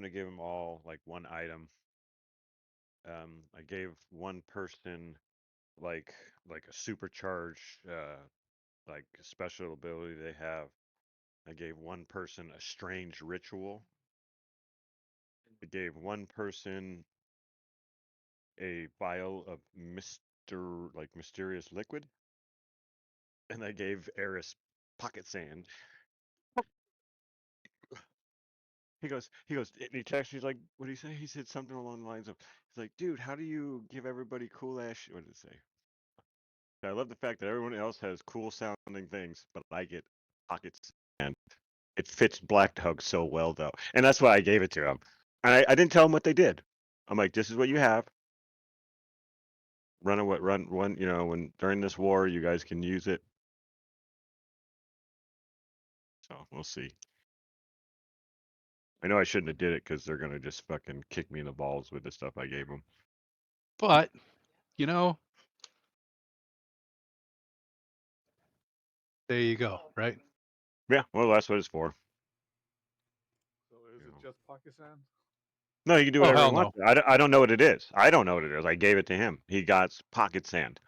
to give them all like one item. I gave one person like a supercharged like special ability they have. I gave one person a strange ritual. I gave one person a vial of mysterious liquid, and I gave Eris pocket sand. And he texts me, he's like, what did he say? He said something along the lines of, he's like, dude, how do you give everybody cool ass shit? What did it say? I love the fact that everyone else has cool sounding things, but I get pockets, and it fits Black Dog so well, though. And that's why I gave it to him. And I didn't tell him what they did. I'm like, this is what you have. Run away, run, when during this war, you guys can use it. So we'll see. I know I shouldn't have did it because they're gonna just fucking kick me in the balls with the stuff I gave them. But, you know, there you go, right? Yeah, well, that's what it's for. So is You it know. just Pakistan? No, you can do Oh, whatever you hell want. no. I don't know what it is. I don't know what it is. I gave it to him. He got pocket sand.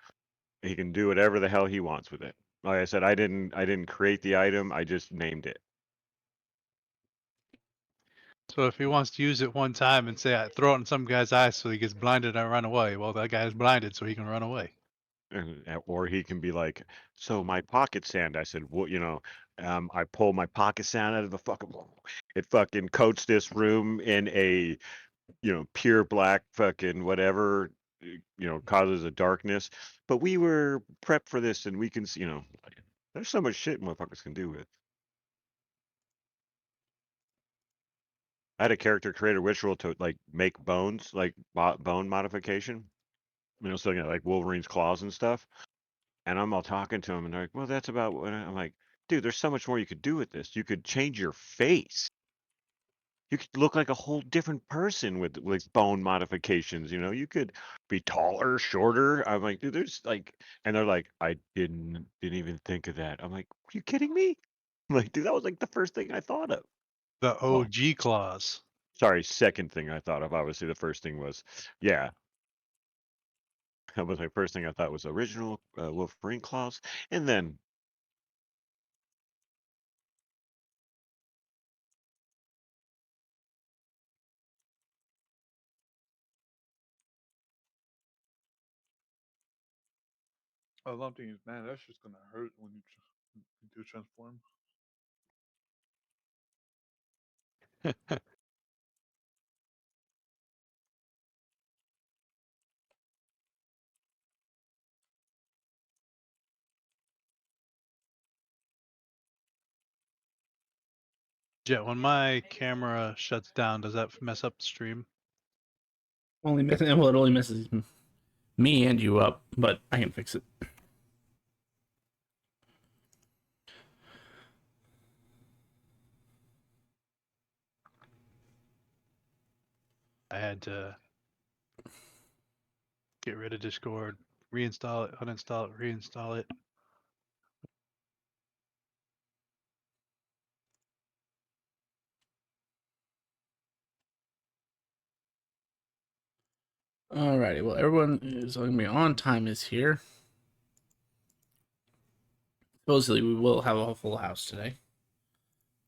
He can do whatever the hell he wants with it. Like I said, I didn't create the item. I just named it. So if he wants to use it one time and say, I throw it in some guy's eyes so he gets blinded and run away, well, that guy's blinded so he can run away. Or he can be like, so my pocket sand. I said, well, I pull my pocket sand out of the fucking. It fucking coats this room in a, pure black fucking whatever, causes a darkness. But we were prepped for this, and we can, there's so much shit motherfuckers can do with. I had a character create a ritual to like make bones, like bone modification. So like Wolverine's claws and stuff. And I'm all talking to him, and they're like, "Well, that's about what." I'm like, "Dude, there's so much more you could do with this. You could change your face. You could look like a whole different person with bone modifications. You could be taller, shorter." I'm like, "Dude, there's like," and they're like, "I didn't even think of that." I'm like, "Are you kidding me?" I'm like, "Dude, that was like the first thing I thought of." The Well, OG claws. sorry, second thing I thought of. Obviously, the first thing was, yeah, that was my first thing I thought was original Wolverine claws, and then I love things, man. That's just gonna hurt when you do transform. Jet, when my camera shuts down, does that mess up the stream? Well, it only messes me and you up, but I can fix it. I had to get rid of Discord, reinstall it, uninstall it, reinstall it. Alrighty, well, everyone is going to be on time is here. Supposedly, we will have a full house today,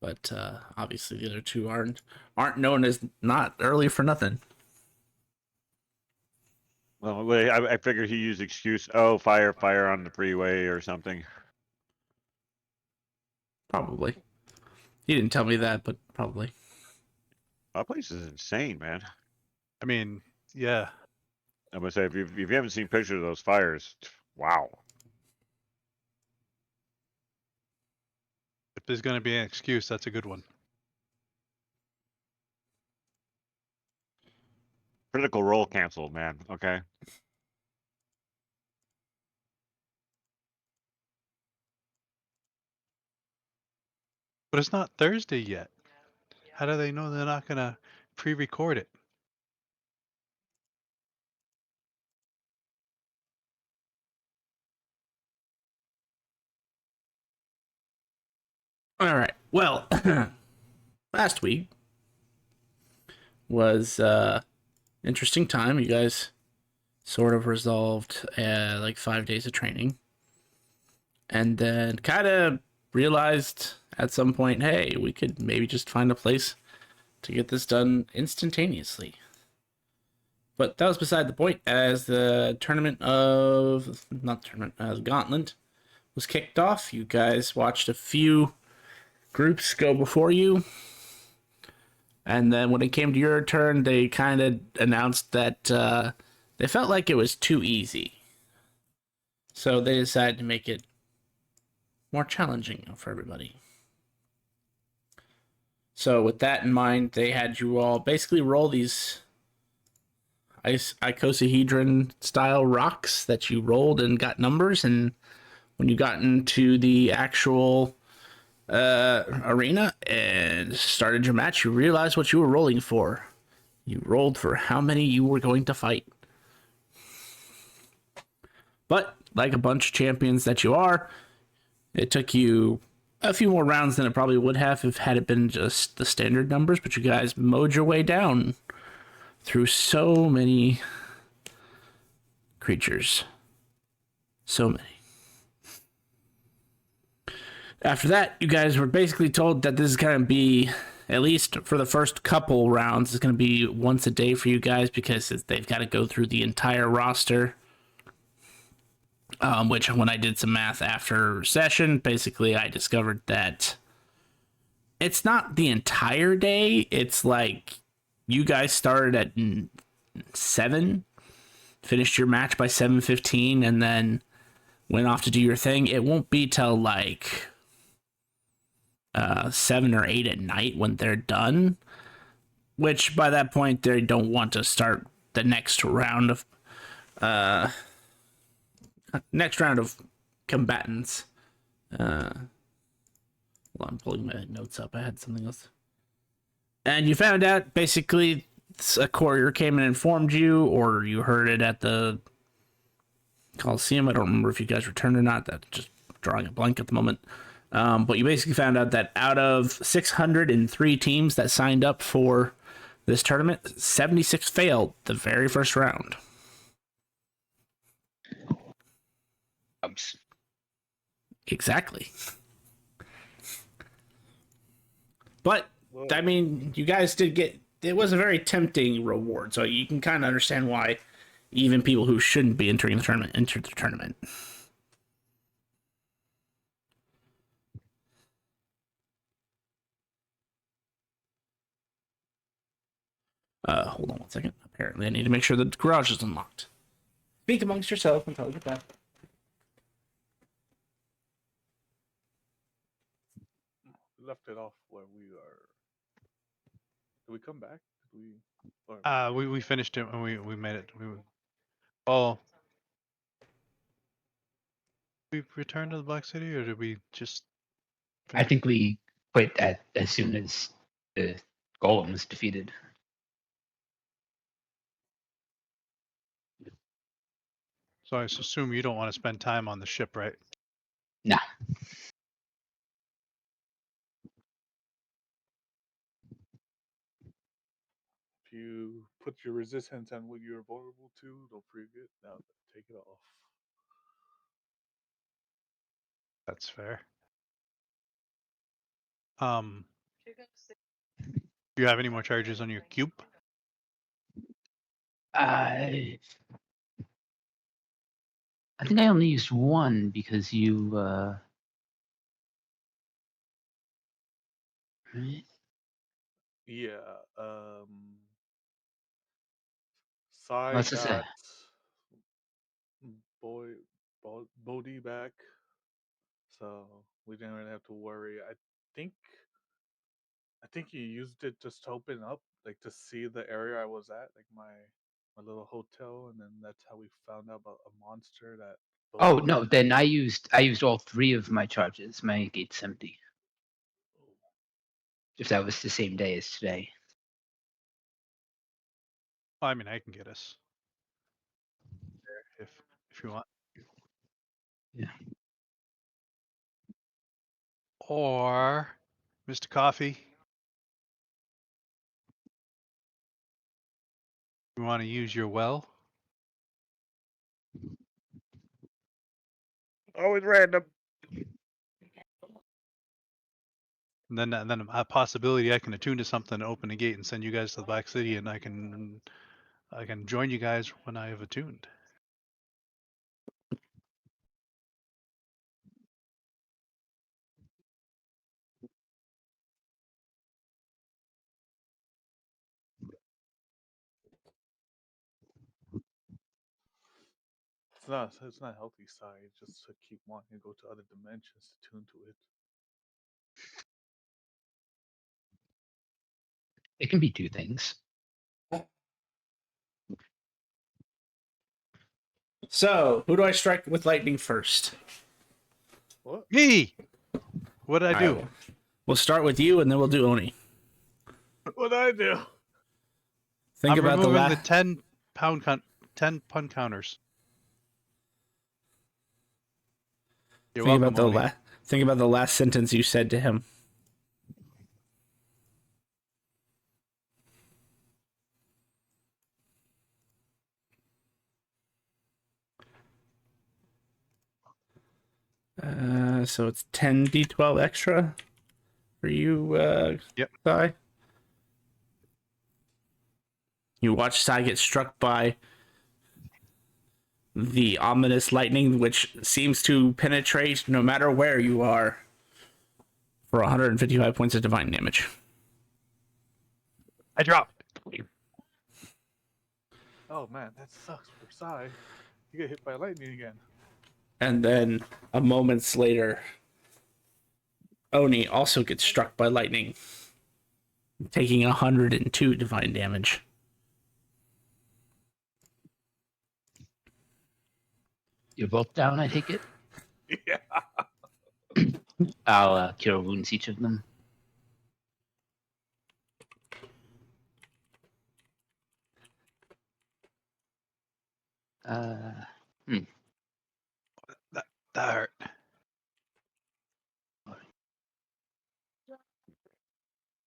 but obviously the other two aren't known as not early for nothing. Well, I figured he used excuse. Oh, fire on the freeway or something. Probably. He didn't tell me that, but probably. That place is insane, man. I mean, yeah. I'm gonna say if you haven't seen pictures of those fires, wow. If there's going to be an excuse, that's a good one. Critical Role canceled, man. Okay. But it's not Thursday yet. How do they know they're not going to pre-record it? All right. Well, last week was interesting time. You guys sort of resolved like 5 days of training, and then kind of realized at some point, hey, we could maybe just find a place to get this done instantaneously. But that was beside the point, as the gauntlet was kicked off. You guys watched a few groups go before you, and then when it came to your turn, they kind of announced that they felt like it was too easy. So they decided to make it more challenging for everybody. So with that in mind, they had you all basically roll these icosahedron style rocks that you rolled and got numbers, and when you got into the actual arena and started your match, you realized what you were rolling for. You rolled for how many you were going to fight. But like a bunch of champions that you are, it took you a few more rounds than it probably would have if had it been just the standard numbers, but you guys mowed your way down through so many creatures. So many. After that, you guys were basically told that this is going to be, at least for the first couple rounds, it's going to be once a day for you guys because they've got to go through the entire roster. Which, when I did some math after session, basically I discovered that it's not the entire day. It's like you guys started at 7, finished your match by 7:15, and then went off to do your thing. It won't be till like 7 or 8 at night when they're done, which by that point they don't want to start the next round of combatants. Well, I'm pulling my notes up. I had something else. And you found out basically a courier came and informed you, or you heard it at the Coliseum. I don't remember if you guys returned or not. That's just drawing a blank at the moment. But you basically found out that out of 603 teams that signed up for this tournament, 76 failed the very first round. Oops. Exactly. But, I mean, you guys did get... It was a very tempting reward, so you can kind of understand why even people who shouldn't be entering the tournament entered the tournament. Hold on one second. Apparently, I need to make sure the garage is unlocked. Speak amongst yourself until I get back. We left it off where we are. Did we come back? Did we? Or... We finished it when we made it. Oh, we returned to the Black City, or did we just? I think we quit as soon as the golem was defeated. So I assume you don't want to spend time on the ship, right? Nah. If you put your resistance on what you're vulnerable to, don't forget. Now take it off. That's fair. Do you have any more charges on your cube? I think I only used one because you. Right? Yeah. Sai What's this? got Bodhi back, so we didn't really have to worry. think I think you used it just to open up, like to see the area I was at, like my little hotel, and then that's how we found out about a monster that. Oh Bodhi no! had. Then I used all 3 of my charges. My gate's empty. If that was the same day as today. Well, I mean, I can get us there if you want. Yeah. Or Mr. Coffee, You want to use your well? Always random. And then a possibility I can attune to something, open a gate, and send you guys to the Black City, and I can join you guys when I have attuned. It's not healthy side just to keep wanting to go to other dimensions to tune to it. It can be two things. So, who do I strike with lightning first? What? Me. What did I do? Alright, we'll start with you, and then we'll do Oni. What'd I do? Think I'm about the removing the last. 10 pun counters. You're Think welcome, about the Oni. last. Think about the last sentence you said to him. So it's 10d12 extra for you, Yep. Sai. You watch Sai get struck by the ominous lightning, which seems to penetrate no matter where you are, for 155 points of divine damage. I dropped. Oh man, that sucks for Sai. You get hit by lightning again. And then a moments later, Oni also gets struck by lightning, taking 102 divine damage. You're both down, I take it. Yeah. I'll cure wounds each of them. That hurt.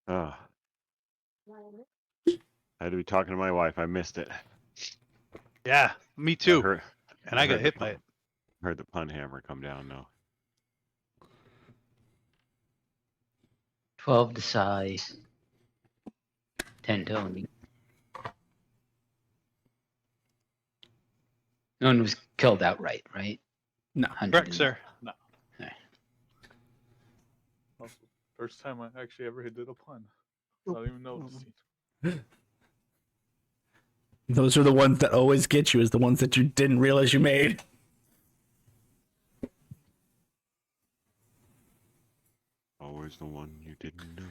Oh, I had to be talking to my wife. I missed it. Yeah, me I too. heard, And I got heard the hit by pun- it. Heard the pun hammer come down. No. 12 to Sai. 10 to Oni. No one was killed outright, right? No. 100 Correct, and- sir. Also, first time I actually ever did a pun. I don't even know the scene. Those are the ones that always get you, is the ones that you didn't realize you made. Always the one you didn't know.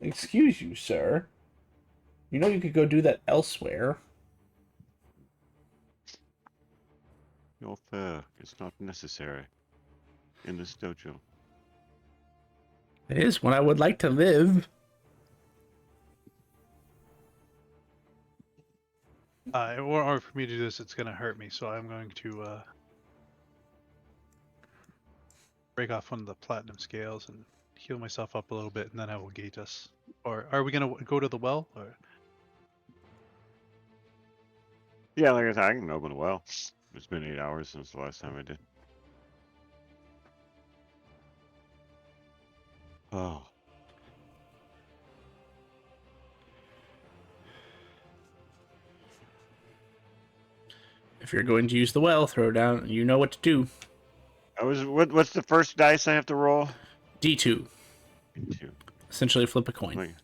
Excuse you, sir. You know you could go do that elsewhere. You're fair. It's not necessary. In this dojo. It is when I would like to live. In order for me to do this, it's going to hurt me, so I'm going to break off one of the platinum scales and heal myself up a little bit, and then I will gate us. Or are we going to go to the well? Or Yeah, like I said, I can open a well. It's been 8 hours since the last time I did. Oh. If you're going to use the well, throw down. You know what to do. What's the first dice I have to roll? D2. 2. Essentially flip a coin. Like,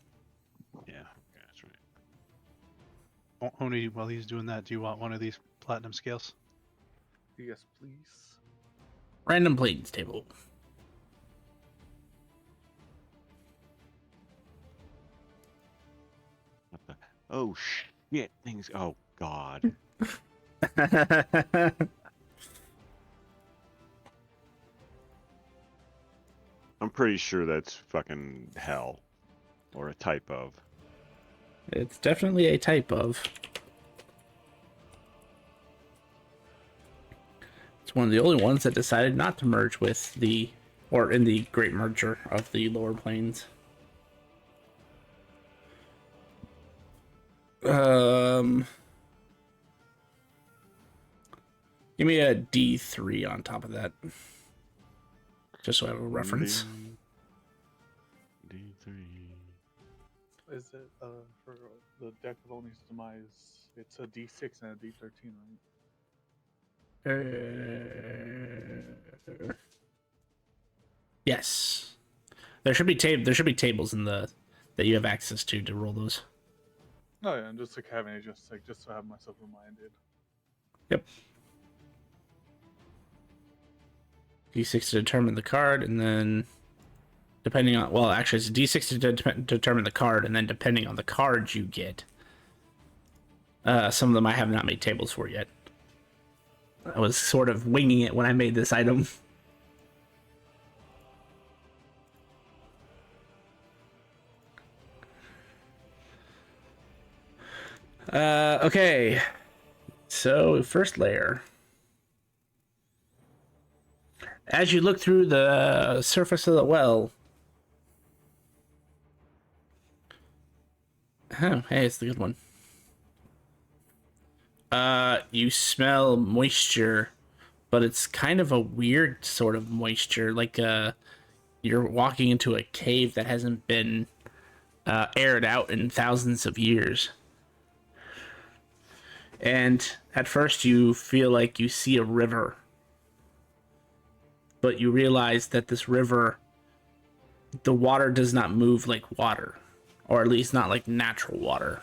yeah, that's right. Oni, while he's doing that, do you want one of these platinum scales? Yes, please. Random planes table. What the? Oh shit! Things. Oh god. I'm pretty sure that's fucking hell, or a type of. It's definitely a type of. It's It's one of the only ones that decided not to merge with the, or in the Great Merger of the lower planes. Give me a D3 on top of that, just so I have a reference. D3. Is it for the deck of Oni's demise? It's a D6 and a D13, right? Yes, there should be tables in the that you have access to roll those. Oh yeah, and just like having it, just to have myself reminded. Yep. D6 to determine the card, and then depending on, well, actually, it's D6 to determine the card, and then depending on the cards you get, some of them I have not made tables for yet. I was sort of winging it when I made this item. Okay. So, first layer. As you look through the surface of the well... Oh, hey, it's the good one. You smell moisture, but it's kind of a weird sort of moisture, like you're walking into a cave that hasn't been aired out in thousands of years. And at first you feel like you see a river, but you realize that this river, the water does not move like water, or at least not like natural water.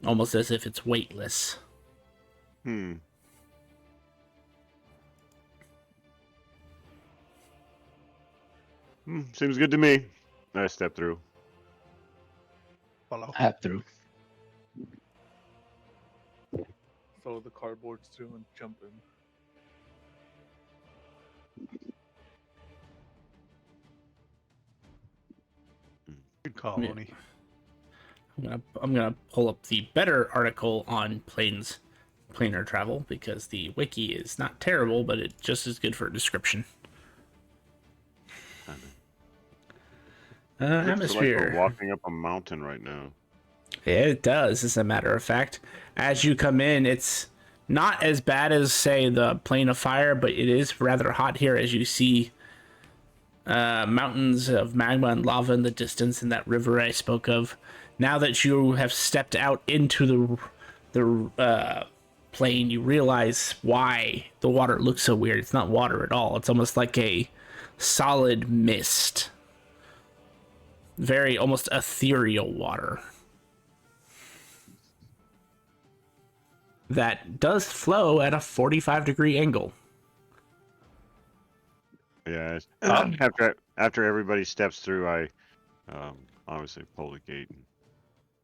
Almost as if it's weightless. Seems good to me. I step through. Follow. Up through. Throw the cardboards through and jump in. Good call, Yeah. Oni. I'm gonna pull up the better article on planar travel, because the wiki is not terrible, but it's just as good for a description. Looks like Atmosphere. we're walking up a mountain right now. It does, as a matter of fact. As you come in, it's not as bad as, say, the Plane of Fire, but it is rather hot here as you see mountains of magma and lava in the distance in that river I spoke of. Now that you have stepped out into the plane, you realize why the water looks so weird. It's not water at all. It's almost like a solid mist. Very almost ethereal water. That does flow at a 45-degree angle. Yeah. Up? After everybody steps through, I obviously pull the gate.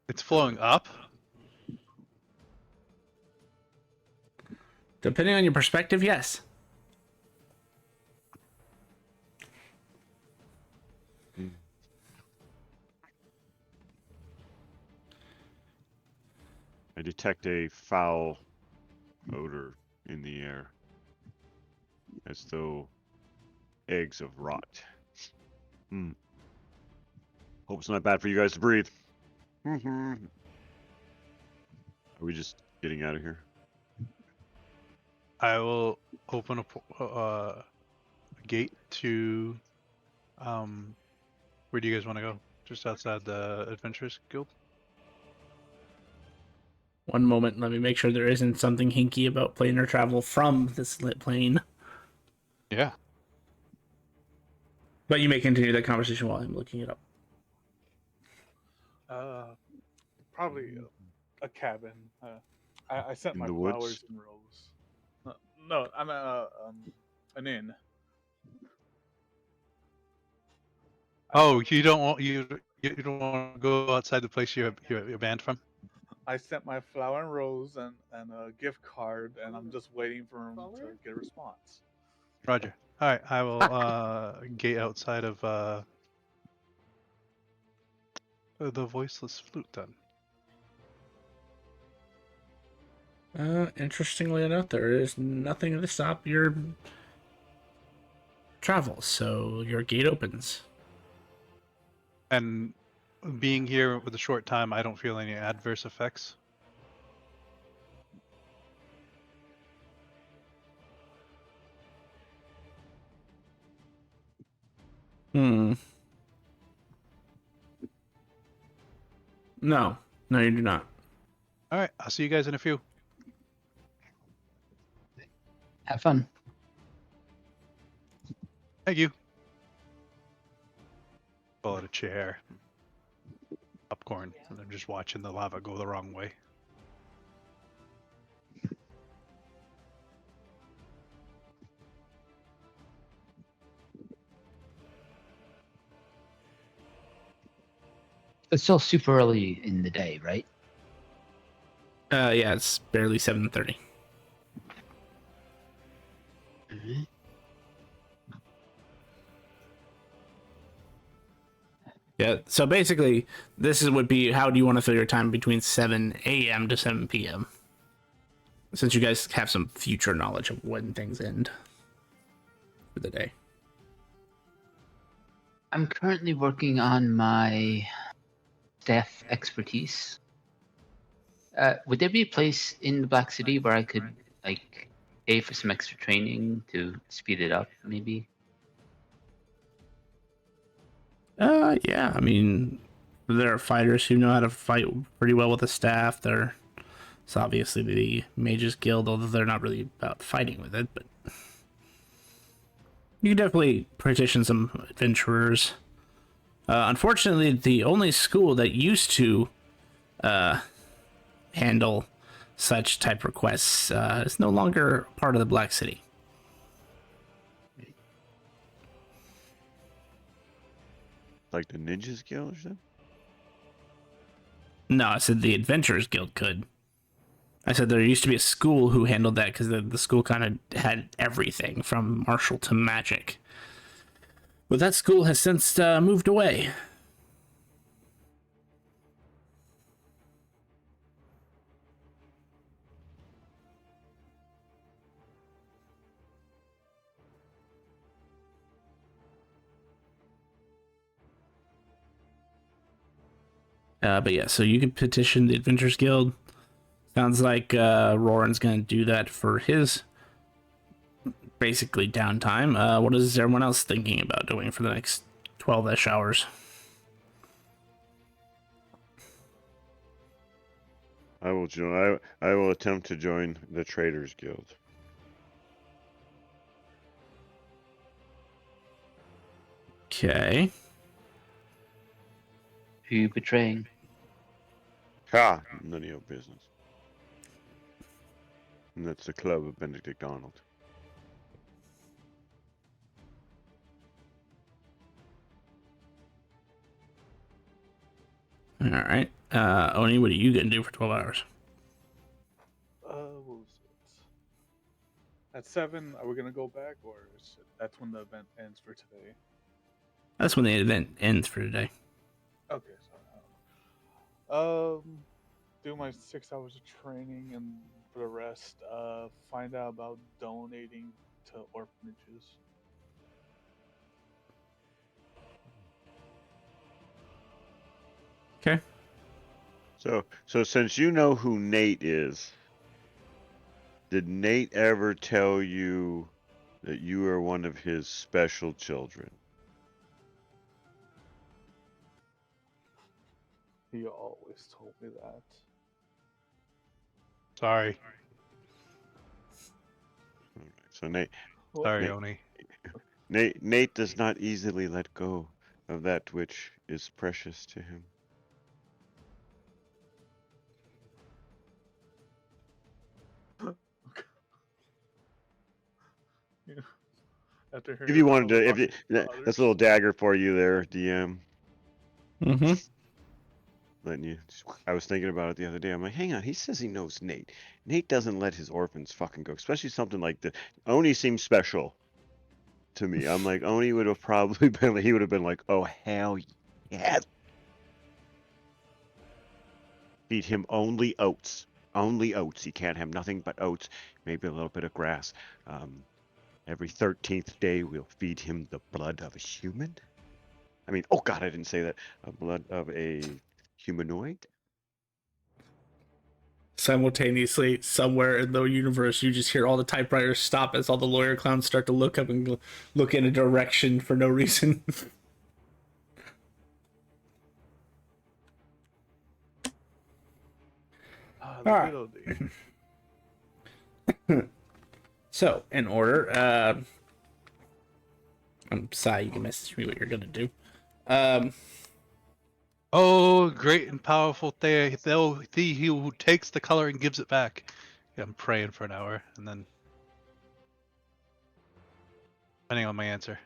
It's flowing up. Depending on your perspective, yes. I detect a foul odor in the air, as though eggs of rot. Hope it's not bad for you guys to breathe. Are we just getting out of here? I will open a gate to. Where do you guys want to go? Just outside the Adventurers Guild? One moment, let me make sure there isn't something hinky about planar travel from this lit plane. Yeah. But you may continue that conversation while I'm looking it up. Probably a cabin. I sent In my the woods? flowers in rows. No, I'm an inn. Oh, you don't want you don't want to go outside the place you're banned from? I sent my flower and rose and a gift card, and I'm just waiting for him to get a response. Roger. All right, I will gate outside of the voiceless flute then. Interestingly enough, there is nothing to stop your travel, so your gate opens. And being here with a short time, I don't feel any adverse effects. Hmm. No, no, you do not. All right, I'll see you guys in a few. Have fun. Thank you. Pull out a chair. Popcorn. And I'm just watching the lava go the wrong way. It's still super early in the day, right? Yeah, it's barely 7:30. Mhm. Yeah, so basically, would be how do you want to fill your time between 7 a.m. to 7 p.m. Since you guys have some future knowledge of when things end for the day. I'm currently working on my staff expertise. Would there be a place in the Black City where I could like pay for some extra training to speed it up, maybe? Yeah, I mean, there are fighters who know how to fight pretty well with the staff. It's obviously the Mages Guild, although they're not really about fighting with it, but you can definitely petition some adventurers. Unfortunately, the only school that used to handle such type requests is no longer part of the Black City. Like the Ninjas Guild or something? No, I said the Adventurers Guild could. I said there used to be a school who handled that because the school kind of had everything from martial to magic. But that school has since moved away. But yeah, so you can petition the Adventurers Guild. Sounds like Roran's going to do that for his basically downtime. What is everyone else thinking about doing for the next 12-ish hours? I will join. I will attempt to join the Traders Guild. Okay. Who you betraying? Ha! None of your business. And that's the club of Benedict Arnold. All right. Oni, what are you going to do for 12 hours? What was it? At 7, are we gonna go back, or that's when the event ends for today? That's when the event ends for today. Okay, so do my 6 hours of training, and for the rest, find out about donating to orphanages. Okay. So since you know who Nate is, did Nate ever tell you that you are one of his special children? He always told me that. Sorry. All right. So Nate, Well, Sorry, Nate, Oni. Nate does not easily let go of that which is precious to him. yeah, after If hearing you about wanted how to, lucky that's others. a little dagger for you there, DM. Mm-hmm. Letting you. I was thinking about it the other day. I'm like, hang on. He says he knows Nate. Nate doesn't let his orphans fucking go, especially something like this. Oni seems special to me. I'm like, Oni would have probably been. He would have been like, oh hell yes. Feed him only oats. only oats. He can't have nothing but oats, maybe a little bit of grass. Every 13th day, we'll feed him the blood of a human. I mean, oh God, I didn't say that. Blood of a humanoid. Simultaneously, somewhere in the universe, you just hear all the typewriters stop as all the lawyer clowns start to look up and look in a direction for no reason. The All right. good old days. So, in order, I'm sorry, you can message me what you're gonna do. Oh, great and powerful he who takes the color and gives it back. Yeah, I'm praying for an hour, and then depending on my answer.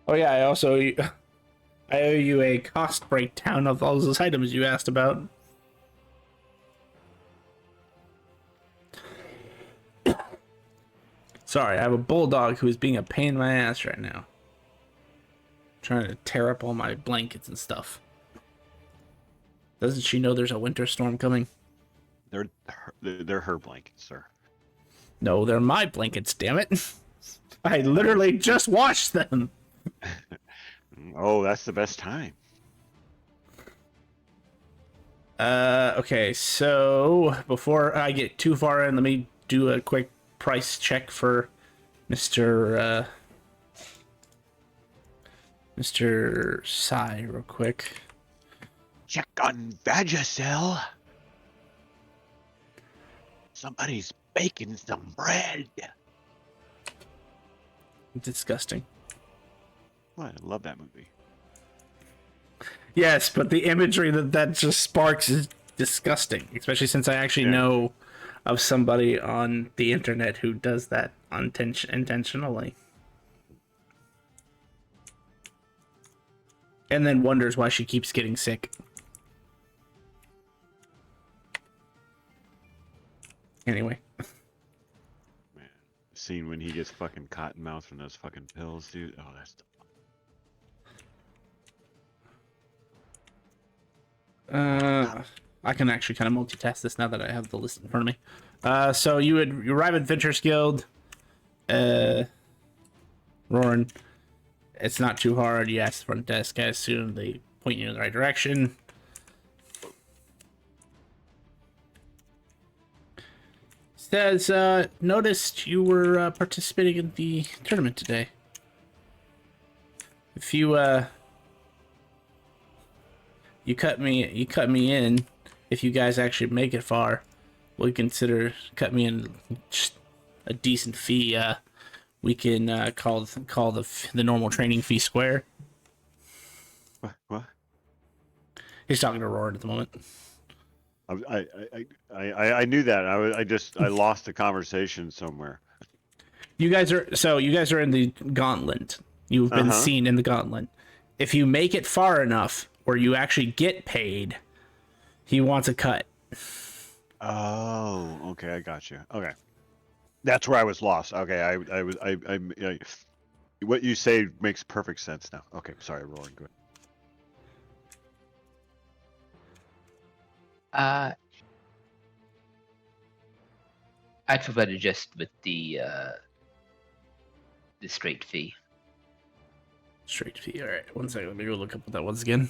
Oh yeah, I owe you a cost breakdown of all those items you asked about. Sorry, I have a bulldog who is being a pain in my ass right now. Trying to tear up all my blankets and stuff. Doesn't she know there's a winter storm coming? They're her blankets, sir. No, they're my blankets, damn it. I literally just washed them. Oh, that's the best time. Okay, so before I get too far in, let me do a quick price check for Mr. Psy real quick. Check on Vagisil. Somebody's baking some bread. Disgusting. What? I love that movie. Yes, but the imagery that just sparks is disgusting, especially since I actually know of somebody on the internet who does that intentionally. And then wonders why she keeps getting sick. Anyway. Man, scene when he gets fucking cotton mouth from those fucking pills, dude. Oh, that's. I can actually kind of multitask this now that I have the list in front of me. So you arrive at Ventures Guild. Roran. It's not too hard. You ask the front desk. I assume they point you in the right direction. Says, noticed you were participating in the tournament today. If you cut me in. If you guys actually make it far, we'll consider cut me in just a decent fee. We can call the normal training fee square. What? He's talking to Roran at the moment. I knew that. I lost the conversation somewhere. You guys are in the gauntlet. You've been seen in the gauntlet. If you make it far enough where you actually get paid, he wants a cut. Oh, okay, I got you. Okay, that's where I was lost. Okay, I what you say makes perfect sense now. Okay, sorry, Roaring. Go ahead. I'd prefer to just with the straight fee. Straight fee. All right, 1 second. Let me go look up what that was again.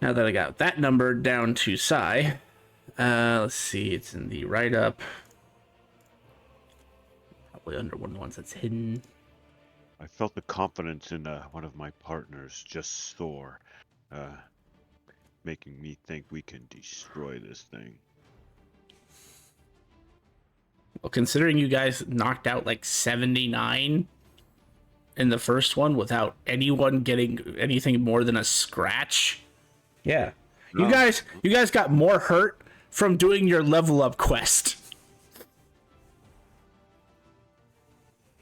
Now that I got that number down to Psy, let's see. It's in the write-up. Probably under one of the ones that's hidden. I felt the confidence in one of my partners just soar, making me think we can destroy this thing. Well, considering you guys knocked out like 79 in the first one without anyone getting anything more than a scratch. Yeah. No. You guys got more hurt from doing your level up quest.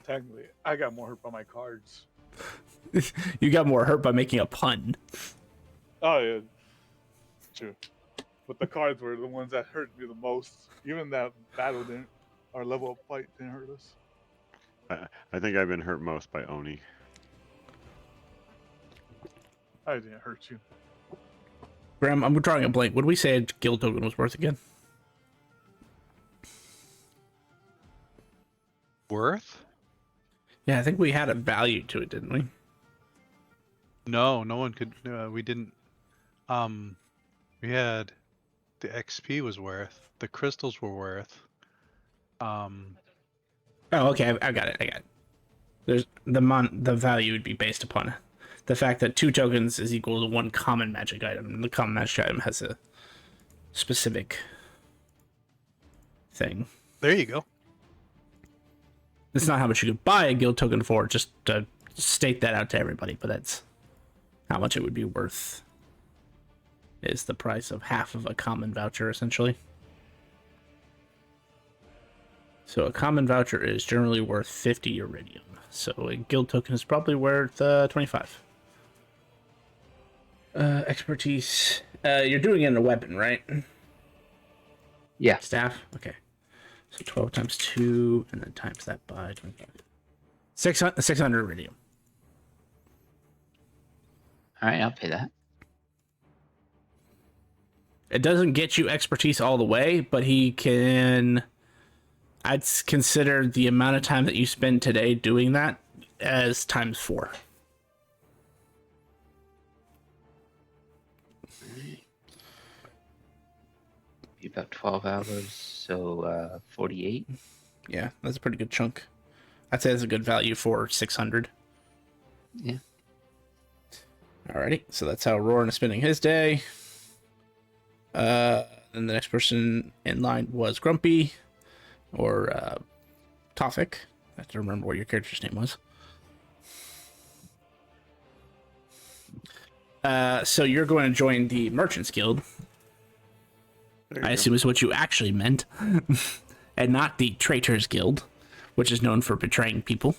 Technically, I got more hurt by my cards. You got more hurt by making a pun. Oh yeah, true. But the cards were the ones that hurt me the most. Even that battle didn't, our level up fight didn't hurt us. I think I've been hurt most by Oni. I didn't hurt you. Graham, I'm drawing a blank. What did we say a guild token was worth again? Worth? Yeah, I think we had a value to it, didn't we? No, no one could. We didn't. We had the XP was worth. The crystals were worth. Oh, okay. I got it. I got it. There's the value would be based upon the fact that 2 tokens is equal to 1 common magic item. And the common magic item has a specific thing. There you go. It's not how much you could buy a guild token for, just to state that out to everybody, but that's how much it would be worth. Is the price of half of a common voucher, essentially. So a common voucher is generally worth 50 iridium. So a guild token is probably worth 25. Expertise. You're doing it in a weapon, right? Yeah. Staff? Okay. So 12 times 2, and then times that by 25. 600 iridium. All right, I'll pay that. It doesn't get you expertise all the way, but he can... I'd consider the amount of time that you spend today doing that as times 4. Be about 12 hours, so 48. Yeah, that's a pretty good chunk. I'd say that's a good value for 600. Yeah. Alrighty, so that's how Roran is spending his day. Then the next person in line was Grumpy, or Tofik. I have to remember what your character's name was. So you're going to join the Merchants Guild. I assume is what you actually meant, and not the Traitors Guild, which is known for betraying people.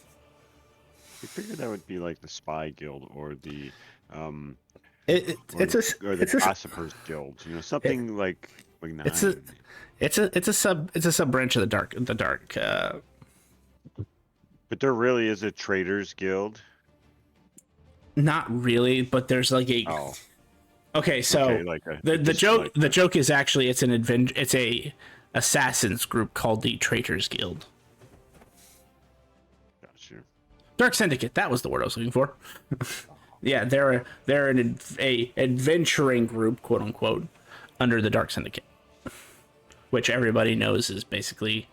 I figured that would be like the Spy Guild or the It's a Gossipers Guild, you know, something like it's a sub branch of the dark. But there really is a Traders Guild. Not really, but there's like a. Oh. Okay, so Okay, like the joke is actually it's a assassins group called the Traitors Guild. Gotcha. Dark Syndicate, that was the word I was looking for. Yeah, they're an adventuring group, quote unquote, under the Dark Syndicate, which everybody knows is basically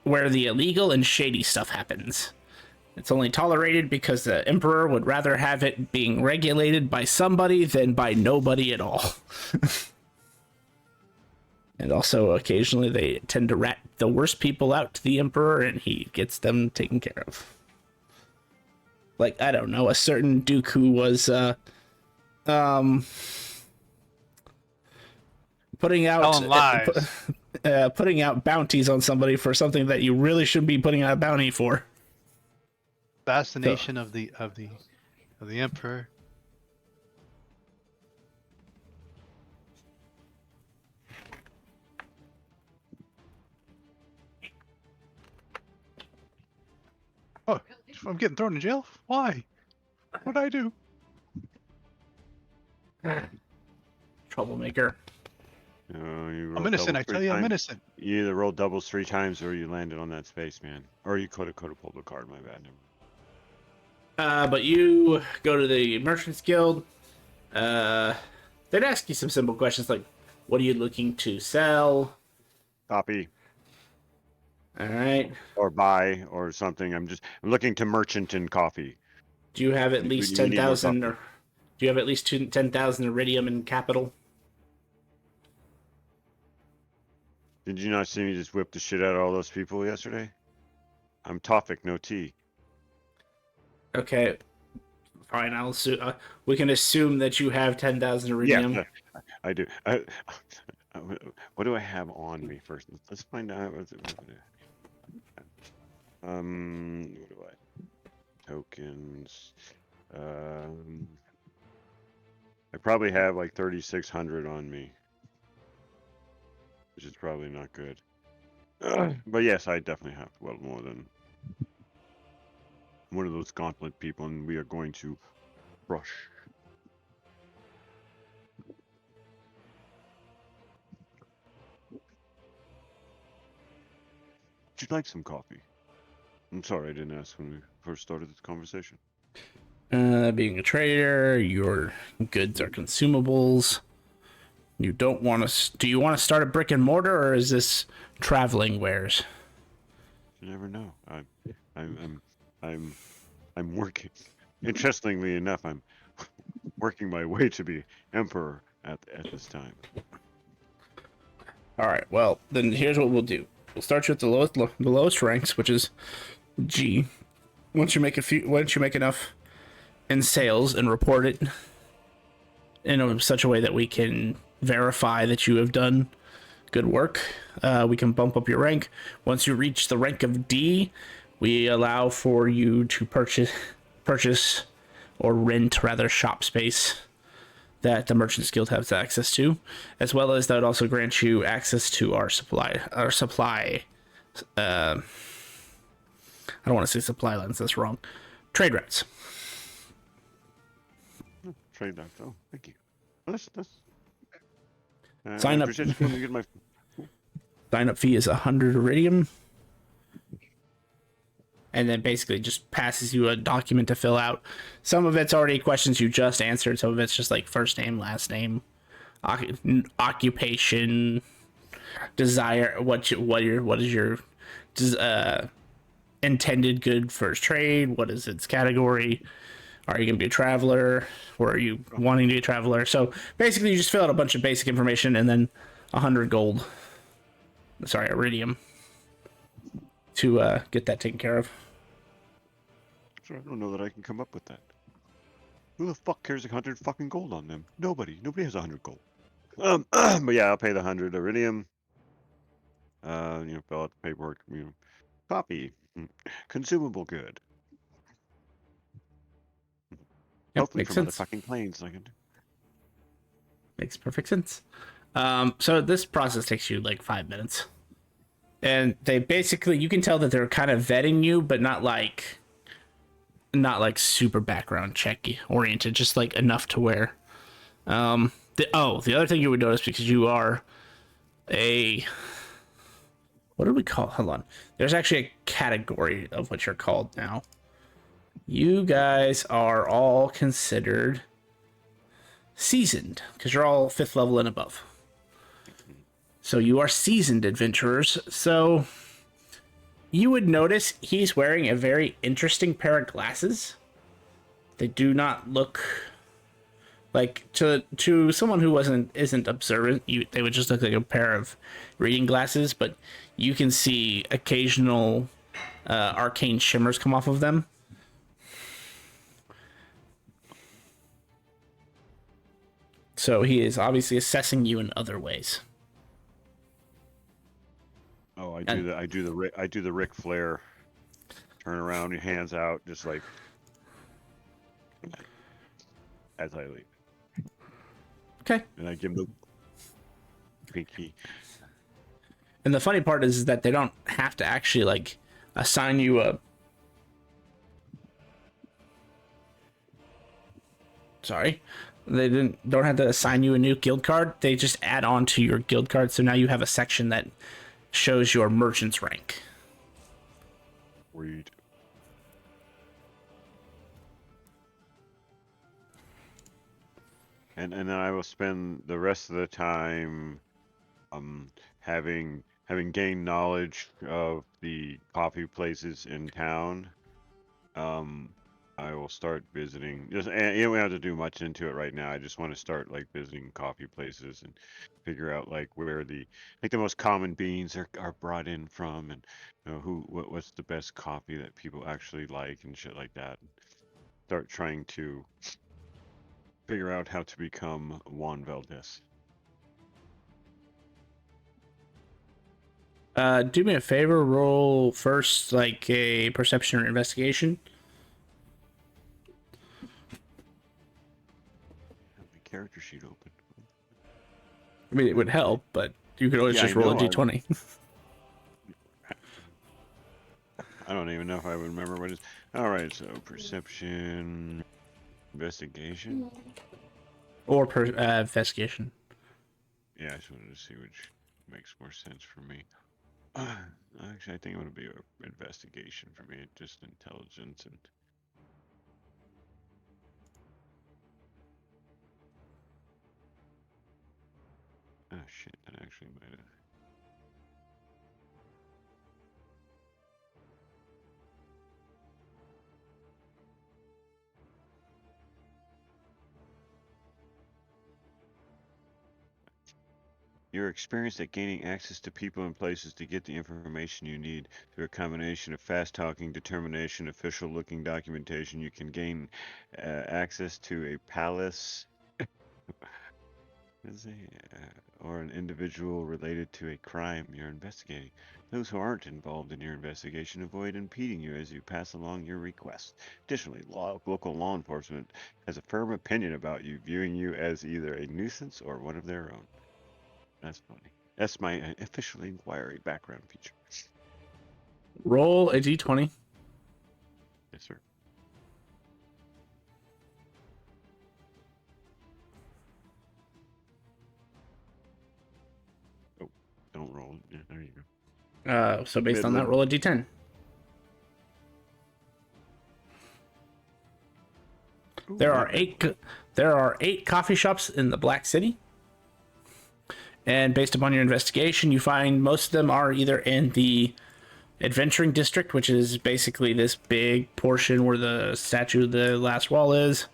where the illegal and shady stuff happens. It's only tolerated because the Emperor would rather have it being regulated by somebody than by nobody at all. And also, occasionally, they tend to rat the worst people out to the Emperor, and he gets them taken care of. Like, I don't know, a certain Duke who was, putting out Telling lies. Putting out bounties on somebody for something that you really shouldn't be putting out a bounty for. Fascination of the Emperor. Oh, I'm getting thrown in jail? Why? What'd I do? Troublemaker. You I'm rolled innocent, doubles I tell 3 you, I'm times. innocent. You either rolled doubles 3 times or you landed on that space, man. Or you could have pulled a card. My bad. But you go to the Merchants Guild. They'd ask you some simple questions like, what are you looking to sell? Copy All right. or buy or something. I'm looking to merchant in coffee. Do you have at You- least you need more 10,000 coffee. or do you have at least 10,000 iridium in capital? Did you not see me just whip the shit out of all those people yesterday? I'm Tofik, no T. Okay. Fine, I'll assume, we can assume that you have 10,000 iridium. Yeah, I do. What do I have on me first? Let's find out. What do I? Tokens. I probably have like 3,600 on me, which is probably not good. But yes, I definitely have well more than one of those gauntlet people, and we are going to crush Would you like some coffee? I'm sorry I didn't ask when we first started this conversation. Being a trader, your goods are consumables. You don't want to. Do you want to start a brick and mortar, or is this traveling wares? You never know. I'm working. Interestingly enough, I'm working my way to be emperor at this time. All right. Well, then here's what we'll do. We'll start you at the lowest ranks, which is G. Once you make enough in sales and report it in such a way that we can verify that you have done good work, we can bump up your rank. Once you reach the rank of D, we allow for you to purchase or rent rather shop space that the Merchants Guild has access to, as well as that would also grant you access to our supply. I don't want to say supply lines. That's wrong. Trade routes. Trade that. Oh, thank you. That's Sign up. Sign up fee is 100 iridium, and then basically just passes you a document to fill out. Some of it's already questions you just answered. Some of it's just like first name, last name, occupation, desire. What is your intended good first trade? What is its category? Are you going to be a traveler, or are you wanting to be a traveler? So basically, you just fill out a bunch of basic information and then 100 gold. Sorry, iridium. To get that taken care of. Sure, I don't know that I can come up with that. Who the fuck cares 100 fucking gold on them? Nobody. Nobody has 100 gold. But yeah, I'll pay the 100 iridium. Fill out the paperwork. Copy. Consumable good. Yep, Hopefully makes from sense. other fucking planes. Makes perfect sense. So this process takes you like 5 minutes. And they basically, you can tell that they're kind of vetting you, but not like super background checky oriented, just like enough to where. The other thing you would notice, because you are what do we call? Hold on. There's actually a category of what you're called now. You guys are all considered seasoned because you're all 5th level and above. So you are seasoned adventurers. So you would notice he's wearing a very interesting pair of glasses. They do not look like to someone who isn't observant. They would just look like a pair of reading glasses, but you can see occasional arcane shimmers come off of them. So he is obviously assessing you in other ways. Oh, I do the Ric Flair. Turn around, your hands out, just like as I leave. Okay. And I give him the pinky. And the funny part is that they don't have to actually like assign you a. Sorry, they don't have to assign you a new guild card. They just add on to your guild card, so now you have a section that shows your merchant's rank. Read. And then I will spend the rest of the time having gained knowledge of the coffee places in town. I will start visiting. You don't have to do much into it right now. I just want to start like visiting coffee places and figure out like where the most common beans are brought in from, and what's the best coffee that people actually like and shit like that. Start trying to figure out how to become Juan Valdez. Do me a favor. Roll first, like a perception or investigation. Have my character sheet open. I mean, it would help, but you could always just roll a d20. I don't even know if I would remember what it is. All right, so perception, investigation, or investigation. Yeah, I just wanted to see which makes more sense for me. Actually, I think it would be an investigation for me, just intelligence and. Oh shit! That actually might have. You're experienced at gaining access to people and places to get the information you need through a combination of fast talking, determination, official looking documentation. You can gain access to a palace or an individual related to a crime you're investigating. Those who aren't involved in your investigation avoid impeding you as you pass along your request. Additionally, local law enforcement has a firm opinion about you, viewing you as either a nuisance or one of their own. That's funny. That's my official inquiry background feature. Roll a d20. Yes, sir. Oh, don't roll. Yeah, there you go. So based on that, Midland. roll a d10. Ooh, There are that there are 8 coffee shops in the Black City. And based upon your investigation, you find most of them are either in the Adventuring District, which is basically this big portion where the statue of the last wall is.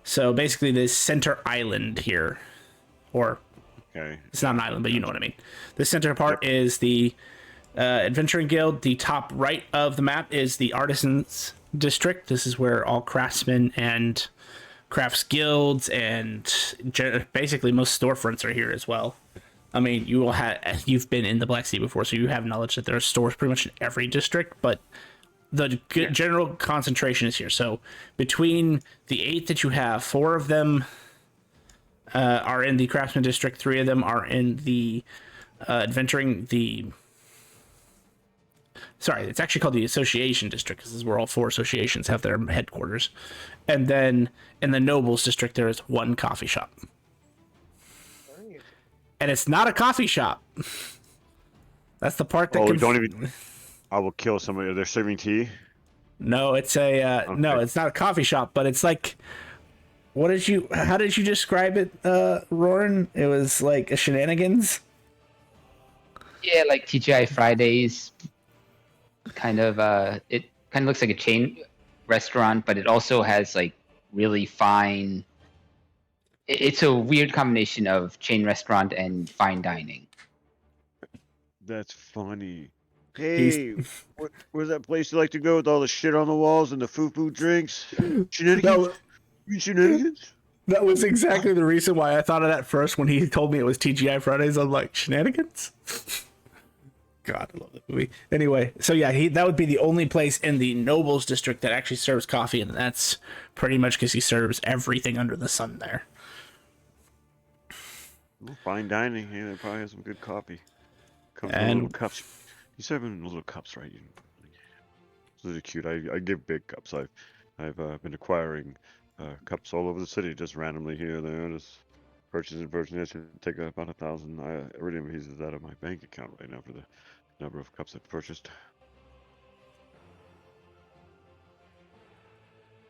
So basically this center island here. Or Okay. it's not an island, but you know what I mean. The center part is the Adventuring Guild. The top right of the map is the Artisans District. This is where all craftsmen and crafts guilds and basically most storefronts are here as well. I mean, you've been in the Black Sea before, so you have knowledge that there are stores pretty much in every district, but the general concentration is here. So between the 8 that you have, 4 of them are in the Craftsman District, 3 of them are in the Sorry, it's actually called the Association District, because this is where all 4 associations have their headquarters. And then in the Nobles District, there is 1 coffee shop. And it's not a coffee shop. That's the part that. Oh, don't even. I will kill somebody. They're serving tea. No, it's a no. It's not a coffee shop, but it's like. How did you describe it, Roran? It was like a shenanigans. Yeah, like TGI Fridays. Kind of. It kind of looks like a chain restaurant, but it also has like really fine. It's a weird combination of chain restaurant and fine dining. That's funny. Hey, where's that place you like to go with all the shit on the walls and the foo-foo drinks? Shenanigans? Shenanigans? That was exactly the reason why I thought of that first when he told me it was TGI Fridays. I'm like, shenanigans? God, I love that movie. Anyway, so yeah, that would be the only place in the Nobles District that actually serves coffee, and that's pretty much because he serves everything under the sun there. Well, fine dining. Yeah, they probably have some good coffee. Comes in little cups. You serve them in little cups, right? Those are cute. I give big cups. I've been acquiring cups all over the city, just randomly here and there. Just purchasing. I should take about 1,000 iridium pieces out of my bank account right now for the number of cups I've purchased.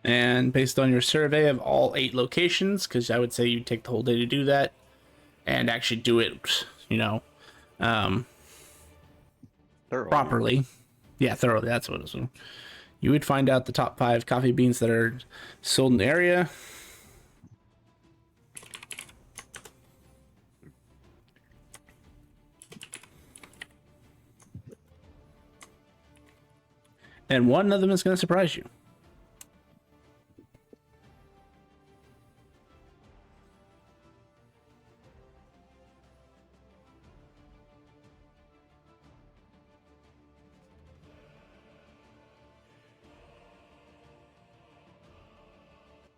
And based on your survey of all 8 locations, because I would say you'd take the whole day to do that, and actually do it, properly. Yeah, thoroughly. That's what it was. You would find out the top 5 coffee beans that are sold in the area. And one of them is going to surprise you.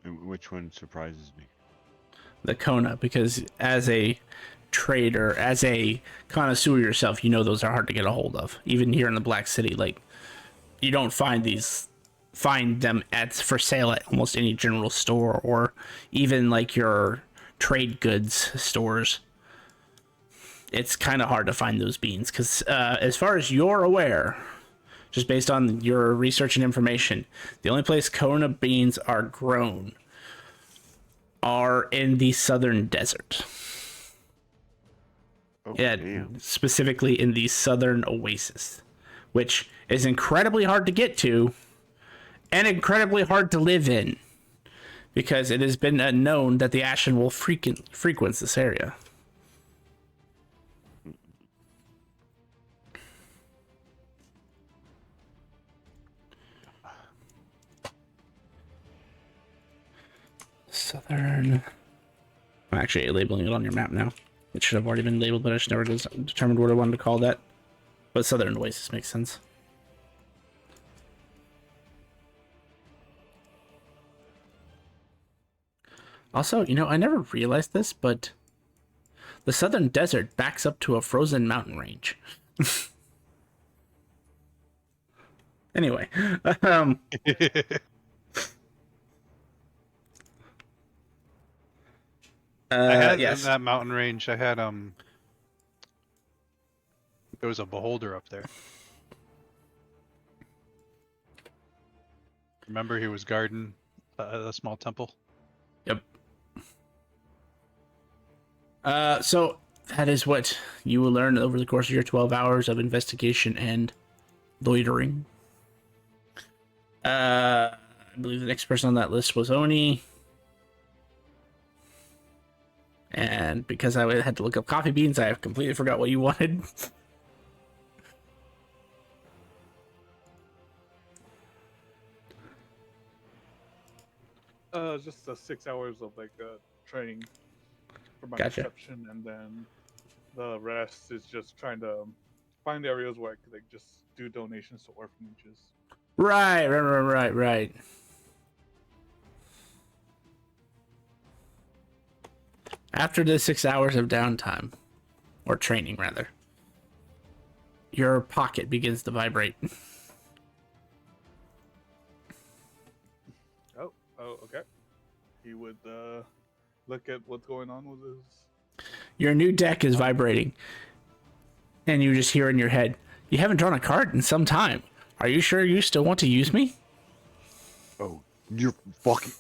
And which one surprises me? The Kona, because as a trader, as a connoisseur yourself, you know those are hard to get a hold of. Even here in the Black City, like, you don't find them for sale at almost any general store or even like your trade goods stores. it's kind of hard to find those beans because, as far as you're aware, just based on your research and information, the only place Kona beans are grown are in the southern desert. Oh, Yeah, damn. specifically in the southern oasis, which is incredibly hard to get to and incredibly hard to live in because it has been known that the Ashen Wolf frequents this area. Southern. I'm actually labeling it on your map now. It should have already been labeled, but I just never determined what I wanted to call that. But Southern Oasis makes sense. Also, I never realized this, but the Southern Desert backs up to a frozen mountain range. Anyway, I had yes. that mountain range. I had there was a beholder up there. Remember, he was guarding a small temple. Yep. So that is what you will learn over the course of your 12 hours of investigation and loitering. I believe the next person on that list was Oni. And because I had to look up coffee beans, I completely forgot what you wanted. Just 6 hours of like training for my Gotcha. perception, and then the rest is just trying to find areas where I could like just do donations to orphanages. Right. After the 6 hours of downtime, or training rather, your pocket begins to vibrate. Oh, okay. He would look at what's going on with his. Your new deck is vibrating, and you just hear in your head, "You haven't drawn a card in some time. Are you sure you still want to use me?" Oh, you're fucking.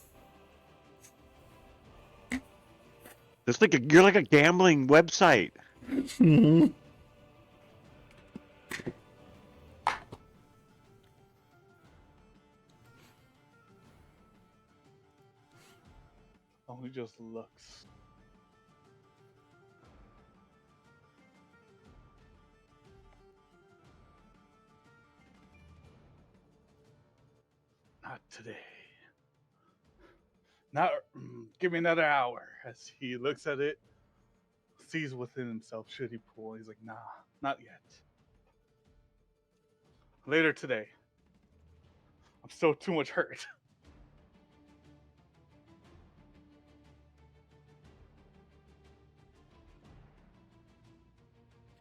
It's like you're like a gambling website. Only just looks. Not today. Not. Give me another hour. As he looks at it, sees within himself, should he pull? He's like, nah, not yet. Later today. I'm still too much hurt.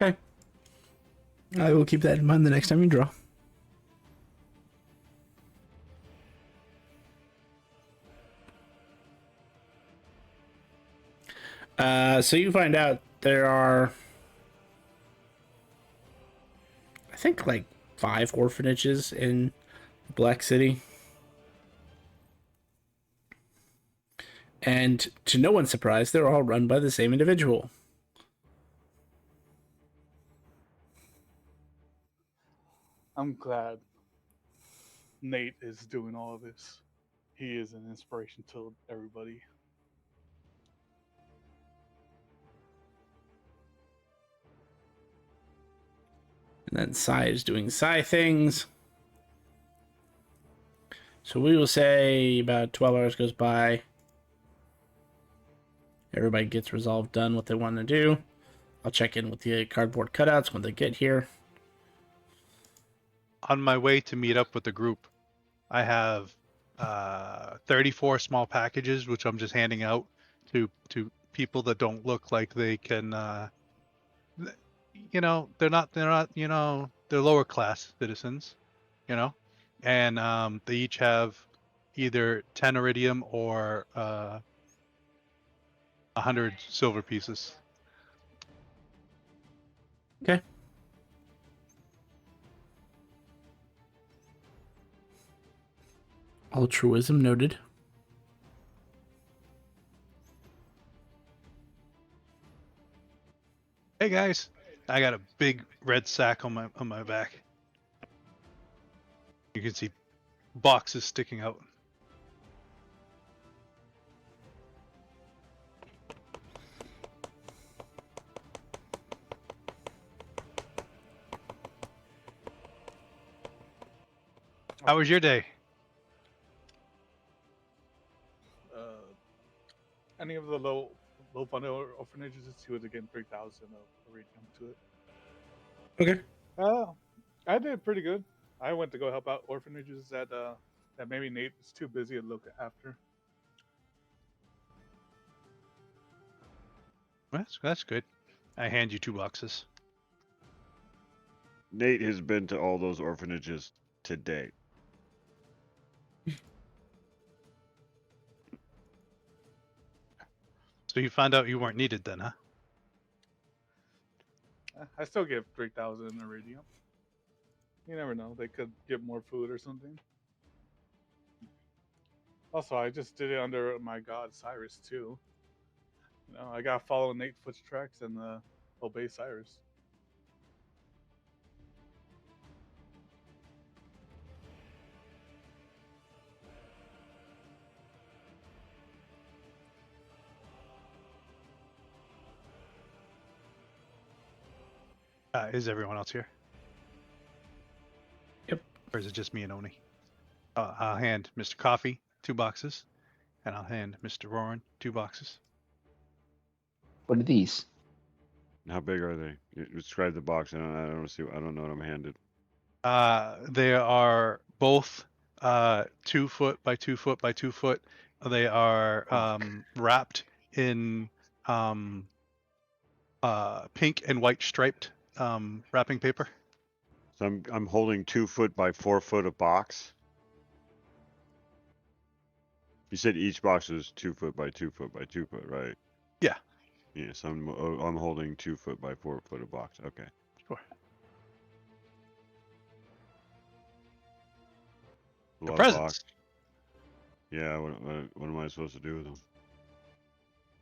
Okay. I will keep that in mind the next time you draw. So you find out there are, I think, like 5 orphanages in Black City. And to no one's surprise, they're all run by the same individual. I'm glad Nate is doing all of this. He is an inspiration to everybody. And then Sai is doing Sai things. So we will say about 12 hours goes by. Everybody gets resolved, done what they want to do. I'll check in with the cardboard cutouts when they get here. On my way to meet up with the group, I have 34 small packages, which I'm just handing out to people that don't look like they can. They're not. They're lower class citizens. And they each have either 10 iridium or 100 silver pieces. Okay. Altruism noted. Hey guys, I got a big red sack on my back. You can see boxes sticking out. How was your day? Any of the low funded orphanages, he was getting 3,000 of iridium to it. Okay. I did pretty good. I went to go help out orphanages that maybe Nate was too busy to look after. That's good. I hand you 2 boxes. Nate has been to all those orphanages today. So you found out you weren't needed then, huh? I still give 3,000 iridium. You never know; they could get more food or something. Also, I just did it under my god Cyrus too. You know, I gotta follow Nate's foottracks and obey Cyrus. Is everyone else here? Yep. Or is it just me and Oni? I'll hand Mr. Coffee 2 boxes, and I'll hand Mr. Roran 2 boxes. What are these? How big are they? You describe the box. I don't see. I don't know what I'm handed. They are both 2 foot by 2 foot by 2 foot. They are wrapped in pink and white striped wrapping paper. So I'm holding 2 foot by 4 foot of box. You said each box is 2 foot by 2 foot by 2 foot, right? Yeah. Yes, I'm holding 2 foot by 4 foot of box. Okay. Sure. A Your lot of presents. box. Yeah. What am I supposed to do with them?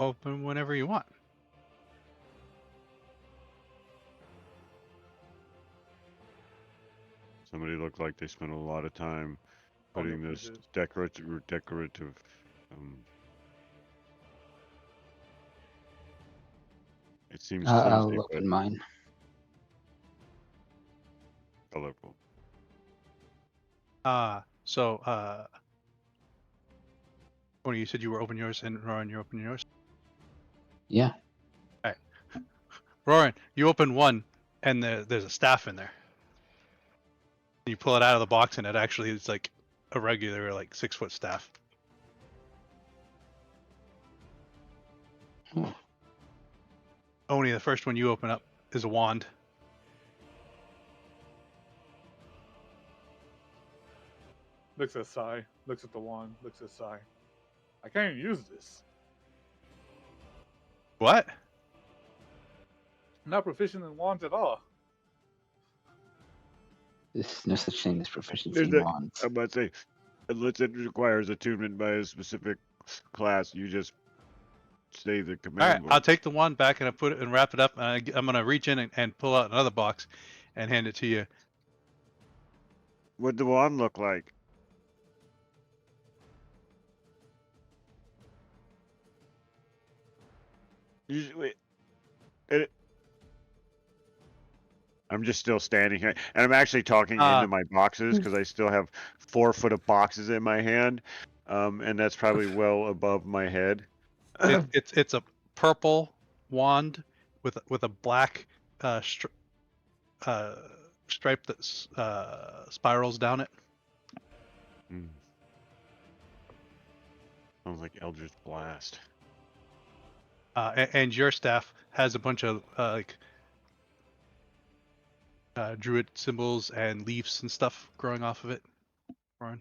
Open whenever you want. Somebody looked like they spent a lot of time Oh, putting no, this it is. decorative. It seems I'll flimsy, but open mine. colorful. Tony, you said you were open yours, and Roran, you're open yours. Yeah. Roran, you open one, and there's a staff in there. You pull it out of the box, and it actually is like a regular, like 6 foot staff. Hmm. Oni, the first one you open up is a wand. Looks at Sai, looks at the wand, looks at Sai. I can't even use this. What? I'm not proficient in wands at all. There's no such thing as proficiency There's in a, wands. I'm about to say, unless it requires attunement by a specific class, you just say the All right, command word. I'll take the wand back and I put it and wrap it up, and I'm gonna reach in and pull out another box, and hand it to you. What'd the wand look like? Wait, I'm just still standing here, and I'm actually talking into my boxes because I still have 4 foot of boxes in my hand, and that's probably well above my head. It's a purple wand with a black stripe that spirals down it. Sounds like Eldritch Blast. And your staff has a bunch of druid symbols and leaves and stuff growing off of it. Roran.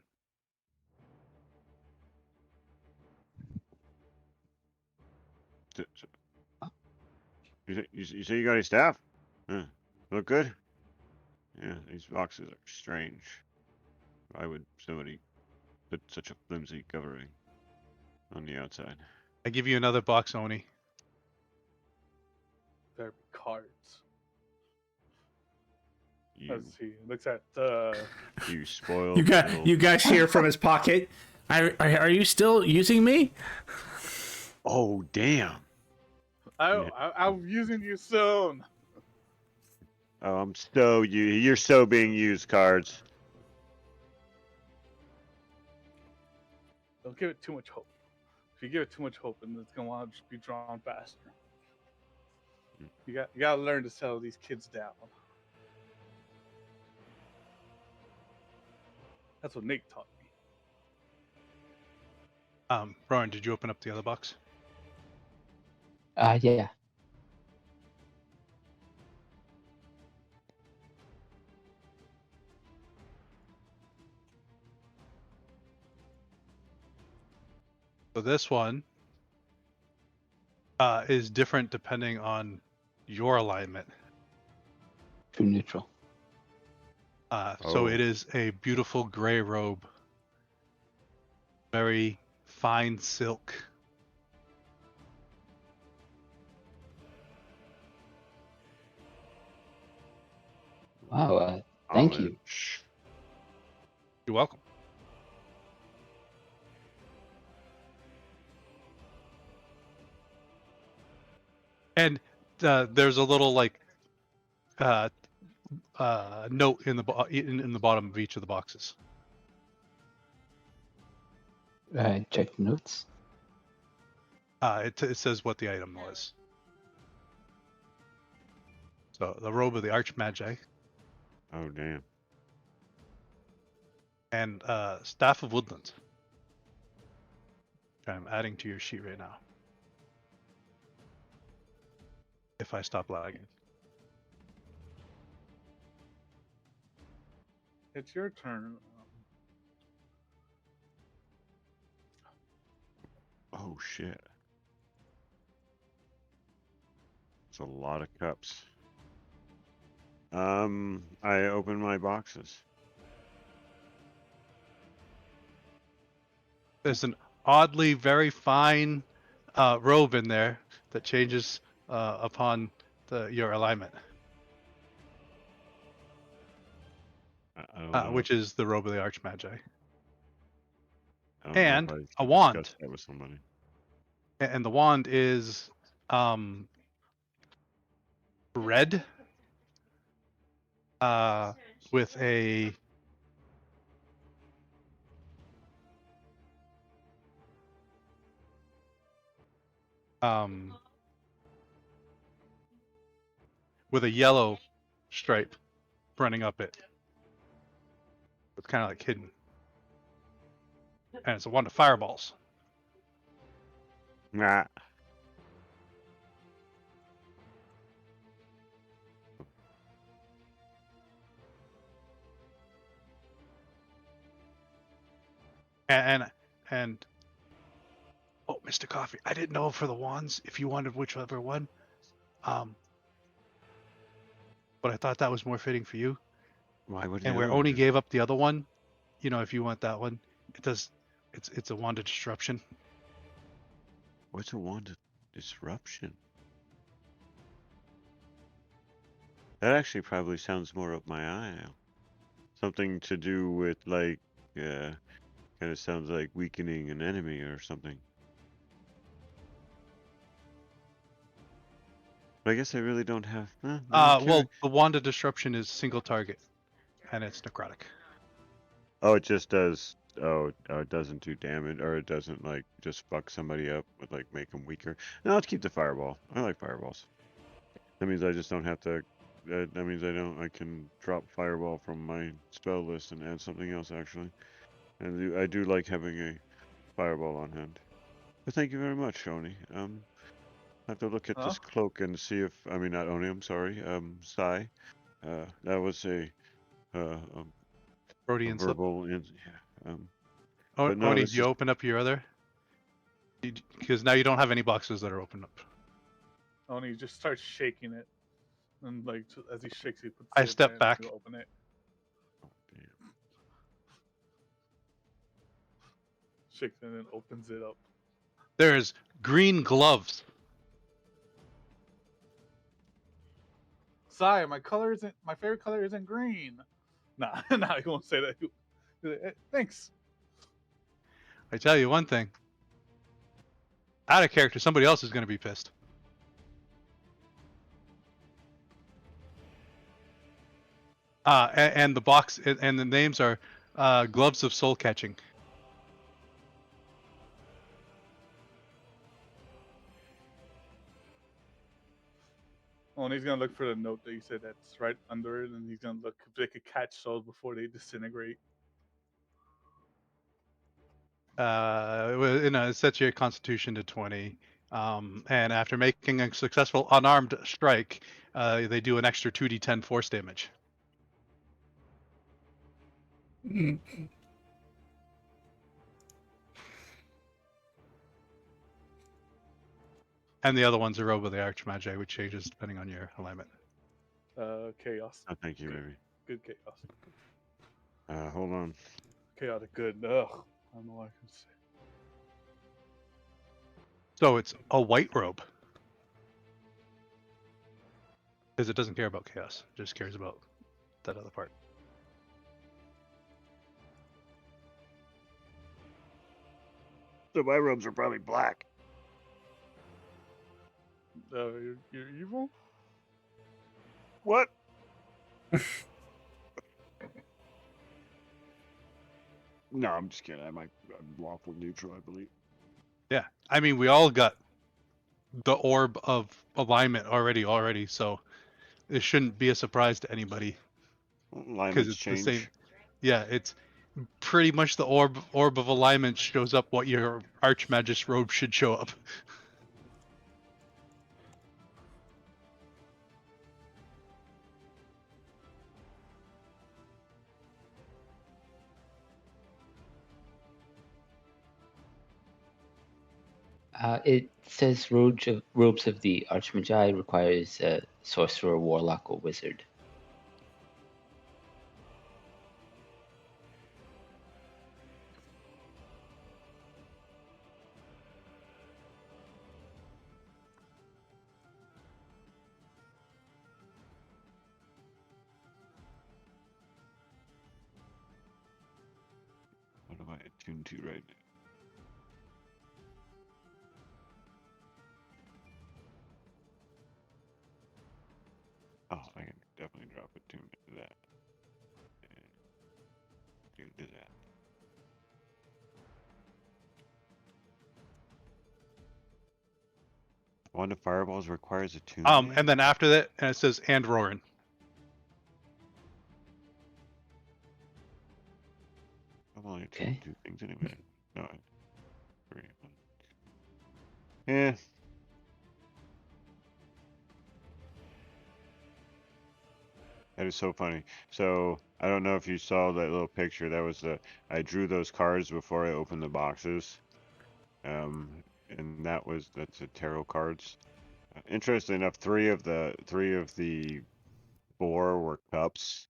You say you got any staff? Huh. Look good? Yeah, these boxes are strange. Why would somebody put such a flimsy covering on the outside? I give you another box, Oni. There be cards. You, As he looks at you spoiled You got little. you guys hear from his pocket. Are you still using me? Oh damn! Yeah. I'm using you soon. Oh, I'm so you're so being used, cards. Don't give it too much hope. If you give it too much hope, then it's gonna want to just be drawn faster. You gotta learn to settle these kids down. That's what Nate taught me. Rowan, did you open up the other box? Yeah. So this one is different depending on your alignment. True neutral. So Oh. it is a beautiful gray robe, very fine silk. Wow. Thank you. Homage. You're welcome. And there's a little like note in the bottom of each of the boxes. Check the notes. It says what the item was. So the robe of the Archmagi Oh damn. and staff of woodlands. Which I'm adding to your sheet right now. If I stop lagging. It's your turn. Oh shit. It's a lot of cups. I open my boxes. There's an oddly very fine robe in there that changes upon your alignment, I don't know. which is the robe of the Archmagi. I don't know And if I a should wand. discuss that with somebody. And the wand is red with a yellow stripe running up it. It's kind of like hidden. And it's a wand of fireballs. Nah. And oh, Mr. Coffee, I didn't know for the wands if you wanted whichever one. But I thought that was more fitting for you. Why would And the where other one Oni do? gave up the other one, you know, if you want that one, it's a wand of disruption. What's a wand of disruption? That actually probably sounds more up my alley. Something to do with like, kind of sounds like weakening an enemy or something. But I guess I really don't have. Well, the wand of disruption is single target, and it's necrotic. Oh, it just does. Oh, it doesn't do damage, or it doesn't like just fuck somebody up with like make them weaker. No, let's keep the fireball. I like fireballs. That means I just don't have to. That means I can drop fireball from my spell list and add something else actually. And I do like having a fireball on hand. But thank you very much, Oni. I have to look at this cloak and see if I mean not Oni. I'm sorry. Sai. That was a Rhodian slip. verbal. Yeah. Oh, but no, Oni, this do you is. open up your other? Because now you don't have any boxes that are opened up. Only just starts shaking it. And like as he shakes, he puts I it step in back. to open it. Oh, damn. Shakes it and opens it up. There's green gloves. Sigh, my favorite color isn't green. Nah, nah, he won't say that. He'll say, "Eh, thanks. I tell you one thing. Out of character, somebody else is going to be pissed. And the box and the names are gloves of soul catching. Oh, and he's gonna look for the note that you said that's right under it, and he's gonna look if they could catch souls before they disintegrate. It sets your constitution to 20. And after making a successful unarmed strike, they do an extra 2d10 force damage. And the other one's a robe of the Archmagi, which changes depending on your alignment. Chaos. Oh, thank you, Good. baby. Good chaos. Hold on. Chaotic good. Ugh. I don't know what I can say. So it's a white robe. Because it doesn't care about chaos. It just cares about that other part. So my robes are probably black. You're evil? What? No, I'm just kidding. I'm lawful neutral, I believe. Yeah. I mean, we all got the orb of alignment already, so it shouldn't be a surprise to anybody. Because Alignments it's change. the same. Yeah, it's pretty much the orb of alignment shows up what your Archmagist robe should show up. It says robes of the Archmagi requires a sorcerer, warlock, or wizard. What am I attuned to right now? Oh, I can definitely drop attunement to that. And do that. Wand of Fireballs requires attunement. And then after that, and it says and roaring. I'm only Okay. attuned to 2 things anyway. No, 3. Yeah. That is so funny. So I don't know if you saw that little picture. That was I drew those cards before I opened the boxes. And that's the tarot cards. Interestingly enough, three of the 4 were cups,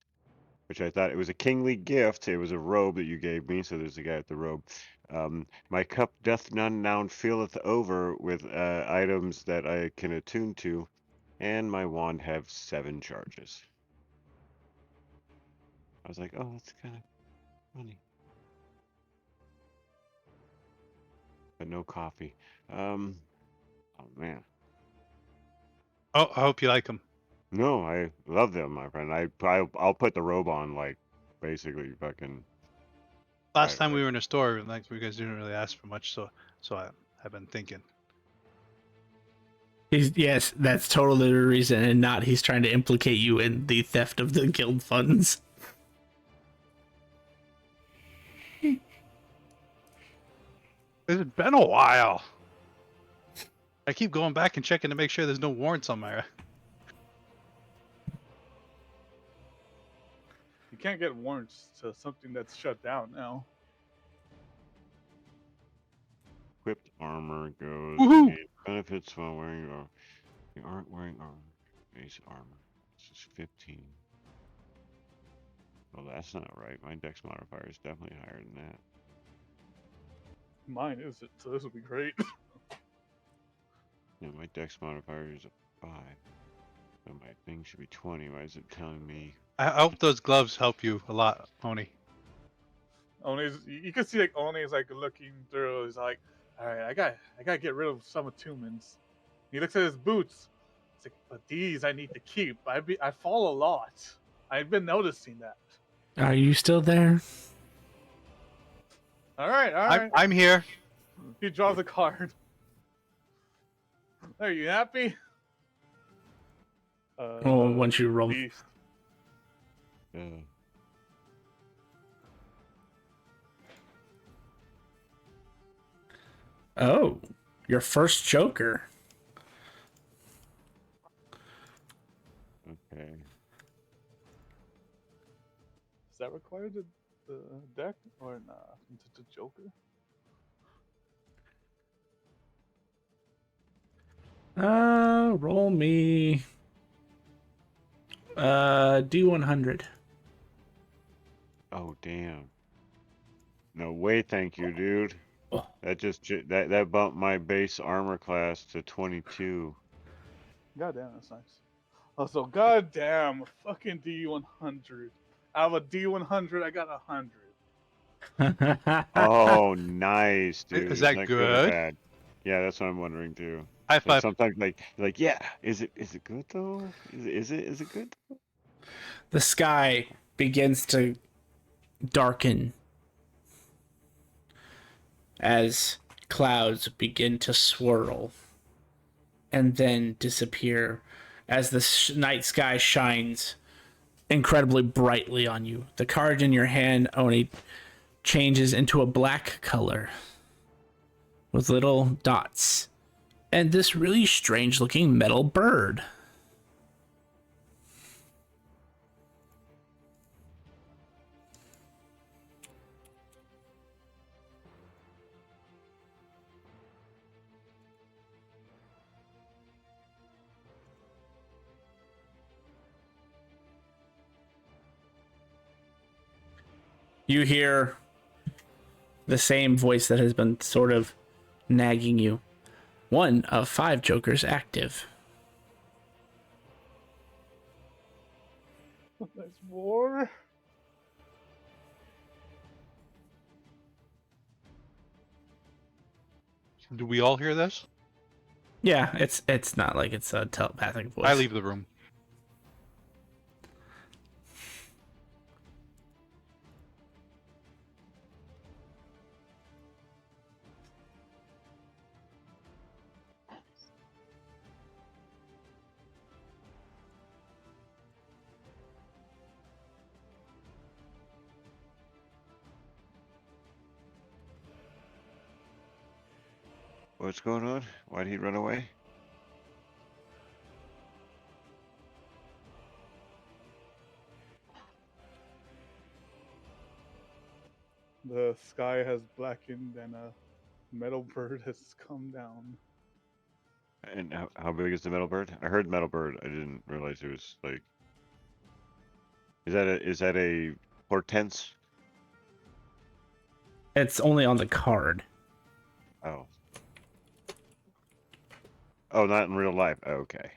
which I thought it was a kingly gift. It was a robe that you gave me. So there's a guy at the robe. My cup doth none now feeleth over with items that I can attune to, and my wand have 7 charges. I was like, oh, that's kind of funny. But no coffee. Oh man. Oh, I hope you like them. No, I love them, my friend. I'll put the robe on like basically fucking Last right time away. we were in a store, like you guys didn't really ask for much, so I've been thinking. Yes, that's totally the reason, and not he's trying to implicate you in the theft of the guild funds. It's been a while. I keep going back and checking to make sure there's no warrants on my. You can't get warrants to something that's shut down now. Equipped armor goes Woohoo! gain benefits while wearing armor. You aren't wearing armor. Base armor. This is 15. Well, that's not right. My dex modifier is definitely higher than that. Mine isn't, so this will be great. Yeah, my dex modifier is a 5. So my thing should be 20. Why is it telling me? I hope those gloves help you a lot, Oni. Oni's, you can see like Oni's like looking through. He's like, all right, I gotta get rid of some attunements. He looks at his boots. He's like, but these I need to keep. I fall a lot. I've been noticing that. Are you still there? All right, all I'm, right. I'm here. He draws a card. Are you happy? Oh, once you roll. Beast. Uh, Oh, your first Joker. okay. Does that require the deck or nah? The Joker? Roll me. D100. Oh, damn. No way, thank you, dude. Oh. That just that bumped my base armor class to 22. Goddamn, that's nice. Also, goddamn, fucking D100. Out of a D100, I got 100. Oh, nice, dude. Is Isn't that that good or good? bad? Yeah, that's what I'm wondering too. High Like five. sometimes, like yeah, is it good though? Is it good? The sky begins to darken as clouds begin to swirl and then disappear as the night sky shines incredibly brightly on you. The card in your hand only changes into a black color with little dots and this really strange looking metal bird. You hear the same voice that has been sort of nagging you. 1 of 5 jokers active. There's more. Do we all hear this? Yeah, it's not like it's a telepathic voice. I leave the room. What's going on? Why'd he run away? The sky has blackened and a metal bird has come down. And how big is the metal bird? I heard metal bird. I didn't realize it was like. Is that a portents? It's only on the card. Oh. Oh, not in real life. Okay.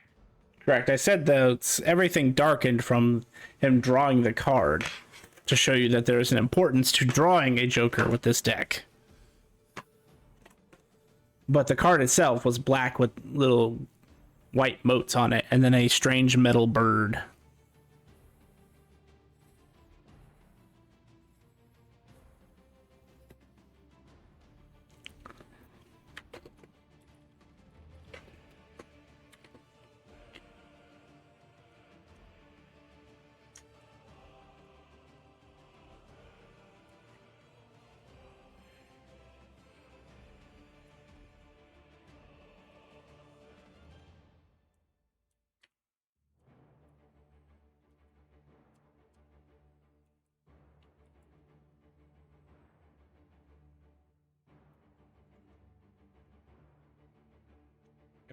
Correct. I said that everything darkened from him drawing the card to show you that there is an importance to drawing a Joker with this deck. But the card itself was black with little white motes on it, and then a strange metal bird.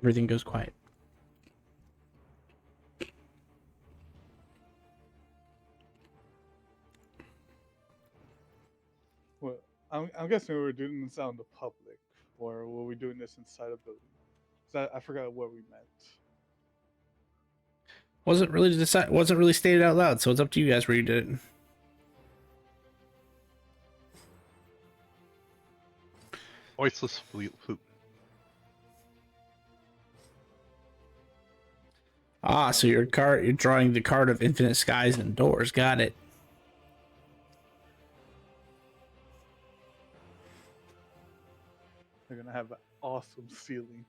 Everything goes quiet. Well, I'm guessing we were doing this out in the public, or were we doing this inside a building? 'Cause I forgot what we meant. Wasn't really stated out loud, so it's up to you guys where you did it. Voiceless flute. Ah, so you're drawing the card of infinite skies and doors. Got it. They're gonna have an awesome ceiling.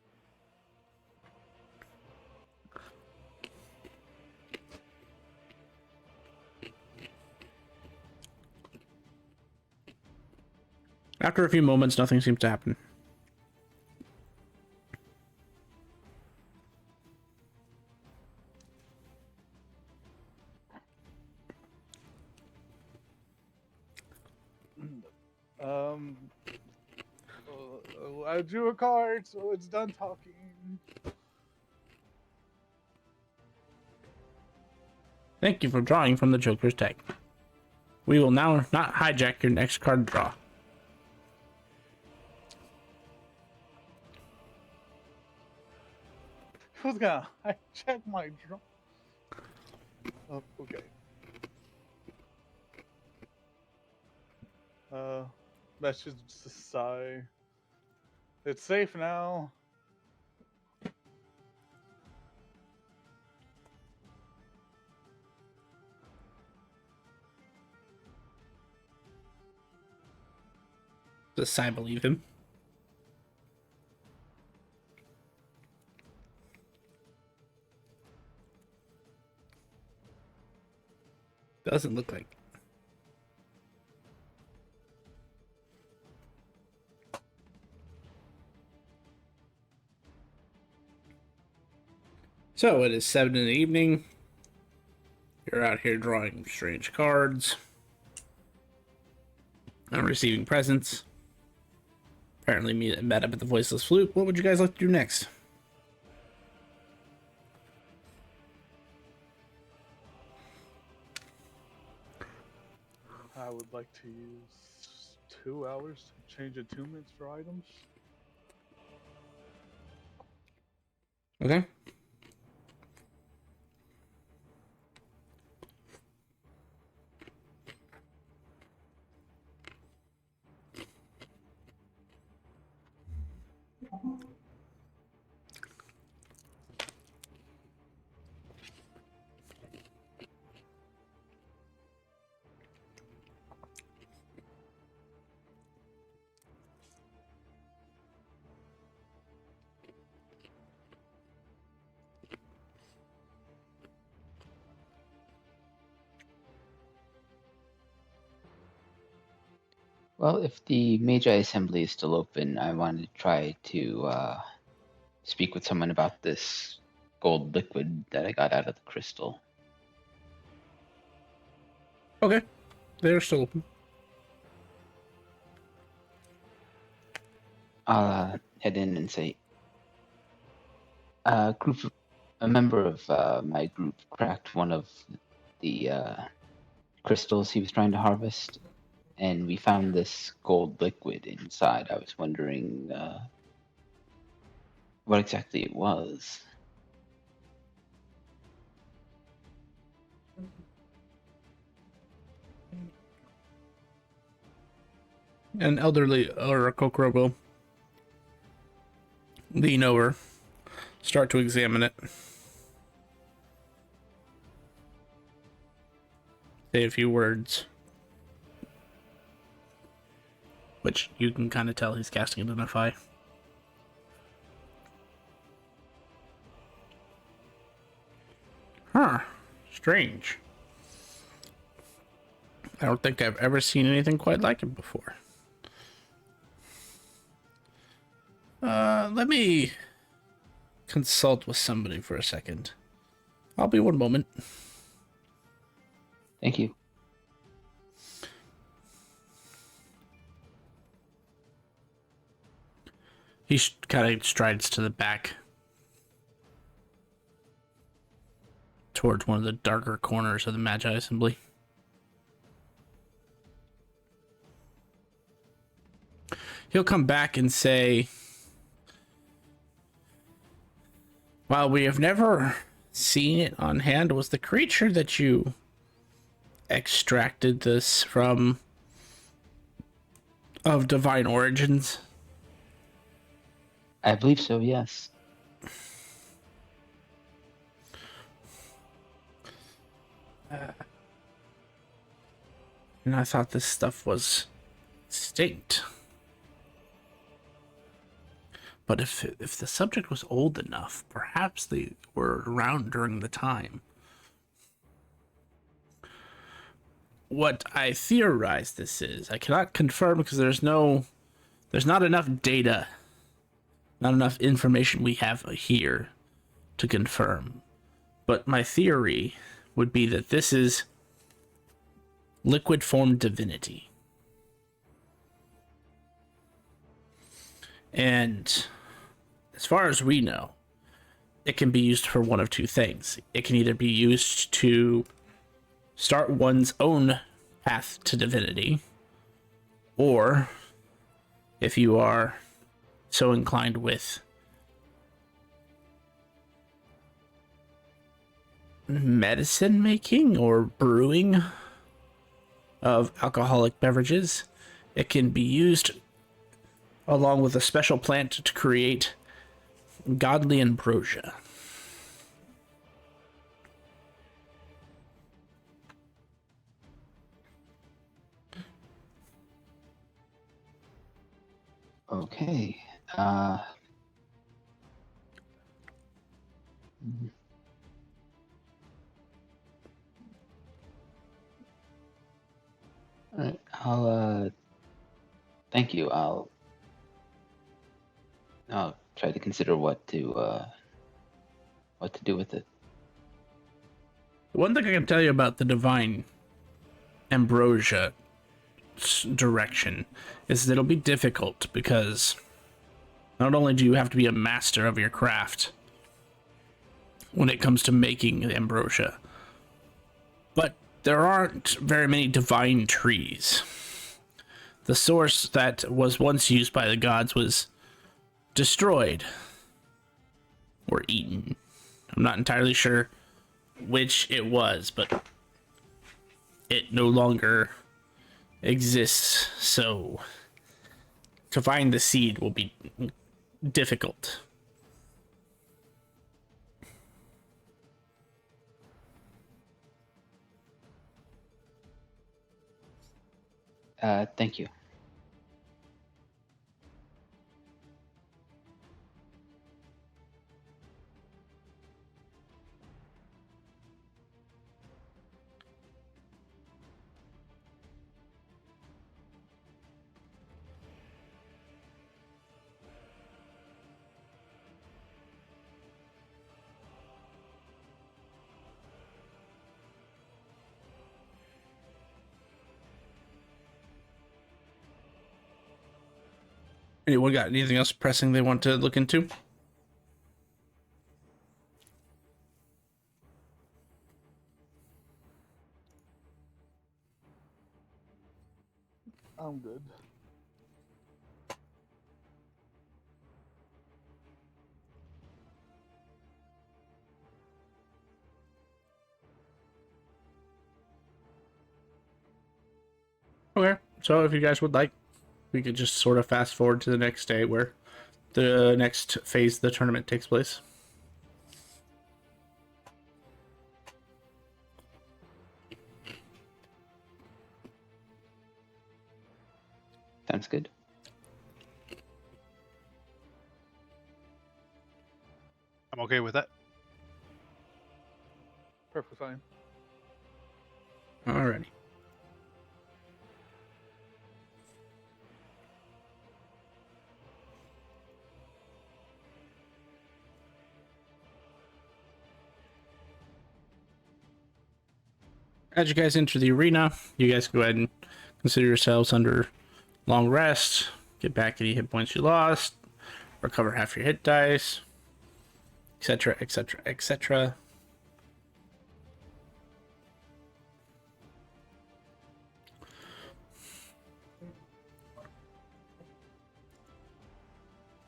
After a few moments, nothing seems to happen. Um, I drew a card, so it's done talking. Thank you for drawing from the Joker's deck. We will now not hijack your next card draw. Who's gonna hijack my draw? Oh, okay. That's just a sigh. It's safe now. Does I believe him? Doesn't look like. So it is 7 in the evening. You're out here drawing strange cards. I'm receiving presents. Apparently met up at the Voiceless Flute. What would you guys like to do next? I would like to use 2 hours to change attunements for items. Okay. Well, if the Magi Assembly is still open, I wanted to try to speak with someone about this gold liquid that I got out of the crystal. Okay. They're still open. I'll head in and say, a member of my group cracked one of the crystals he was trying to harvest, and we found this gold liquid inside. I was wondering what exactly it was. An elderly or a Kokoro lean over, start to examine it. Say a few words. Which you can kind of tell he's casting Identify. Huh. Strange. I don't think I've ever seen anything quite like it before. Let me consult with somebody for a second. I'll be one moment. Thank you. He kind of strides to the back towards one of the darker corners of the Magi Assembly. He'll come back and say, while we have never seen it on hand, was the creature that you extracted this from of divine origins? I believe so, yes. And I thought this stuff was extinct. But if the subject was old enough, perhaps they were around during the time. What I theorize this is, I cannot confirm because there's not enough data, not enough information we have here to confirm. But my theory would be that this is liquid form divinity. And as far as we know, it can be used for one of two things. It can either be used to start one's own path to divinity, or if you are so inclined with medicine making or brewing of alcoholic beverages, it can be used along with a special plant to create godly ambrosia. Okay. All right. Thank you. I'll try to consider what to do with it. One thing I can tell you about the divine ambrosia direction is that it'll be difficult because not only do you have to be a master of your craft when it comes to making ambrosia, but there aren't very many divine trees. The source that was once used by the gods was destroyed or eaten. I'm not entirely sure which it was, but it no longer exists, so to find the seed will be difficult. Thank you. Anyone got anything else pressing they want to look into? I'm good. Okay, so if you guys would like, we could just sort of fast forward to the next day where the next phase of the tournament takes place. Sounds good. I'm okay with that. Perfect fine. Alrighty. As you guys enter the arena, you guys go ahead and consider yourselves under long rest, get back any hit points you lost, recover half your hit dice, etc., etc., etc.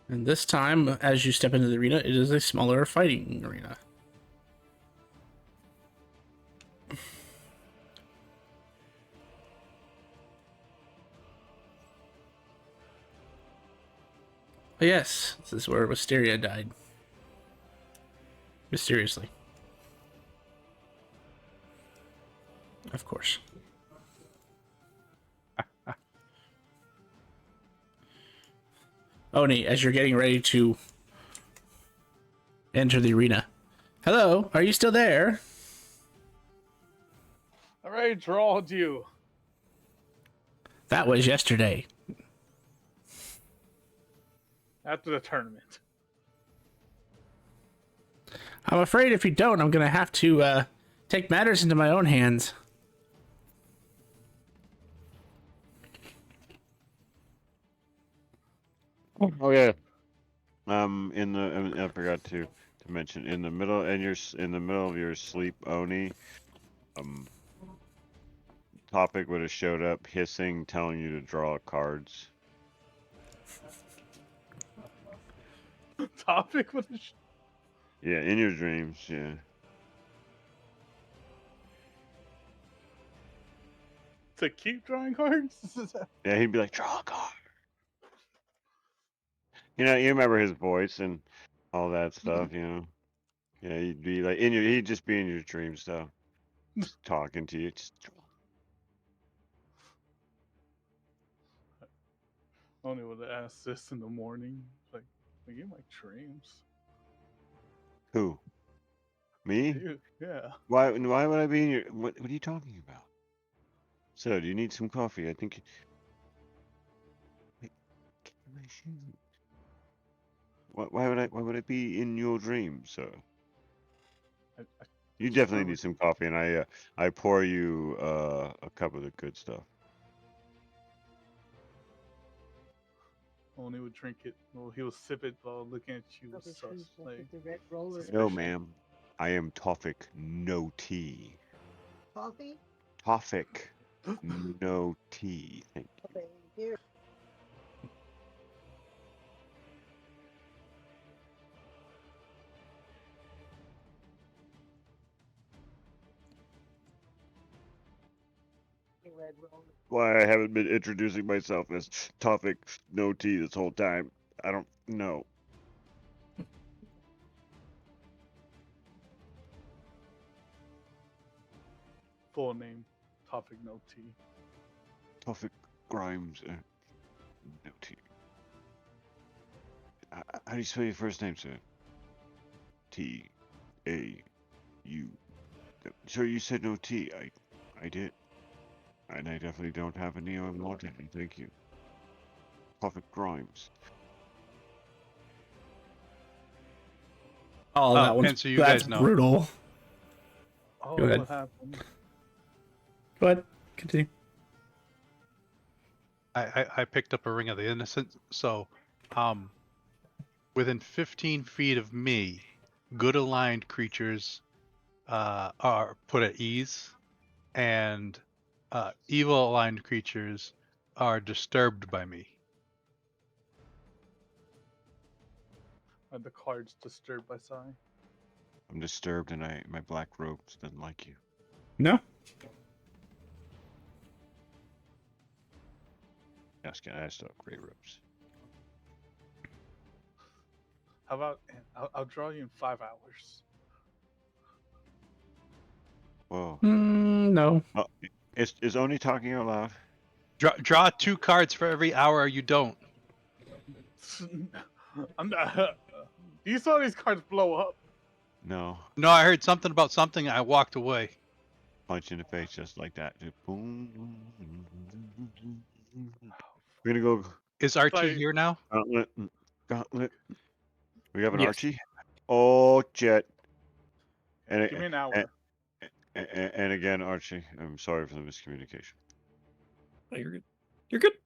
And this time, as you step into the arena, it is a smaller fighting arena. Oh, yes, this is where Wisteria died. Mysteriously. Of course. Oni, as you're getting ready to enter the arena. Hello, are you still there? I already drawed you. That was yesterday. After the tournament. I'm afraid if you don't, I'm gonna have to take matters into my own hands. Oh yeah. I forgot to mention in the middle of your sleep, Oni. Topic would have showed up hissing, telling you to draw cards. Topic with the Yeah, in your dreams. Yeah. to keep drawing cards? Yeah, he'd be like, draw a card. You know, you remember his voice and all that stuff, you know. Yeah, he'd be like he'd just be in your dreams though. Just talking to you. Just draw. Only would have asked this in the morning. Like, are you in my dreams? Who? Me? Yeah. Why would I be in your what are you talking about? So, do you need some coffee? I think Wait, get my shoes. Why would I be in your dreams, sir? I You just definitely remember need some coffee, and I pour you a cup of the good stuff. Only would drink it. Well, he will sip it while looking at you with sus. Like, No, suspicion. ma'am. I am Tofik, no tea. Coffee? Tofik, no tea. Thank you. Okay, here. Red roll. Why I haven't been introducing myself as Tofik, no tea this whole time? I don't know. Full name. Topic no T. Tofik Grimes, no tea. How do you spell your first name, sir? T-A-U. Sir, you said no tea. I did. And I definitely don't have any on water. Thank you. Tofik Grimes. Oh, that one's and so you that's guys know. brutal. Oh, Go ahead. what happened? Go ahead, continue. I picked up a Ring of the Innocent, so within 15 feet of me, good aligned creatures are put at ease, and evil aligned creatures are disturbed by me. Are the cards disturbed by Sai? I'm disturbed and my black robes doesn't like you. No? Yes, I still have gray robes. How about I'll draw you in 5 hours. Whoa. No. Oh, is Oni talking out loud? Draw 2 cards for every hour you don't. I'm not. You saw these cards blow up. No. No, I heard something about something. I walked away. Punch in the face just like that. Just boom. We're gonna go Is Archie Like- here now? gauntlet. We have an Yes. Archie. Oh, Jet. And Give me an hour. and again, Archie. I'm sorry for the miscommunication. Oh, you're good. You're good.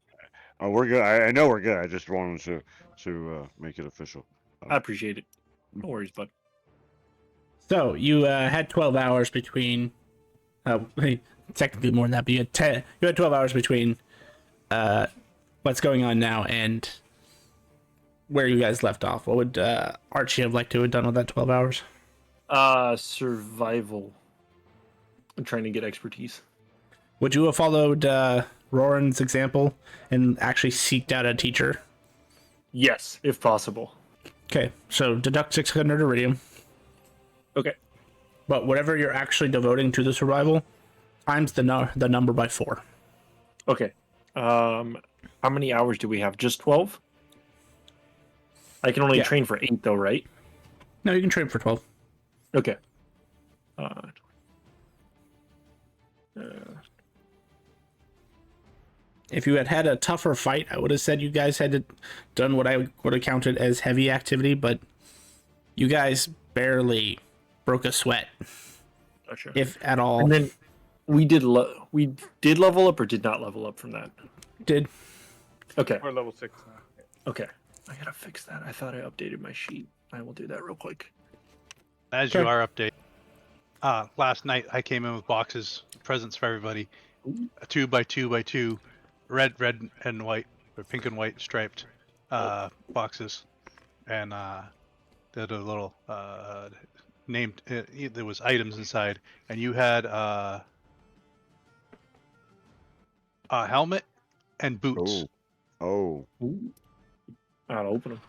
Oh, we're good. I know we're good. I just wanted to make it official. I appreciate it. No worries, bud. So you had 12 hours between. Technically more than that, but you had 12 hours between what's going on now and where you guys left off. What would Archie have liked to have done with that 12 hours? Survival. I'm trying to get expertise. Would you have followed Roran's example and actually seeked out a teacher? Yes, if possible. Okay, so deduct 600 iridium. Okay. But whatever you're actually devoting to the survival, times the number by 4. Okay. How many hours do we have? Just 12? I can only Yeah. train for 8 though, right? No, you can train for 12. Okay. If you had had a tougher fight, I would have said you guys had done what I would have counted as heavy activity, but you guys barely broke a sweat, Gotcha. if at all. And then we did level up or did not level up from that? Did. Okay. We're level 6 now. Okay. I gotta fix that. I thought I updated my sheet. I will do that real quick. As you are updating. Last night I came in with boxes, presents for everybody, 2 by 2 by 2, red and white, or pink and white striped boxes, and they had a little named. There was items inside, and you had a helmet and boots, Oh. I'll open them.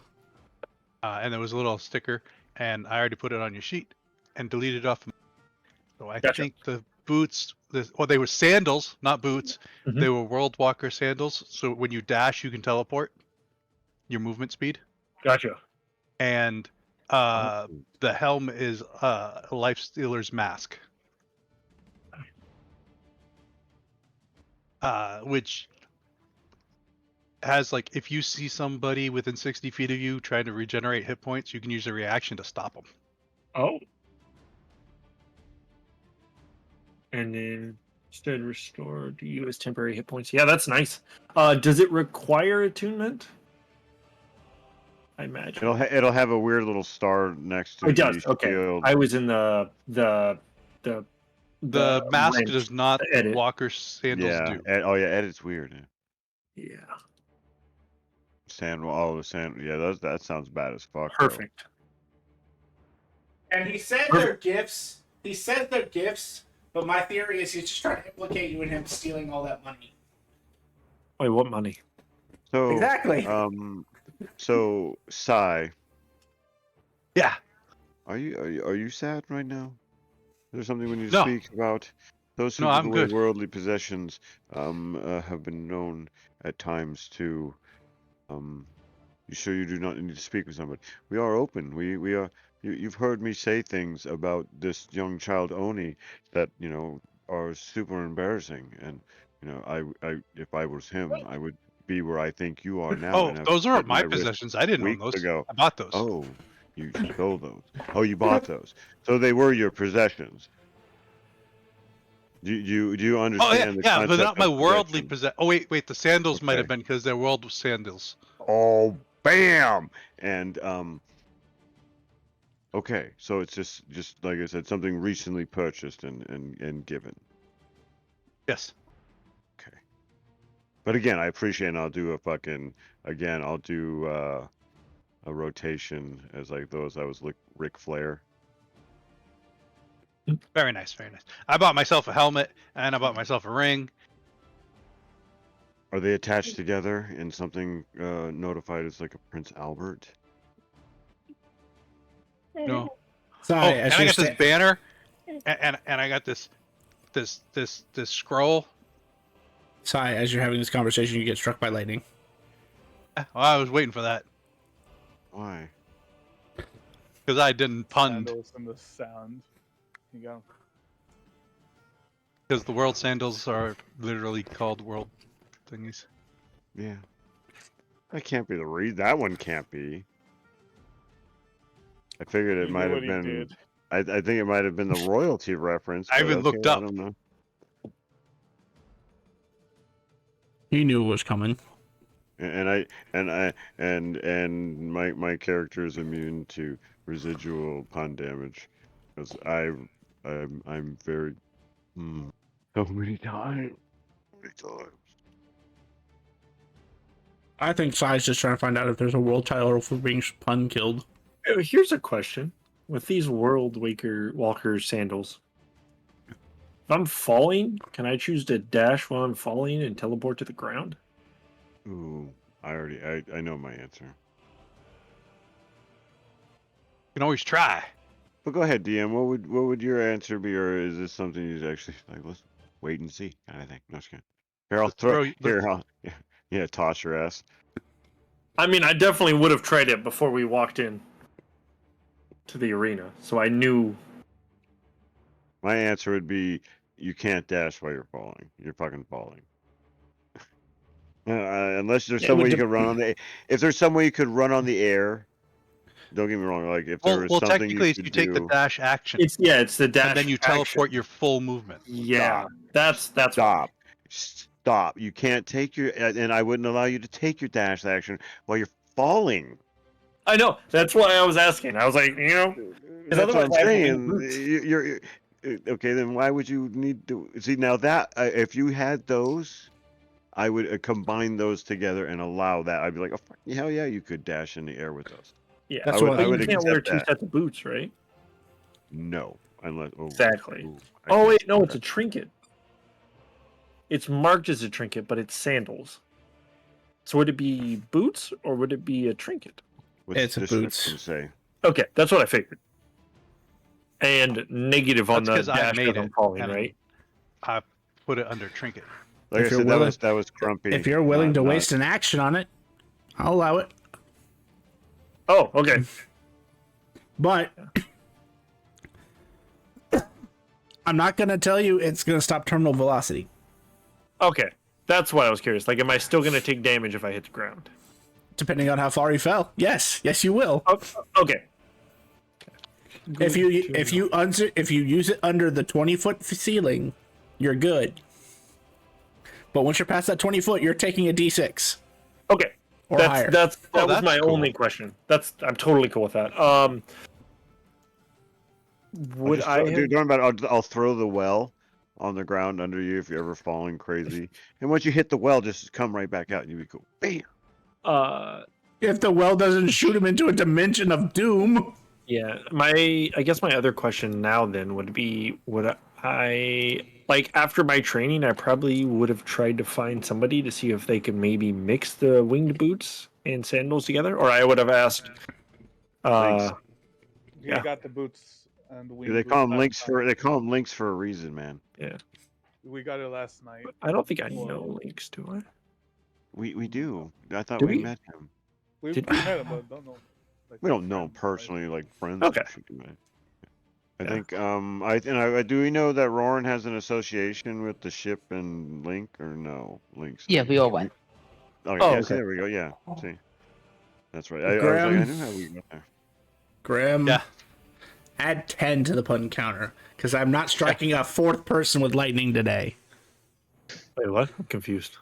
and there was a little sticker, and I already put it on your sheet and deleted it off. So I Gotcha. think the boots, they were sandals, not boots. Mhm. They were World Walker sandals. So when you dash, you can teleport your movement speed. Gotcha. And the helm is a Life Stealer's mask, which has like if you see somebody within 60 feet of you trying to regenerate hit points, you can use a reaction to stop them. Oh. And then instead restore to you as temporary hit points. Yeah, that's nice. Does it require attunement? I imagine. It'll have a weird little star next to It does. the Okay. shield. I was in the mask wrench, does not the edit. Walker sandals do. Edit's weird. Yeah. The sand. Yeah, that sounds bad as fuck. Perfect. And he said Perfect. they're gifts. He said they're gifts, but my theory is he's just trying to implicate you in him stealing all that money. Wait, what money? So Exactly. So Sai, Yeah. are you sad right now? Is there something we need to No. speak about? Those who No, give I'm away good. worldly possessions have been known at times to you sure you do not need to speak with somebody? We are open. We are. You've heard me say things about this young child Oni that are super embarrassing, and I if I was him, I would be where I think you are now, Oh, and have those aren't slit my my wrist possessions. I didn't own weeks those. ago. I bought those. Oh, you stole those. Oh, you bought those. So they were your possessions. Do you Oh understand the yeah, but concept not my of worldly possession? possession. Oh wait, the sandals might have Okay. been because they're world sandals. Oh, bam! And okay, so it's just like I said, something recently purchased and given. Yes. Okay. But again, I appreciate and I'll do I'll do a rotation as like those I was like Ric Flair. Very nice, very nice. I bought myself a helmet and I bought myself a ring. Are they attached together in something notified as like a Prince Albert? No. Sorry, And I got this banner, and I got this scroll. Sorry, as you're having this conversation, you get struck by lightning. Well, I was waiting for that Why? because I didn't pun Sandals and the sound. You go. because the world sandals are literally called world thingies. Yeah. That can't be the reason. That one can't be. I figured it You might knew have what he been. did. I think it might have been the royalty reference. I but even looked up. I don't know. You knew it was coming. And my character is immune to residual pun damage because I'm very so many times. So many times. I think Sai's just trying to find out if there's a world title for being pun killed. Here's a question: with these World Walker sandals, if I'm falling, can I choose to dash while I'm falling and teleport to the ground? Ooh, I know my answer. You can always try. But go ahead, DM. What would your answer be, or is this something you actually like? Let's wait and see, kind of thing. No, just kidding. Here, I'll throw. Here, I'll yeah, toss your ass. I mean, I definitely would have tried it before we walked in to the arena, so I knew. My answer would be you can't dash while you're falling. You're fucking falling. Unless there's some way you could run on the. If there's some way you could run on the air, don't get me wrong. Like if there was Well, something technically, you if you could take the do. dash action, It's the dash, and then you teleport your full movement. Yeah, that's Stop. You can't take your, and I wouldn't allow you to take your dash action while you're falling. I know. That's why I was asking. I was like, That's what I'm otherwise I have saying. boots. You're okay. Then why would you need to see now that if you had those, I would combine those together and allow that. I'd be like, oh hell yeah, you could dash in the air with those. Yeah, That's I would. what I you would can't wear accept two that. sets of boots, right? No, unless Exactly. I Oh can't wait, no, do it's a trinket. It's marked as a trinket, but it's sandals. So would it be boots or would it be a trinket? What's It's the a description boots. say? Okay, that's what I figured. And negative on That's the 'cause I dash made as I'm it, falling, and right? I put it under trinket. Like If I you're said, willing- that was Crumpy. If you're willing not- to not- waste an action on it, I'll allow it. Oh, okay. But I'm not gonna tell you it's gonna stop terminal velocity. Okay. That's what I was curious. Like, am I still going to take damage if I hit the ground? Depending on how far you fell. Yes, you will. Oh, okay. If you use it under the 20-foot ceiling, you're good. But once you're past that 20 foot, you're taking a D6 Okay. or That higher. was that's my cool. only question. I'm totally cool with that. Would Dude, don't worry about it. I'll throw the well on the ground under you if you're ever falling crazy. And once you hit the well, just come right back out and you'll be cool. Bam! If the well doesn't shoot him into a dimension of doom. Yeah, I guess my other question now then would be, would I, like, after my training, I probably would have tried to find somebody to see if they could maybe mix the winged boots and sandals together, or I would have asked. Links. You Yeah. got the boots and the wing. They boots call them last links time. they call them links for a reason, man. Yeah, We got it last night. I don't think I Well, know links, do I? We do. I thought Do we we? met him. We Did- met him, but don't know. Like, We don't know him friends, right? personally, like friends. Okay. should do that. I Yeah. think do we know that Roran has an association with the ship and Link or no? Link's Yeah, we all went. Okay, Oh, yeah, see, okay. there we go. Yeah. See. That's right. I was like, Graham. I knew how we got there. Graham, Yeah. add 10 to the pun counter because I'm not striking a fourth person with lightning today. Wait, what? I'm confused.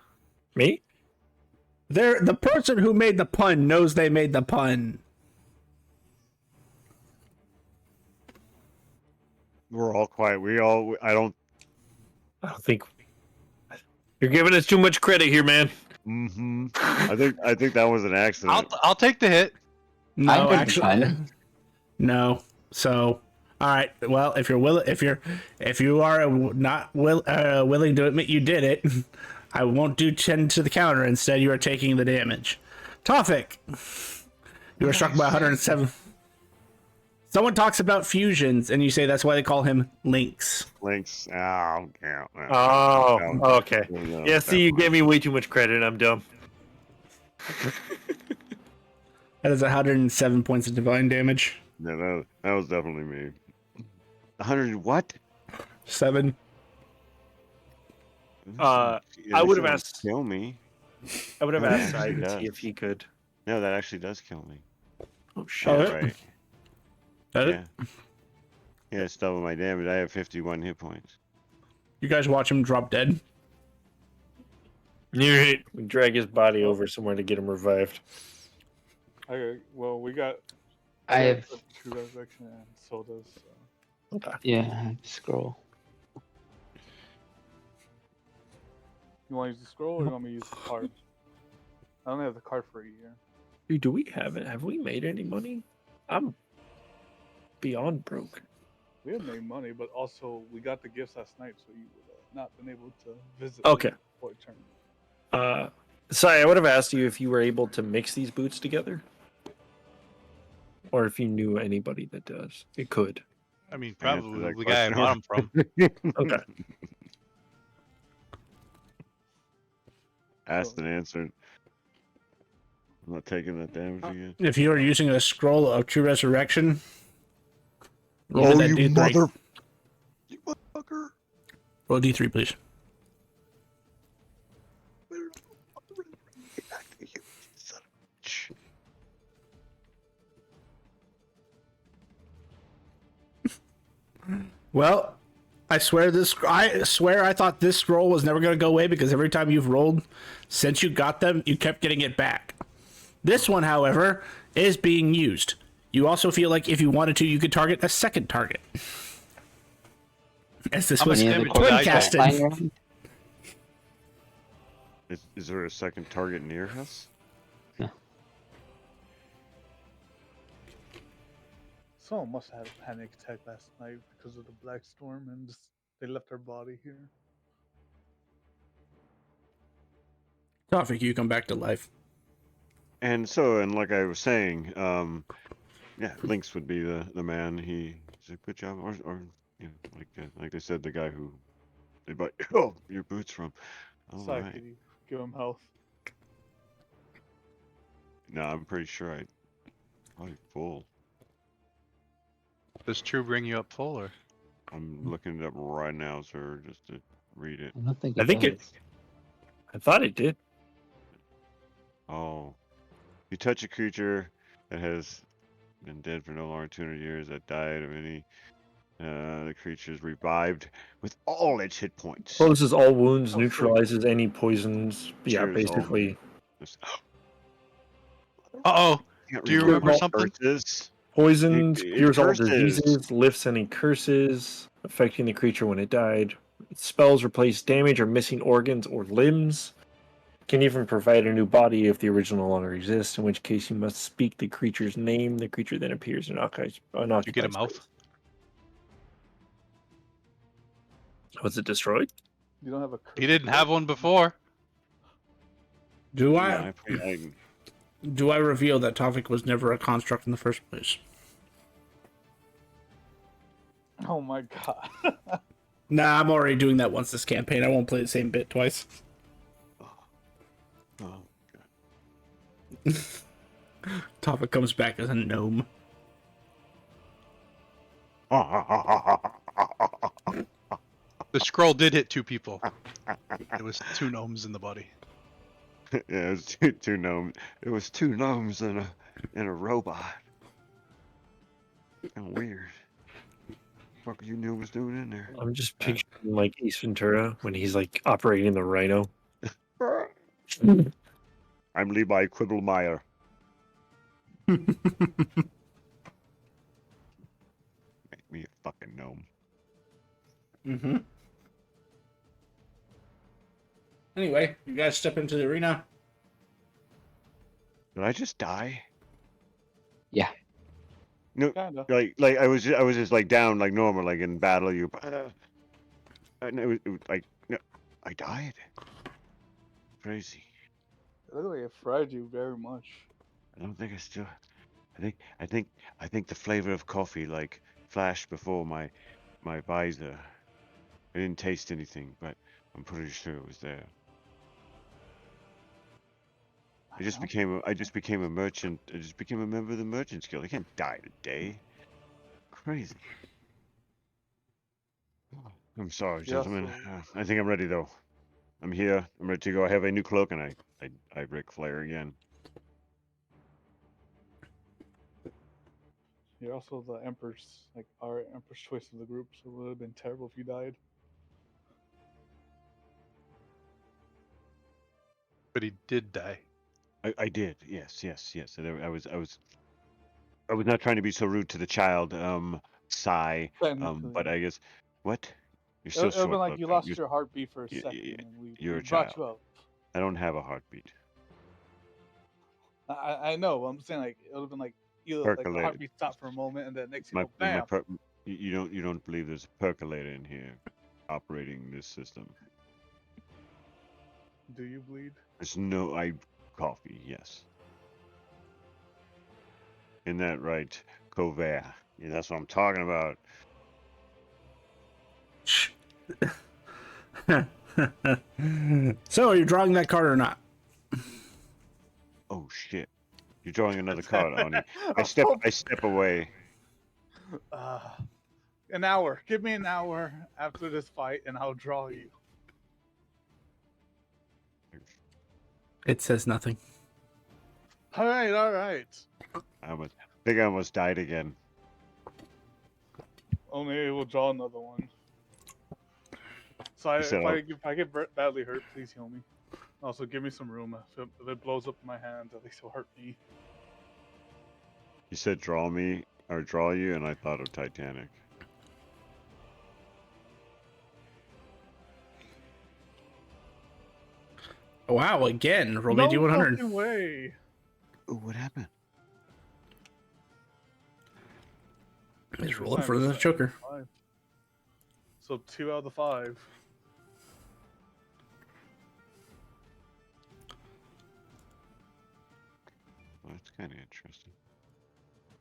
Me? The person who made the pun knows they made the pun. We're all quiet. I don't I don't think you're giving us too much credit here, man. I think that was an accident. I'll take the hit. No, I did the actually, pun. no. So, all right. Well, if you are willing to admit you did it, I won't do 10 to the counter. Instead, you are taking the damage. Tofik, you were struck by 107. Someone talks about fusions, and you say that's why they call him Links. Links. Oh, yeah. Oh, okay. No, Yeah, see, you gave me way too much credit. I'm dumb. That is 107 points of divine damage. No, that was definitely me. 100 what? 7. I They would have said asked. kill me. I would have Oh, asked yeah, Sai it to does. see if he could. No, that actually does kill me. Oh Oh, shit! yeah. Right. That it? Yeah. Yeah, it's double my damage. I have 51 hit points. You guys watch him drop dead. We drag his body over somewhere to get him revived. Okay, well, we got. I have. True resurrection, and so does. Okay. Yeah, scroll. You want to use the scroll or you want me to use the card? I only have the card for a year. Dude, do we have it? Have we made any money? I'm beyond broke. We had made money, but also we got the gifts last night, so you would not been able to visit Okay. me before tournament. Sorry, I would have asked you if you were able to mix these boots together, or if you knew anybody that does. It could. I mean, I answered probably that the guy I question bought them from. Okay. Asked and answered. I'm not taking that damage again. If you are using a scroll of true resurrection, Oh, that you D3. mother! You motherfucker! Roll D3, please. Well, I swear I thought this scroll was never going to go away because every time you've rolled since you got them, you kept getting it back. This one, however, is being used. You also feel like if you wanted to, you could target a second target. As this How was much Any other damage twin did I casted. flying around? Is there a second target near us? Someone must have had a panic attack last night because of the black storm, and just, they left their body here. Tofik, you come back to life. And so, and like I was saying, yeah, Lynx would be the man. He said, "Good job," or you know, like they said, the guy who they bought your boots from. All Sorry, right. could you give him health? No, I'm pretty sure I probably full. Does True bring you up full, or? I'm looking it up right now, sir, just to read it. I don't think I think does. I thought it did. Oh, you touch a creature that has been dead for no longer 200 years that died of any. The creature is revived with all its hit points. Closes all wounds, Oh, sweet. neutralizes any poisons. Yeah, Cures all basically. Uh-oh. Can't Do you remember remember something? curses. Poisons, It cures all curses. diseases, lifts any curses affecting the creature when it died. Spells replace damage or missing organs or limbs. Can even provide a new body if the original no longer exists, in which case you must speak the creature's name. The creature then appears in unoccupied You get a mouth? space. Was it destroyed? You don't have a curse. He didn't have one before. Do Yeah, I do I reveal that Tofik was never a construct in the first place? Oh my god. Nah, I'm already doing that once this campaign. I won't play the same bit twice. Oh, Tofik comes back as a gnome. The scroll did hit 2 people. It was 2 gnomes in the body. Yeah, it was two gnomes. It was 2 gnomes and a robot. Kind of weird. What the fuck you knew was doing in there? I'm just picturing like Ace Ventura when he's like operating the rhino. I'm Levi Quibblemeyer. Make me a fucking gnome. Mm-hmm. Anyway, you guys step into the arena. Did I just die? Yeah. No, Kinda. like I was just like down like normal, like in battle. And it was like no, I died. Crazy. It looked like it fried you very much. I don't think I still. I think the flavor of coffee like flashed before my visor. I didn't taste anything, but I'm pretty sure it was there. I just became a merchant. I just became a member of the Merchants Guild. I can't die today. Crazy. I'm sorry, Yeah, gentlemen. so- I think I'm ready though. I'm here. I'm ready to go. I have a new cloak, and I Ric Flair again. You're also the Empress, like our Empress choice of the group, so it would have been terrible if you died. But he did die. I did. Yes. And I was not trying to be so rude to the child, Sigh. Technically. But I guess what? You're It so would have short. been like look, you lost you- your heartbeat for a y- second, y- and you're we a brought child. you up. I don't have a heartbeat. I know. I'm saying like it would have been like you like the Percolated. heartbeat stopped for a moment, and then next you My know, my bam. you don't believe there's a percolator in here operating this system. Do you bleed? There's no coffee, yes. Isn't that right, Covert? Yeah, that's what I'm talking about. Shh. So, are you drawing that card or not? Oh shit. You're drawing another card, Oni. I'm so- I step away. uh, an hour. Give me an hour after this fight, and I'll draw you. It says nothing. All right, all right. I think I almost died again. Only we'll draw another one. So You said if I get badly hurt, please heal me. Also, give me some room. If it blows up in my hands, at least it'll hurt me. you said draw me or draw you, and I thought of Titanic. Wow, again, roll No me D100. fucking way. Ooh, what happened? Just roll This it time for the it's choker. 5. So 2 out of the 5. Well, that's kind of interesting.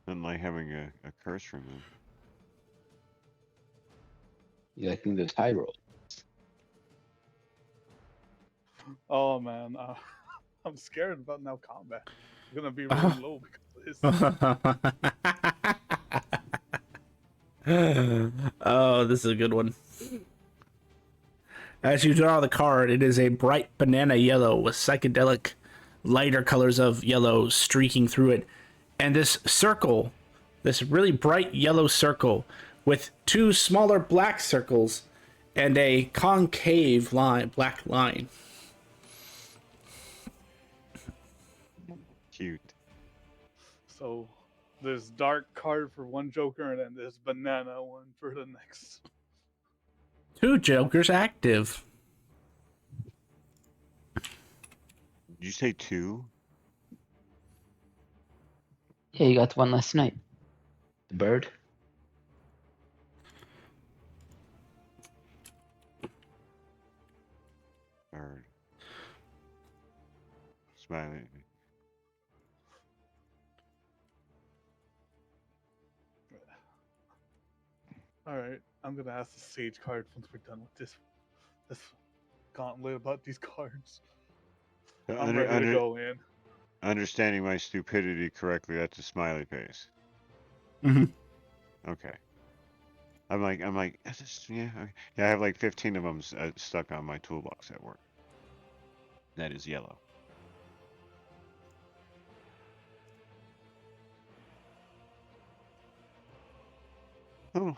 Nothing like having a curse removed. You liking those high rolls? Oh man, I'm scared about now combat. I'm gonna be really low because of this. Oh, this is a good one. As you draw the card, it is a bright banana yellow with psychedelic lighter colors of yellow streaking through it. And this circle, this really bright yellow circle with 2 smaller black circles and a concave black line. Cute. So there's dark card for one Joker, and then there's banana one for the next. 2 jokers active. Did you say 2? Yeah, you got the one last night. The bird. Bird. Smiley. All right, I'm gonna ask the Sage card once we're done with this gauntlet about these cards. I'm ready to go in. Understanding my stupidity correctly, that's a smiley face. Mm-hmm. Okay. I'm like, that's just, yeah, okay. Yeah, I have like 15 of them stuck on my toolbox at work. That is yellow. Oh,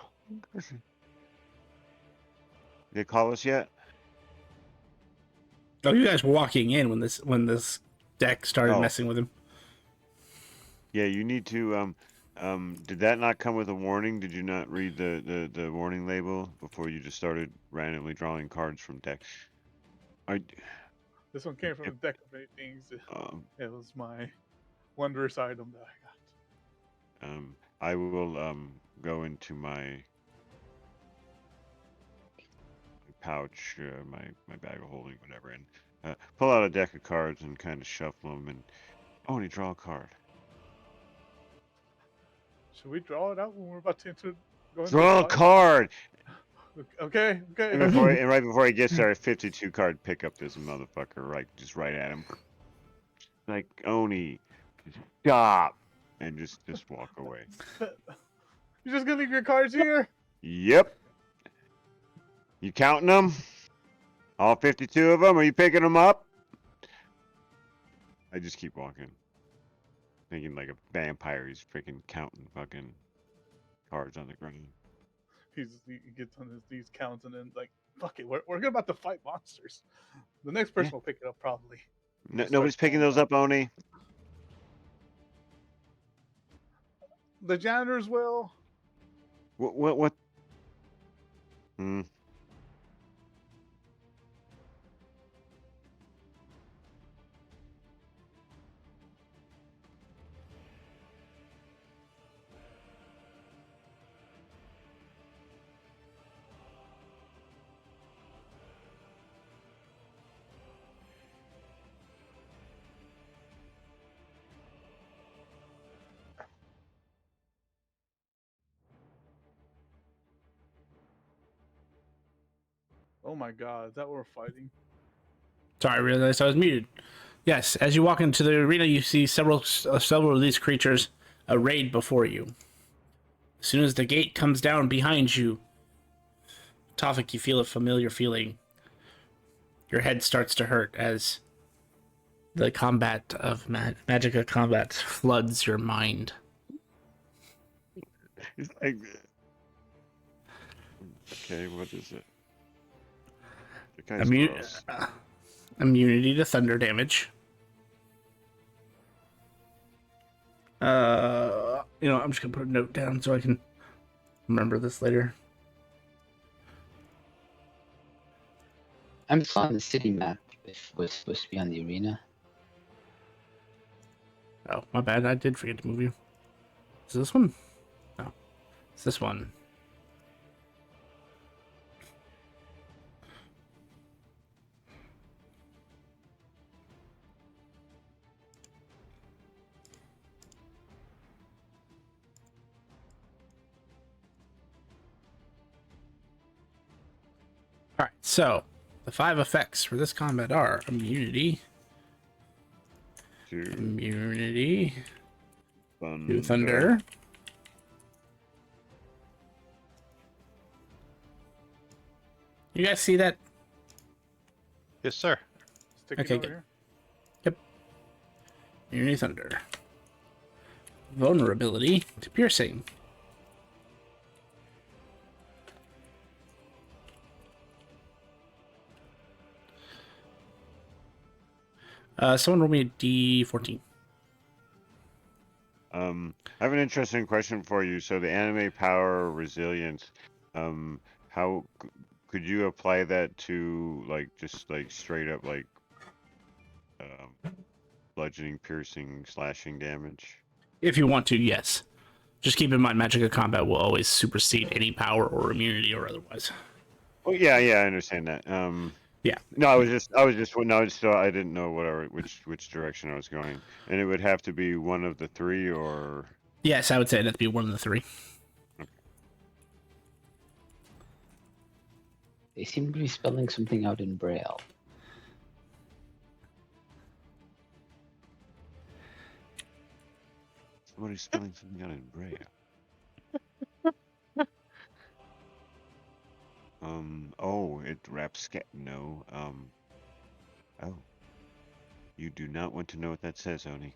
perfect. They call us yet? Oh, you guys were walking in when this deck started Oh. messing with him. Yeah, you need to, did that not come with a warning? Did you not read the warning label before you just started randomly drawing cards from decks? This one came from the deck of 8 things. It was my wondrous item that I got. I will, go into my pouch, my bag of holding, whatever, and pull out a deck of cards and kind of shuffle them, and and you draw a card. Should we draw it out when we're about to go into Draw a the fight? card. Okay. And right before he gets there, a 52 card pick up this motherfucker right at him. Like, Oni, stop, and just walk away. You're just gonna leave your cards here? Yep. You counting them? All 52 of them? Are you picking them up? I just keep walking. Thinking like a vampire, he's freaking counting fucking cards on the ground. He gets on these counts and then like, fuck it, we're about to fight monsters. The next person will pick it up probably. Nobody's picking those up, Oni. The janitors will. What? Oh my god, is that what we're fighting? Sorry, I realized I was muted. Yes, as you walk into the arena, you see several of these creatures arrayed before you. As soon as the gate comes down behind you, Tofik, you feel a familiar feeling. Your head starts to hurt as the combat of Magicka combat floods your mind. It's like, okay, what is it? The guy's gross. Immunity to thunder damage. I'm just gonna put a note down so I can remember this later. I'm still on the city map. If was supposed to be on the arena. Oh, my bad. I did forget to move you. Is this one? No. It's this one. Alright, so the 5 effects for this combat are immunity, immunity to thunder, you guys see that? Yes, sir. Stick it Okay, over good. here. Yep. Immunity thunder. Vulnerability to piercing. Someone roll me a D14. I have an interesting question for you. So the anime power resilience, how could you apply that to like just like straight up like bludgeoning, piercing, slashing damage? If you want to, yes. Just keep in mind, Magicka combat will always supersede any power or immunity or otherwise. Oh yeah, I understand that. Yeah. No, I was just no, still I didn't know which direction I was going, and it would have to be one of the 3, or Yes, I would say that'd be one of the 3. They seem to be spelling something out in Braille. somebody's spelling something out in Braille. Oh, it no. Oh, you do not want to know what that says, Oni.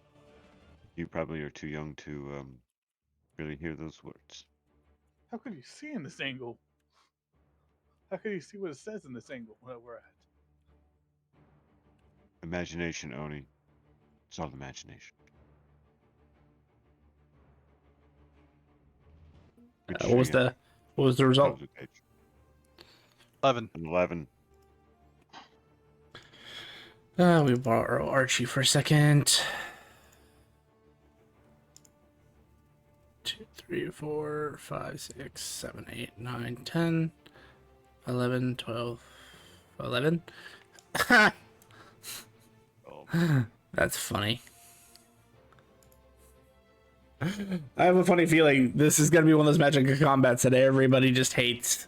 You probably are too young to really hear those words. How could you see in this angle? How could you see what it says in this angle where we're at? Imagination, Oni. It's all imagination. What was the result? 11. 11. We borrow Archie for a second. 2, 3, 4, 5, 6, 7, 8, 9, 10, 11, 12, 11. That's funny. I have a funny feeling this is gonna be one of those Magicka combats that everybody just hates.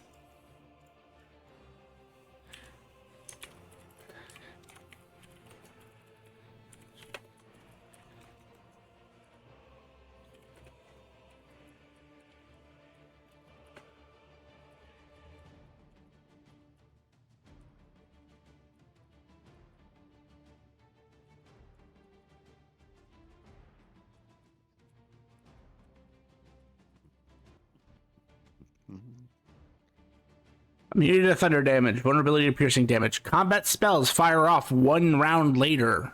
Immunity to thunder damage, vulnerability to piercing damage. Combat spells fire off 1 round later.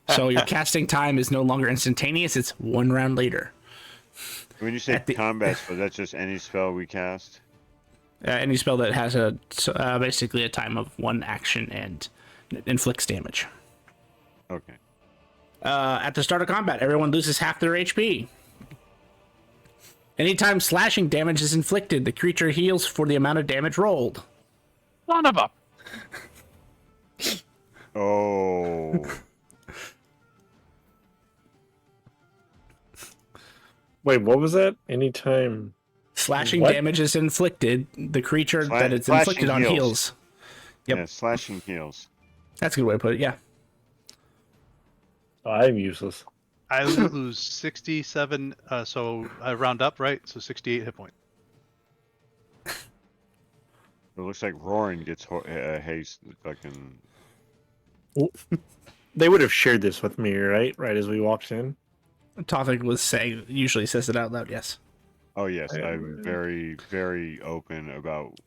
So your casting time is no longer instantaneous, it's 1 round later. When you say combat spell, that's just any spell we cast? Any spell that has basically a time of 1 action and inflicts damage. Okay. At the start of combat, everyone loses half their HP. Anytime slashing damage is inflicted, the creature heals for the amount of damage rolled. Son of a... Oh. Wait, what was that? Anytime slashing what? damage is inflicted, the creature that it's inflicted on heals. Yep. Yeah, slashing heals. That's a good way to put it. Yeah. Oh, I'm useless. I lose 67. So I round up, right? So 68 hit points. It looks like Roaring gets haste fucking. They would have shared this with me, right? Right as we walked in. Topic was saying usually says it out loud. Yes. Oh yes, I- I'm very, very open about.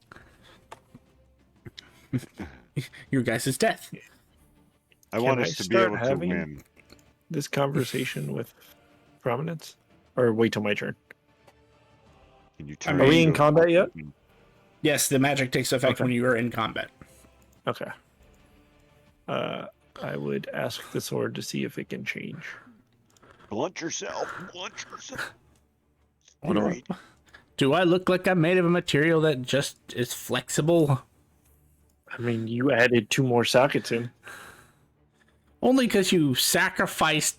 Your guys' death. I Can want I us to be start able to having win. this conversation with prominence, or wait till my turn? Can you I turn Are we mean- in into a combat yet? fucking- Yes, the magic takes effect Okay. when you are in combat. Okay. I would ask the sword to see if it can change. Blunt yourself. Blunt yourself. Hold on. Spirit. Do I look like I'm made of a material that just is flexible? I mean, you added 2 more sockets in. Only because you sacrificed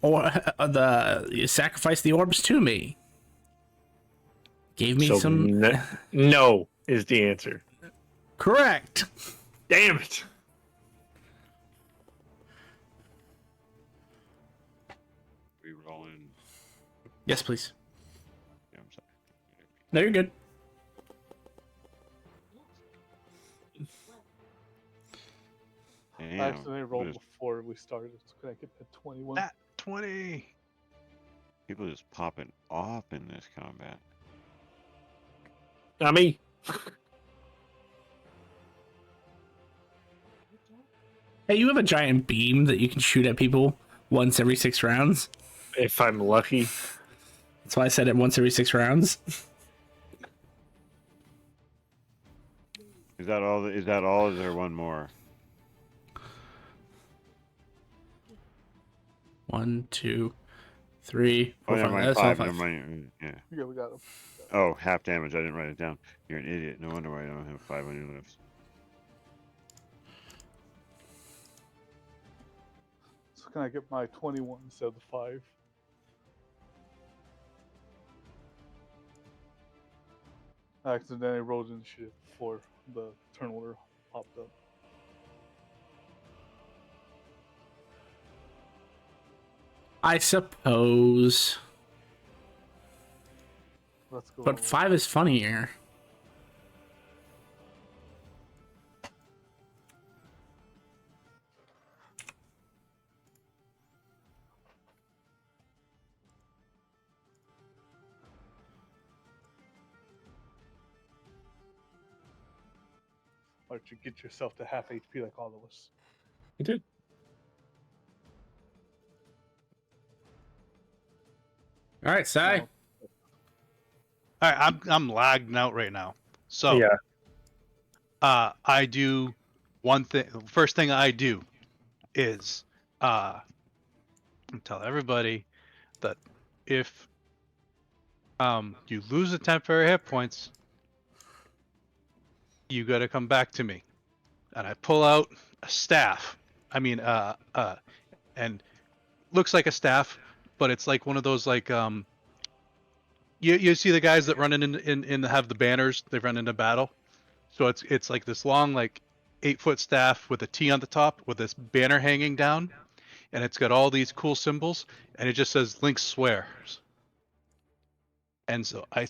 you sacrificed the orbs to me. Gave me So some. no is the answer. Correct. Damn it! We roll in. Yes, please. Yeah, I'm sorry. No, you're good. I Damn. accidentally rolled before we started. So can I get the 21? At 20. People just popping off in this combat. Not me. Hey, you have a giant beam that you can shoot at people once every 6 rounds. If I'm lucky. That's why I said it once every 6 rounds. Is that all? Is that all? Or is there one more? 1, 2, 3, Oh, 4, never 5. mind. That's all 5. 5. Never mind. Yeah. Yeah, we got him. Oh, half damage. I didn't write it down. You're an idiot. No wonder why I don't have 5 on your list. So can I get my 21 instead of the 5? I accidentally rolled initiative before the turn order popped up. I suppose. Let's go. But 5 is funnier. Why don't you get yourself to half HP like all of us? You did. All right, Sai. No. All right, I'm lagged out right now. So Yeah. I do one thing. First thing I do is tell everybody that if you lose the temporary hit points, you got to come back to me. And I pull out a staff. I mean, and looks like a staff, but it's like one of those like you see the guys that run in have the banners. They run into battle. So it's like this long like 8-foot staff with a T on the top with this banner hanging down, and it's got all these cool symbols, and it just says Link swears. And so I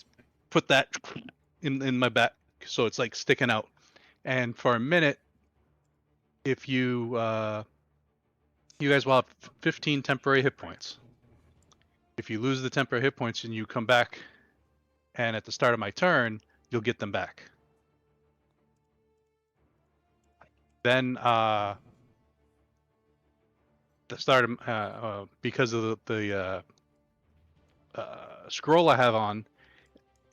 put that in my back, so it's like sticking out. And for a minute, if you you guys will have 15 temporary hit points. If you lose the temporary hit points and you come back, and at the start of my turn, you'll get them back. Then the start of because of the scroll I have on,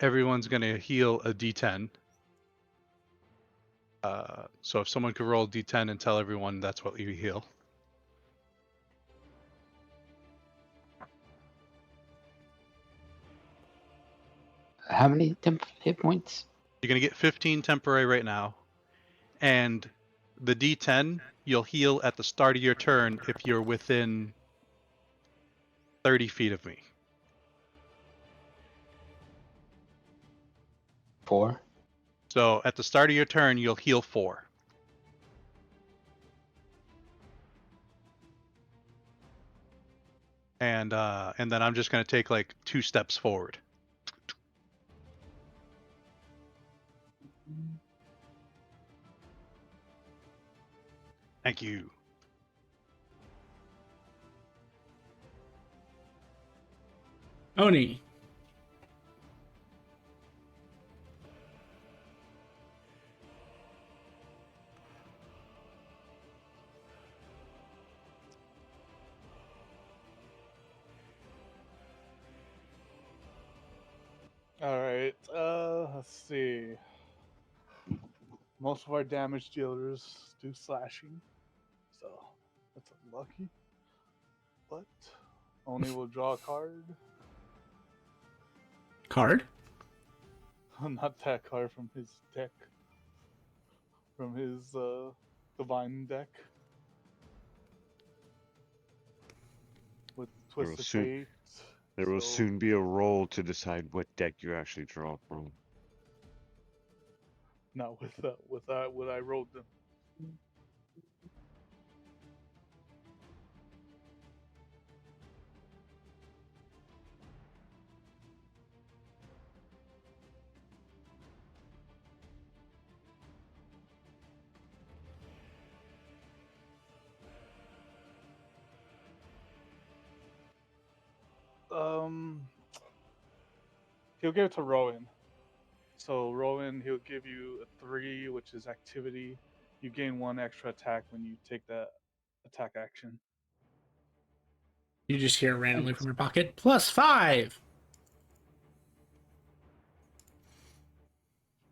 everyone's gonna heal a D10. So if someone could roll a D10 and tell everyone that's what you heal. How many hit points? You're gonna get 15 temporary right now, and the D10 you'll heal at the start of your turn if you're within 30 feet of me. 4. So at the start of your turn, you'll heal 4. and then I'm just gonna take like 2 steps forward. Thank you. Oni. All right. Let's see. Most of our damage dealers do slashing, so that's unlucky. But Oni will draw a card. Card? Not that card from his deck. From his divine deck. With There will Twisted soon- Fate. There will so- soon be a roll to decide what deck you actually draw from. Not with what I rolled them. He'll give it to Rowan. So Rowan, he'll give you a 3, which is activity. You gain 1 extra attack when you take that attack action. You just hear randomly from your pocket. +5.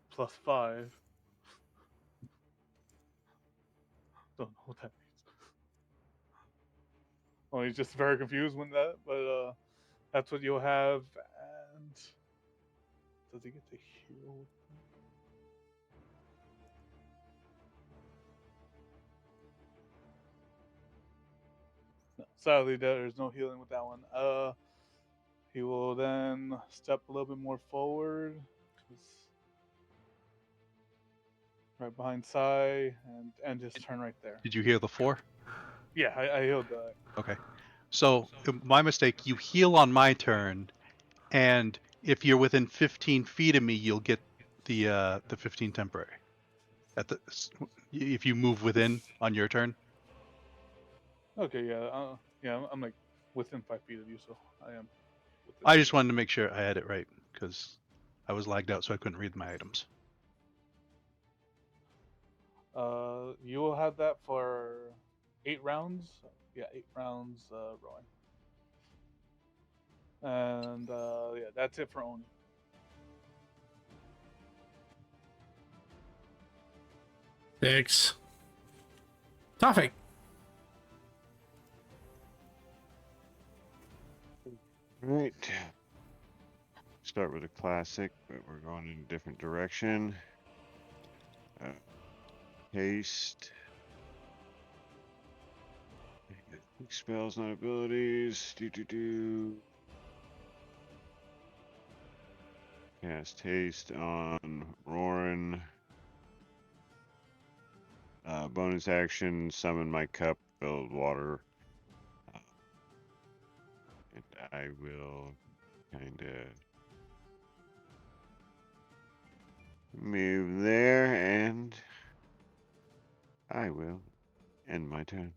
+5. Don't know what that means. Oh, he's just very confused when that, but that's what you'll have. And does he get to heal? No, sadly, there's no healing with that one. He will then step a little bit more forward, right behind Sai, and just turn right there. Did you hear the 4? Yeah, I healed that. Okay. So my mistake. You heal on my turn, and if you're within 15 feet of me, you'll get the 15 temporary. If you move within on your turn. Okay, yeah, I'm like within 5 feet of you, so I am. Within. I just wanted to make sure I had it right because I was lagged out, so I couldn't read my items. You will have that for 8 rounds. Yeah, 8 rounds, rowing. And yeah, that's it for Oni. Six. Topic. Right. Start with a classic, but we're going in a different direction. Haste. Quick spells, not abilities. Cast haste on Roran. Bonus action, summon my cup filled with water. And I will kind of move there, and I will end my turn.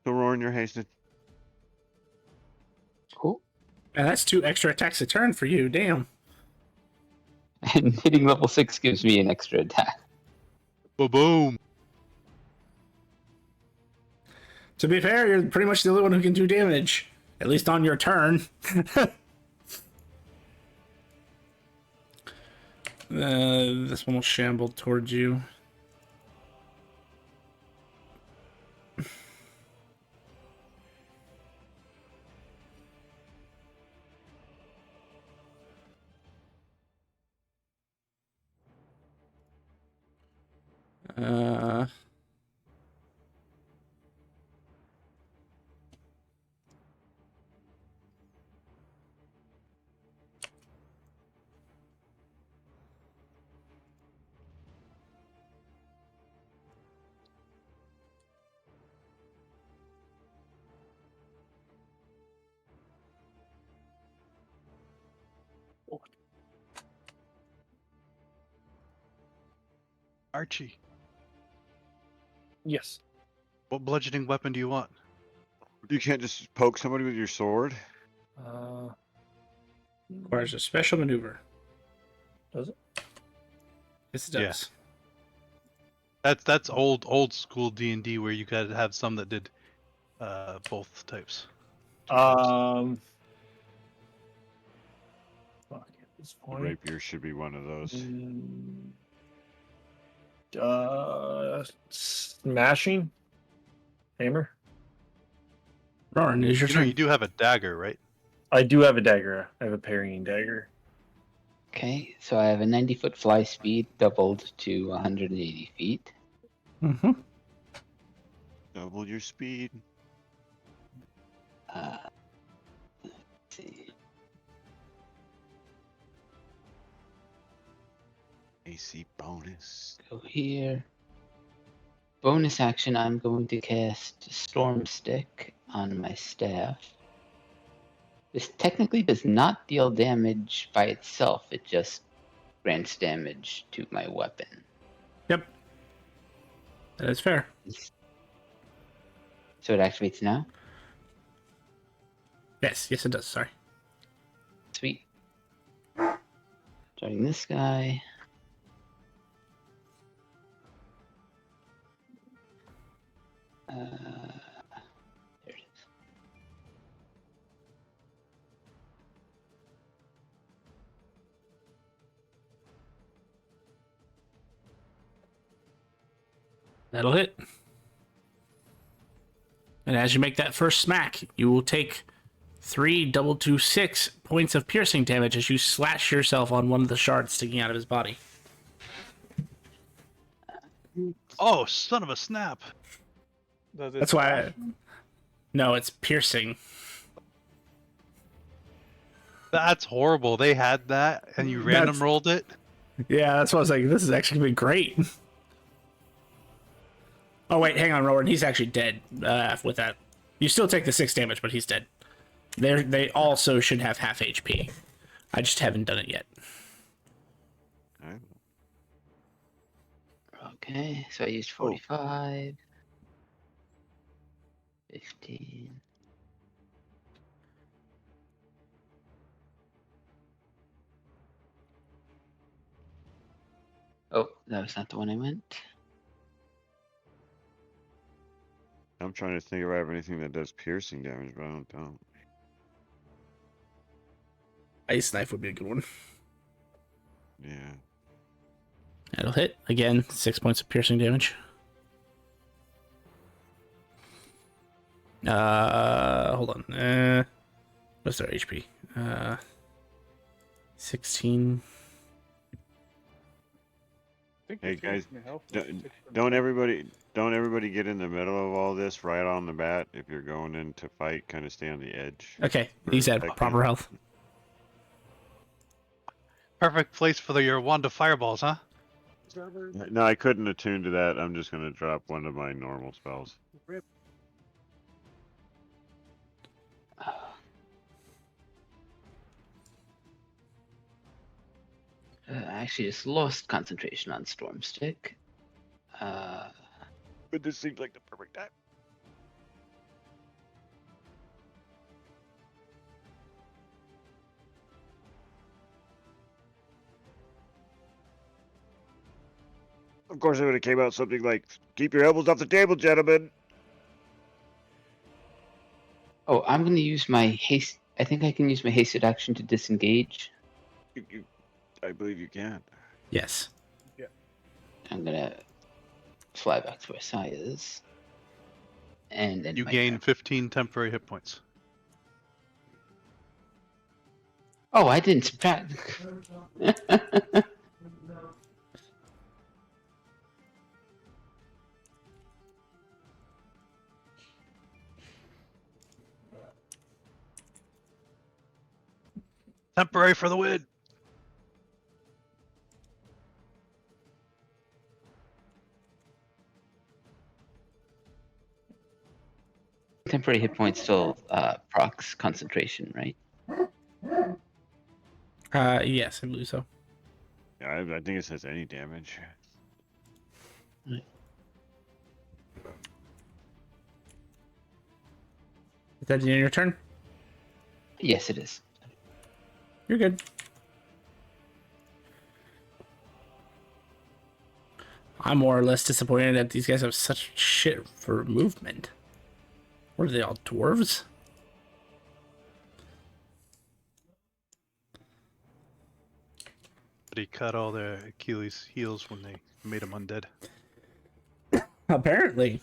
So, Roran, you're hasted. Cool. And that's 2 extra attacks a turn for you. Damn. And hitting level 6 gives me an extra attack. Boom. To be fair, you're pretty much the only one who can do damage. At least on your turn. This one will shamble towards you. Uh, Archie, Yes. what bludgeoning weapon do you want? You can't just poke somebody with your sword. Requires a special maneuver. Does it? Yes, it Yeah. does. That's old school D&D where you gotta have some that did both types. Two types. Fuck, at this The point. rapier should be one of those. Smashing hammer. Roran, is your You know turn. you do have a dagger, right? I do have a dagger. I have a parrying dagger. Okay, so I have a 90-foot fly speed doubled to 180 feet. Mm-hmm. Double your speed. Let's see. AC bonus. Go here. Bonus action, I'm going to cast Storm Stick on my staff. This technically does not deal damage by itself, it just grants damage to my weapon. Yep. That is fair. So it activates now? Yes, it does. Sorry. Sweet. Starting this guy. There it is. That'll hit. And as you make that first smack, you will take 3 double to 6 points of piercing damage as you slash yourself on one of the shards sticking out of his body. Oh, son of a snap! Does it That's why. slash? No, it's piercing. That's horrible. They had that, and you random rolled it. Yeah, that's why I was like, this is actually gonna be great. Oh wait, hang on, Rowan. He's actually dead with that. You still take the 6 damage, but he's dead. They also should have half HP. I just haven't done it yet. Alright. Okay, so I used 45. 15. Oh, that was not the one I meant. I'm trying to think if I have anything that does piercing damage, but I don't. Ice knife would be a good one. Yeah. That'll hit again. 6 points of piercing damage. Hold on. What's their HP? 16. I think Hey, it guys, takes me health don't- to take the Don't damage. everybody get in the middle of all this right on the bat. If you're going in to fight, kind of stay on the edge. Okay, For he's a at second. proper health. Perfect place for your wand of fireballs, huh? No, I couldn't attune to that. I'm just gonna drop one of my normal spells. I actually just lost concentration on Storm Stick. But this seems like the perfect time. Of course, it would have came out something like, "Keep your elbows off the table, gentlemen." Oh, I'm going to use my haste. I think I can use my hasted action to disengage. I believe you can. Yes. I'm going to fly back to where Sai is. And then You my gain turn. 15 temporary hit points. Oh, I didn't subtract. Temporary for the win. Temporary hit points still procs concentration, right? Yes, I believe so. Yeah, I think it says any damage. Is that the end of your turn? Yes, it is. You're good. I'm more or less disappointed that these guys have such shit for movement. What are they, all dwarves? But he cut all their Achilles' heels when they made him undead. Apparently.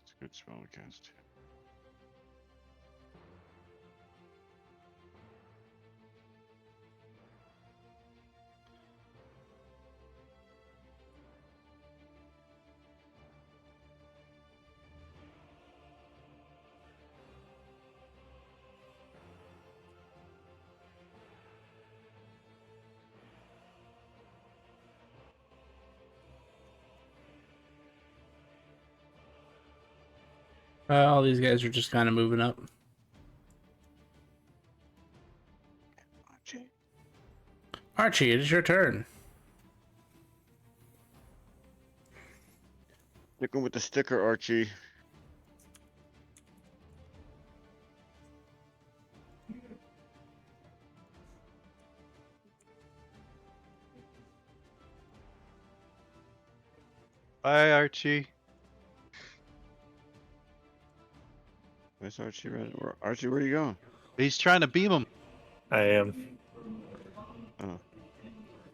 It's a good spell to cast. All these guys are just kind of moving up. Archie, it is your turn. Sticking with the sticker, Archie. Bye, Archie. Where's Archie? Archie, where are you going? He's trying to beam him. I am.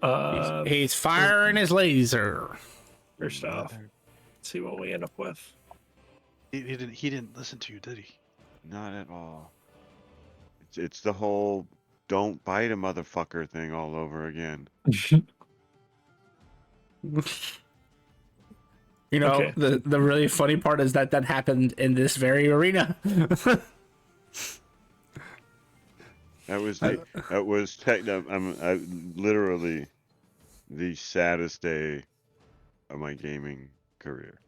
Oh. He's firing his laser. First off, let's see what we end up with. He didn't listen to you, did he? Not at all. It's the whole "don't bite a motherfucker" thing all over again. You know, Okay. the really funny part is that happened in this very arena. That was literally the saddest day of my gaming career.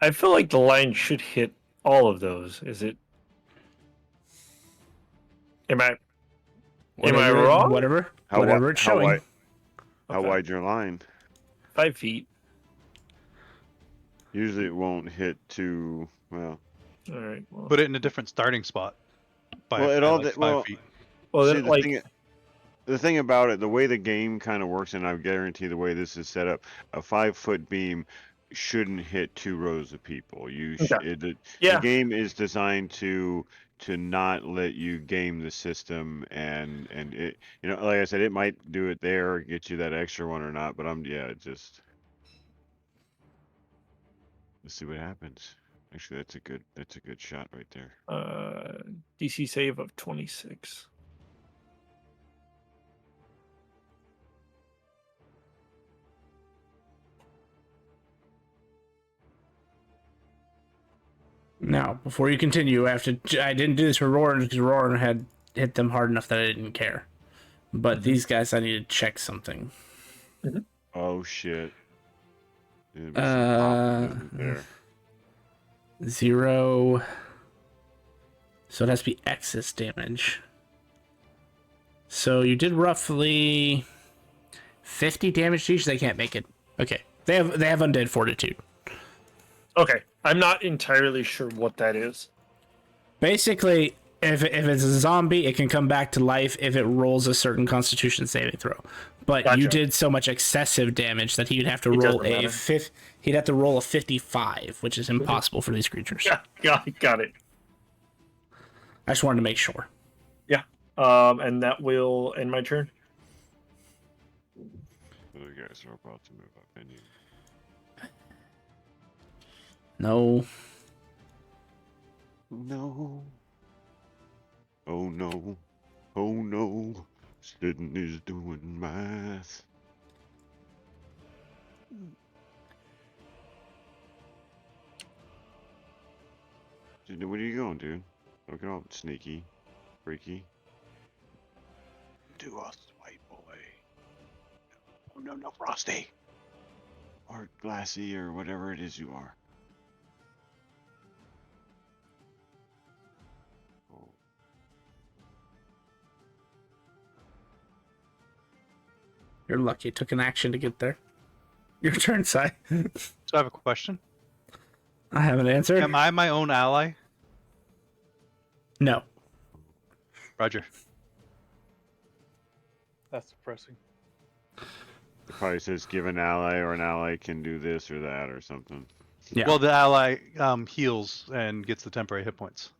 I feel like the line should hit all of those. Is it? Am I wrong? Whatever How it's showing. How Okay. wide's your line? 5 feet. Usually it won't hit too well. All right. Well, Put it in a different starting spot. By, Well, it by all like de- 5 well, feet. well See, then, like, the thing about it, the way the game kind of works, and I guarantee the way this is set up, a 5-foot beam shouldn't hit 2 rows of people. Okay. The yeah. game is designed to not let you game the system, and it, like I said, it might do it there, get you that extra one or not, but let's see what happens. Actually, that's a good shot right there. DC save of 26. Now, before you continue, I didn't do this for Roran because Roran had hit them hard enough that I didn't care. But these guys, I need to check something. Oh shit. There'd be some pop movement there. 0. So it has to be excess damage. So you did roughly 50 damage to each. They can't make it. Okay. They have undead fortitude. Okay. I'm not entirely sure what that is. Basically, if it's a zombie, it can come back to life if it rolls a certain Constitution saving throw. But Gotcha. you did so much excessive damage that he'd have to roll doesn't matter. He'd have to roll a 55, which is impossible for these creatures. Yeah, got it. I just wanted to make sure. Yeah. And that will end my turn. The guys are about to move up, and you. No. No. Oh no. Oh no. Sitting is doing math. Dude, where are you going, dude? Looking all sneaky, freaky. Do us, white boy. Oh, no, no, Frosty. Or Glassy, or whatever it is you are. Oh. You're lucky it took an action to get there. Your turn, Sai. So I have a question. I have an answer. Am I my own ally? No. Roger. That's depressing. It probably says give an ally, or an ally can do this or that or something. Yeah. Well, the ally heals and gets the temporary hit points.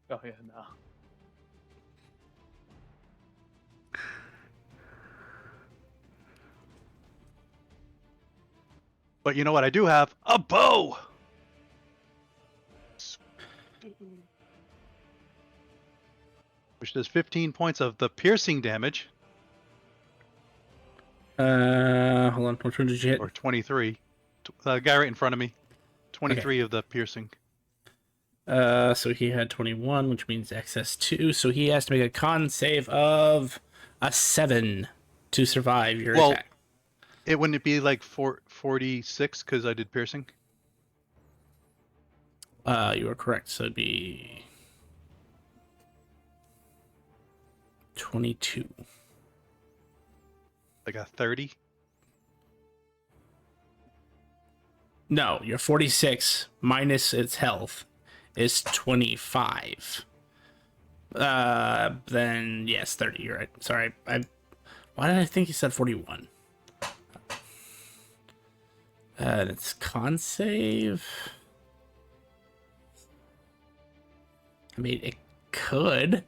Oh yeah, no. But you know what I do have? A bow! Which does 15 points of the piercing damage, Hold on. Which one did you hit? or 23. The guy right in front of me. 23 of the piercing. So he had 21, which means excess 2. So he has to make a con save of a 7 to survive your Well, attack. It wouldn't it be like 46 because I did piercing? You are correct. So it'd be 22. Like a 30? No, your 46 minus its health is 25. Then yes, 30. You're right. Sorry, why did I think you said 41? And it's con save. I mean, it could,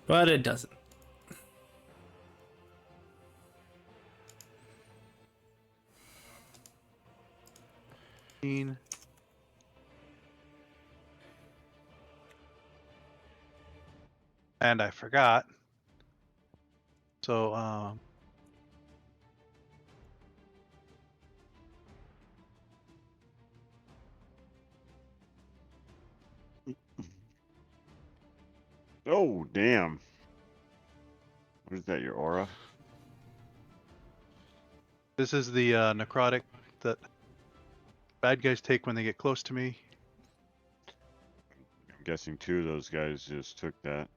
but it doesn't. And I forgot. So, Oh, damn. What is that, your aura? this is the necrotic that bad guys take when they get close to me. I'm guessing 2 of those guys just took that.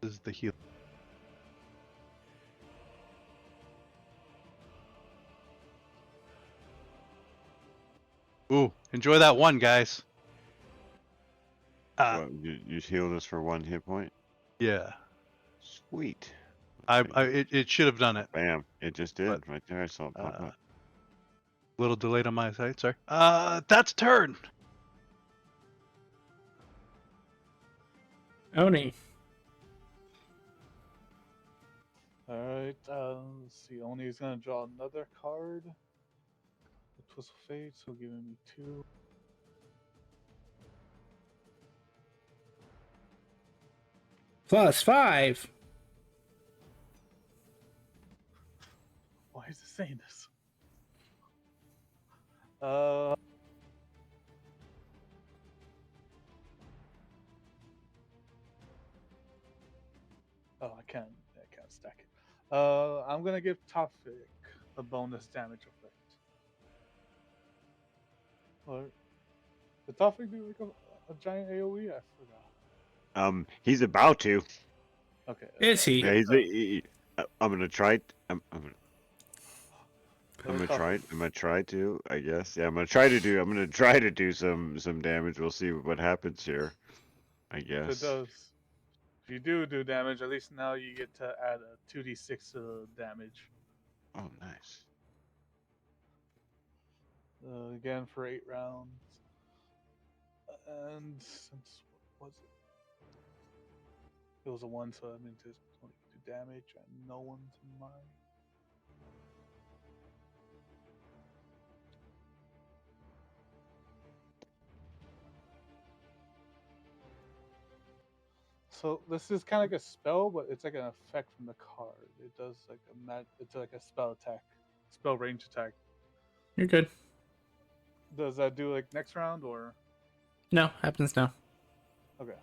This is the heal. Ooh, enjoy that one, guys. What, you healed us for 1 hit point? Yeah. Sweet. It should have done it. Bam. It just did. But, Right there. I saw it pop up. Little delayed on my side, sorry. That's turn. Oni. Alright, let's see. Oni is gonna draw another card. The Twist of Fate, so giving me 2. +5. Why is it saying this? Oh, I can't stack it. I'm gonna give Tofik a bonus damage effect. Or did Tofik do like a giant AoE? I forgot. He's about to. Okay. Is he? Yeah, I'm gonna try. I'm gonna try. I'm gonna try to. I guess. Yeah, I'm gonna try to do some damage. We'll see what happens here. I If it guess. does, if you do damage, at least now you get to add a 2d6 damage. Oh, nice. Again for 8 rounds. And since what was it? It was a 1, so that means it's 22 damage, and no one's mine. So this is kind of like a spell, but it's like an effect from the card. It does like it's like a spell attack, spell range attack. You're good. Does that do like next round or No, happens now. okay?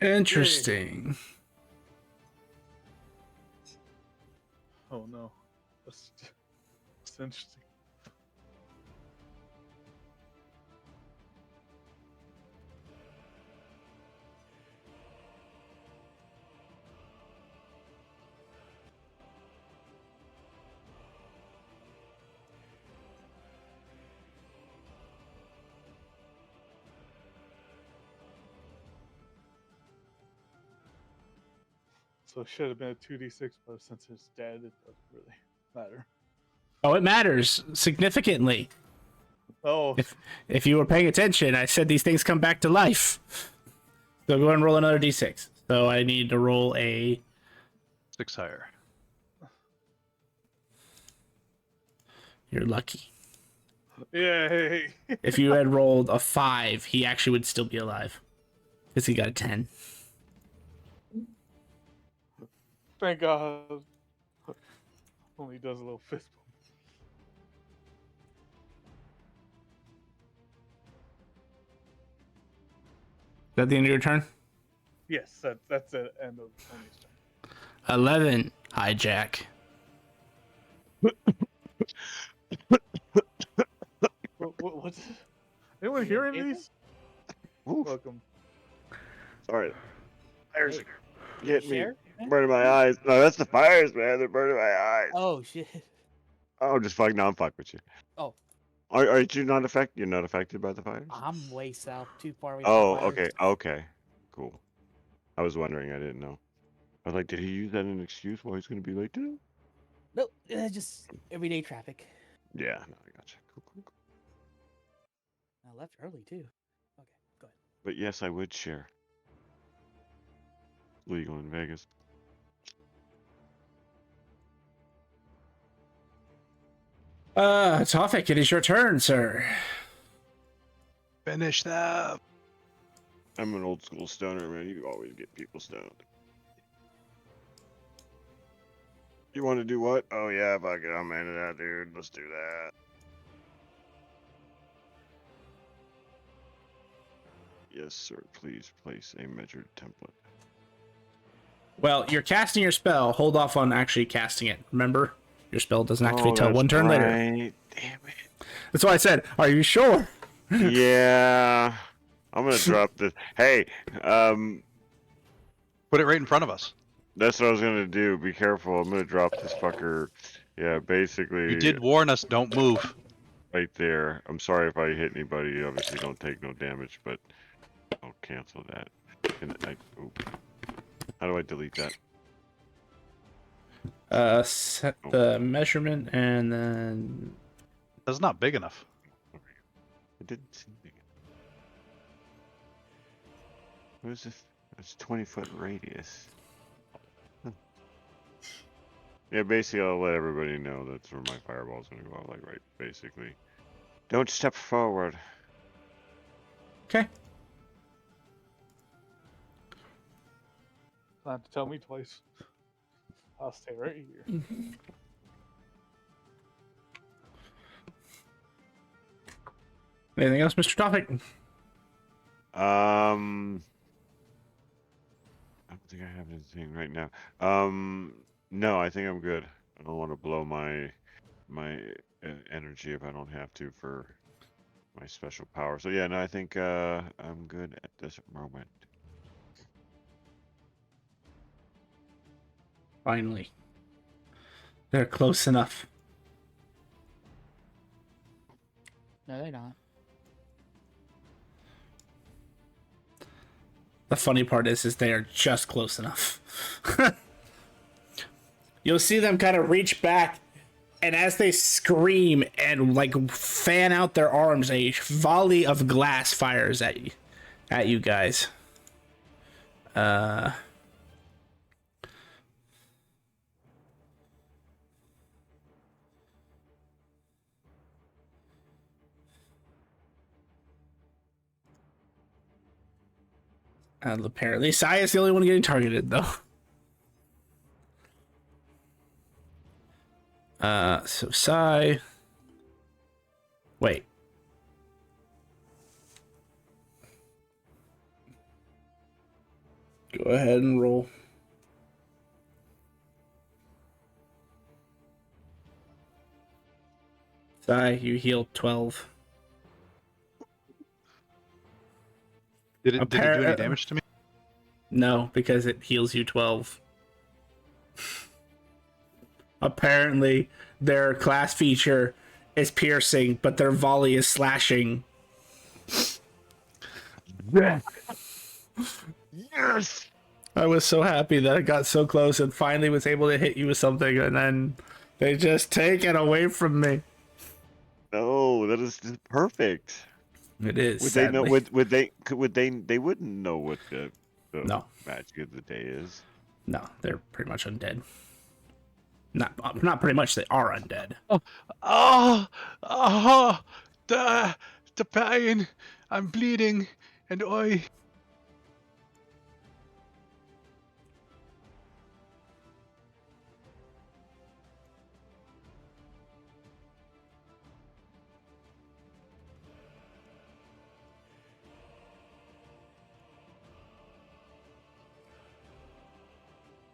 Interesting. Oh no, that's interesting. So it should have been a 2d6, but since it's dead, it doesn't really matter. Oh, it matters significantly. Oh, If you were paying attention, I said these things come back to life. So go ahead and roll another d6. So I need to roll a 6 higher. You're lucky. yay! If you had rolled a 5, he actually would still be alive. Because he got a 10. Thank God. Only does a little fist bump. Is that the end of your turn? Yes, that's the end of Tony's turn. 11, hijack. What's anyone hearing okay? these? Oof, Welcome. sorry. Fires Hey, are getting me, share? burning my eyes. No, that's the fires, man. They're burning my eyes. Oh shit. Oh, I'm just fucking. No, I'm fucking with you. Oh, Are you not affected? You're not affected by the fires? I'm way south, too far away from Oh, the fires. okay, okay, cool. I was wondering. I didn't know. I was like, did he use that as an excuse why he's gonna be late today? Nope, just everyday traffic. Yeah, no, I gotcha. Cool. I left early too. Okay, go ahead. But yes, I would share. Legal in Vegas. Tofik, it is your turn, sir. Finish that. I'm an old school stoner, man. You always get people stoned. You want to do what? Oh yeah, fuck it. I'm into that, dude. Let's do that. Yes, sir. Please place a measured template. Well, you're casting your spell. Hold off on actually casting it. Remember? Your spell doesn't activate till that's one turn later. right. Damn it. That's why I said, are you sure? Yeah. I'm gonna drop this. Hey, Put it right in front of us. that's what I was gonna do. Be careful. I'm gonna drop this fucker. Yeah, basically. You did warn us, don't move. Right there. I'm sorry if I hit anybody. You obviously don't take no damage, but I'll cancel that. How do I delete that? Set the measurement and then That's not big enough. It didn't seem big. What is this? It's 20-foot radius. Huh. Yeah, basically I'll let everybody know that's where my fireball's gonna go out, like right, basically. Don't step forward. okay. Not have to tell me twice. I'll stay right here. Anything else, Mr. Tofik? I don't think I have anything right now. No, I think I'm good. I don't want to blow my energy if I don't have to for my special power. So yeah, no, I think I'm good at this moment. Finally. They're close enough. No, they're not. The funny part is they are just close enough. You'll see them kind of reach back, and as they scream and like fan out their arms, a volley of glass fires at you guys. And apparently, Sai is the only one getting targeted, though. So Sai. Wait. Go ahead and roll. Sai, you heal 12. Did it do any damage to me? No, because it heals you 12. Apparently, their class feature is piercing, but their volley is slashing. Yes. Yes. I was so happy that I got so close and finally was able to hit you with something, and then they just take it away from me. No, that is just perfect. It is. Would sadly. they know? Would they wouldn't know what the No. magic of the day is. No, they're pretty much undead. Not pretty much. They are undead. The pain. I'm bleeding, and I.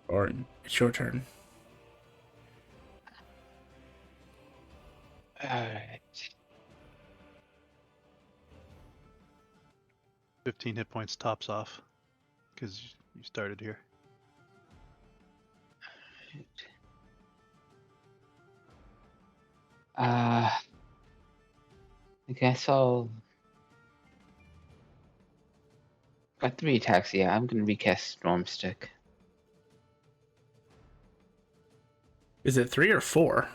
Or it's your turn. Alright. 15 hit points tops off, because you started here. I guess I'll. Got 3 attacks, yeah. I'm gonna recast Storm Stick. Is it 3 or 4?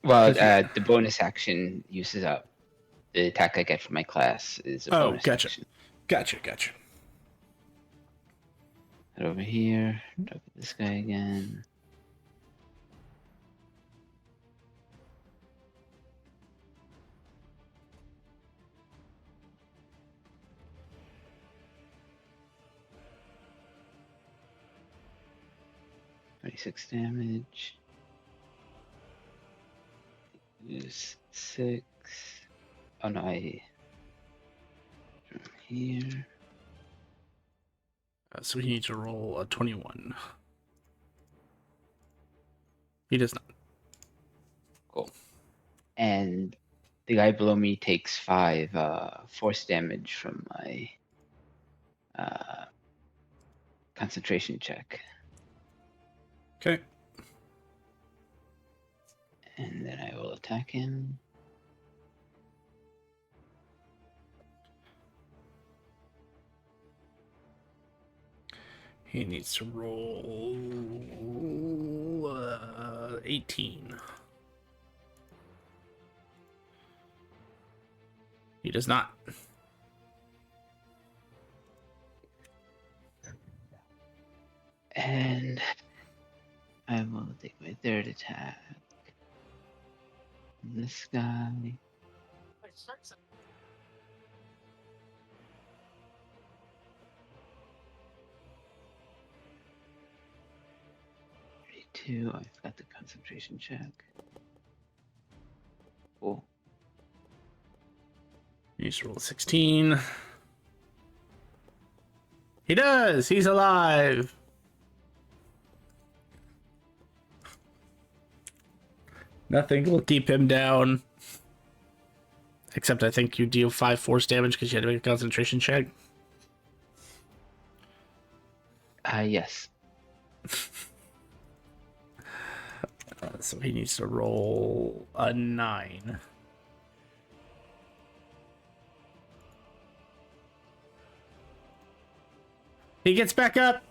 Well, the bonus action uses up. The attack I get from my class is a bonus gotcha. action. Gotcha. Head over here. Talk to this guy again. $26 damage. Use 6. Oh no, from here. So he needs to roll a 21. He does not. Cool. And the guy below me takes 5 force damage from my concentration check. Okay. And then I will attack him. He needs to roll 18. He does not. And I will take my 3rd attack. This guy. Two. I forgot the concentration check. Cool. He needs to roll 16. He does! He's alive! Nothing will keep him down. Except I think you deal 5 force damage because you had to make a concentration check. Yes. So he needs to roll a 9. He gets back up.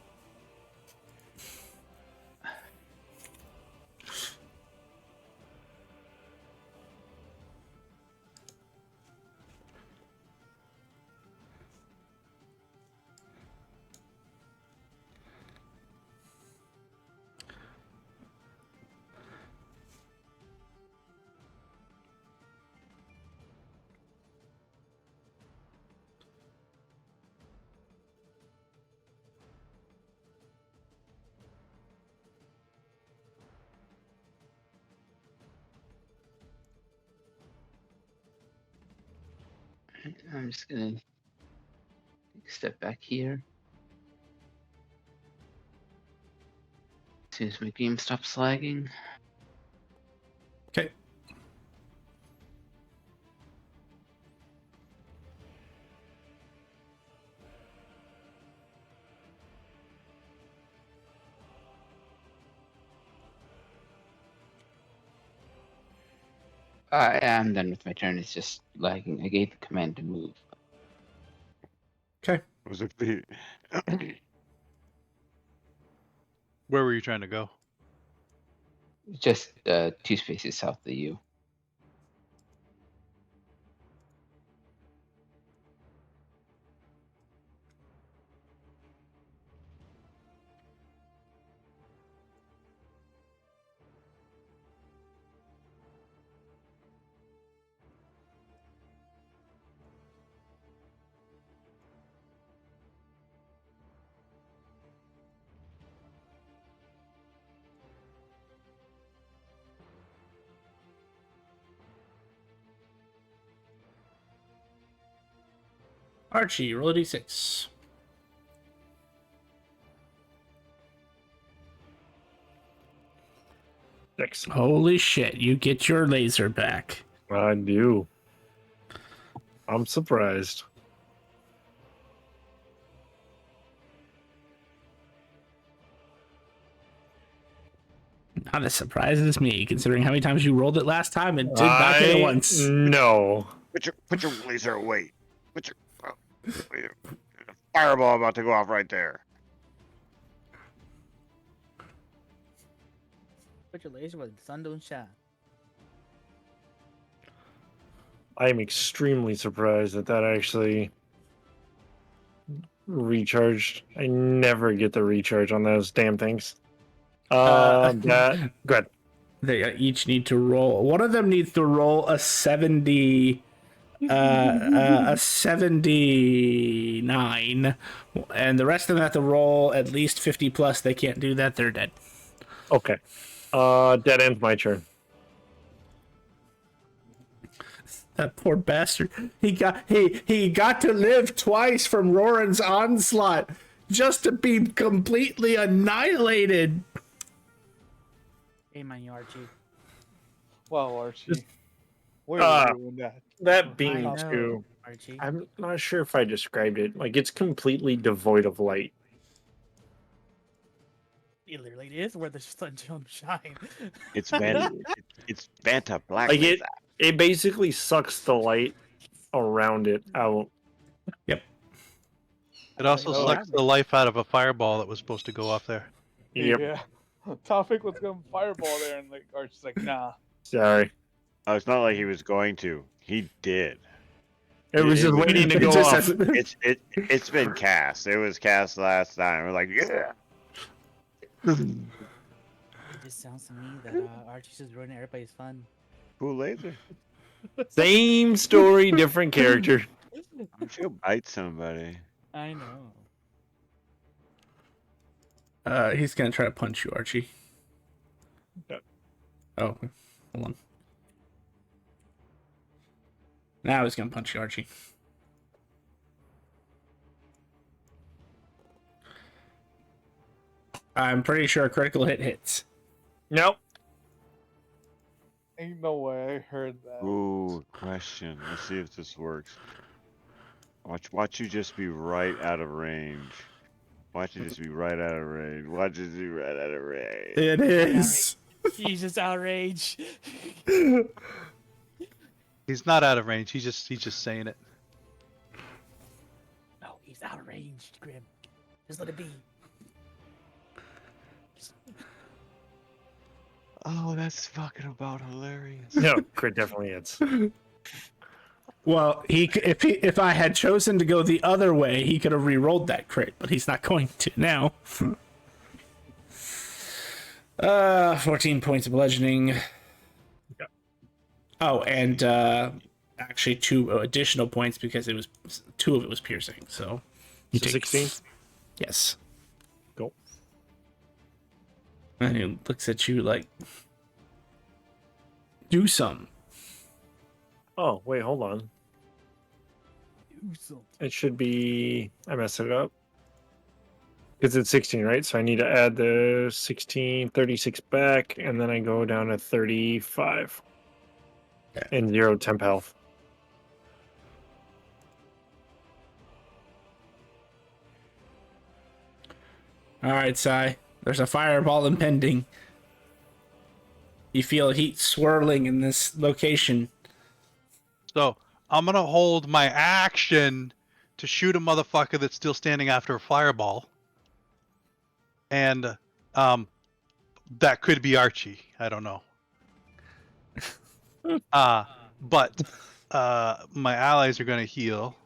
I'm just gonna take a step back here. As soon as my game stops lagging. Okay. I am done with my turn. It's just lagging. I gave the command to move. Okay. Was it the Where were you trying to go? Just 2 spaces south of you. Archie, roll a d6. Six. Holy shit, you get your laser back. I do. I'm surprised. Not as surprised as me, considering how many times you rolled it last time and did not hit it once. No. put your laser away. Put your fireball about to go off right there. Put your laser where the sun don't shine. I'm extremely surprised that that actually recharged. I never get the recharge on those damn things. That good. They each need to roll. One of them needs to roll a 70, a 79, and the rest of them have to roll at least 50 plus. They can't do that. They're dead. Okay. Dead ends my turn. That poor bastard. He got to live twice from Roran's onslaught just to be completely annihilated. Hey, man, Archie. Wow, Archie. Just- Where are you doing that? That beam I know, too. Archie. I'm not sure if I described it. Like it's completely devoid of light. It literally is where the sun don't shine. It's it's Vanta Black. Like Laser. it basically sucks the light around it out. It also Oh, sucks the life out of a fireball that was supposed to go off there. Yep. Yeah. Topic was going to fireball there, and like Archie's like, nah. Sorry. Oh, it's not like he was going to. He did. It was just waiting to It go just off. has- It's been cast. It was cast last time. We're like, yeah. It just sounds to me that Archie's just ruining everybody's fun. Cool laser. Same story, different character. I'm sure bite somebody. I know. He's gonna try to punch you, Archie. Yep. Oh, hold on. Now he's gonna punch you, Archie. I'm pretty sure a critical hit hits. Nope. Ain't no way I heard that. Ooh, question. Let's see if this works. Watch you just be right out of range. Watch you just be right out of range. Watch you be right out of range. It is. He's just outraged. He's not out of range. He's just saying it. No, he's outraged, Grim. Just let it be. Oh, that's fucking about hilarious. No, crit definitely hits. Well, if I had chosen to go the other way, he could have re-rolled that crit, but he's not going to now. 14 points of bludgeoning. Yep. Oh, and actually 2 additional points because it was 2 of it was piercing. So you So take 16? Yes. Go. And he looks at you like, do some. Oh, wait, hold on. Do something. It should be... I messed it up. Because it's 16, right? So I need to add the 16, 36 back, and then I go down to 35. Yeah. And 0 temp health. All right, Sai. There's a fireball impending. You feel heat swirling in this location. So I'm gonna hold my action to shoot a motherfucker that's still standing after a fireball, and that could be Archie. I don't know. But my allies are gonna heal.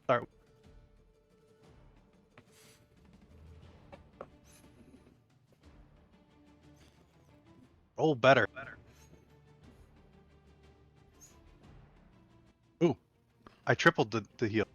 Sorry. Roll better. Ooh, I tripled the heal.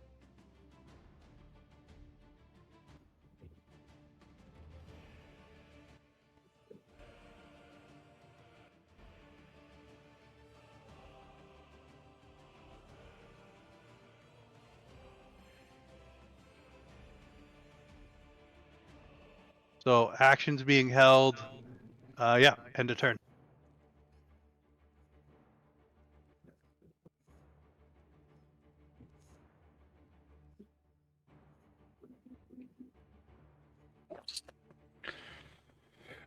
So actions being held. Yeah, end of turn.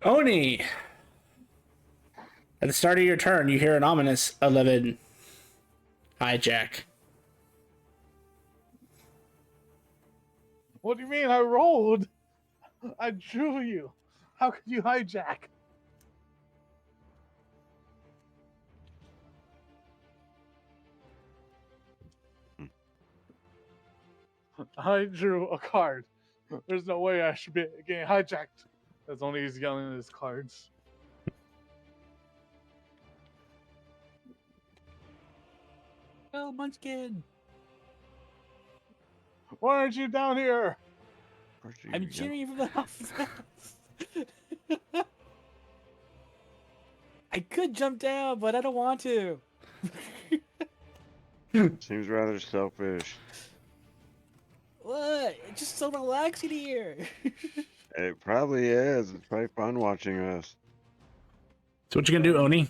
Oni! At the start of your turn, you hear an ominous 11 hijack. What do you mean? I rolled. I drew you. How could you hijack? I drew a card. There's no way I should be getting hijacked. That's only he's yelling at his cards. Oh, Munchkin! Why aren't you down here? I'm cheering you from the house. I could jump down, but I don't want to. Seems rather selfish. What? It's just so relaxing here. It probably is. It's probably fun watching us. So what you gonna do, Oni?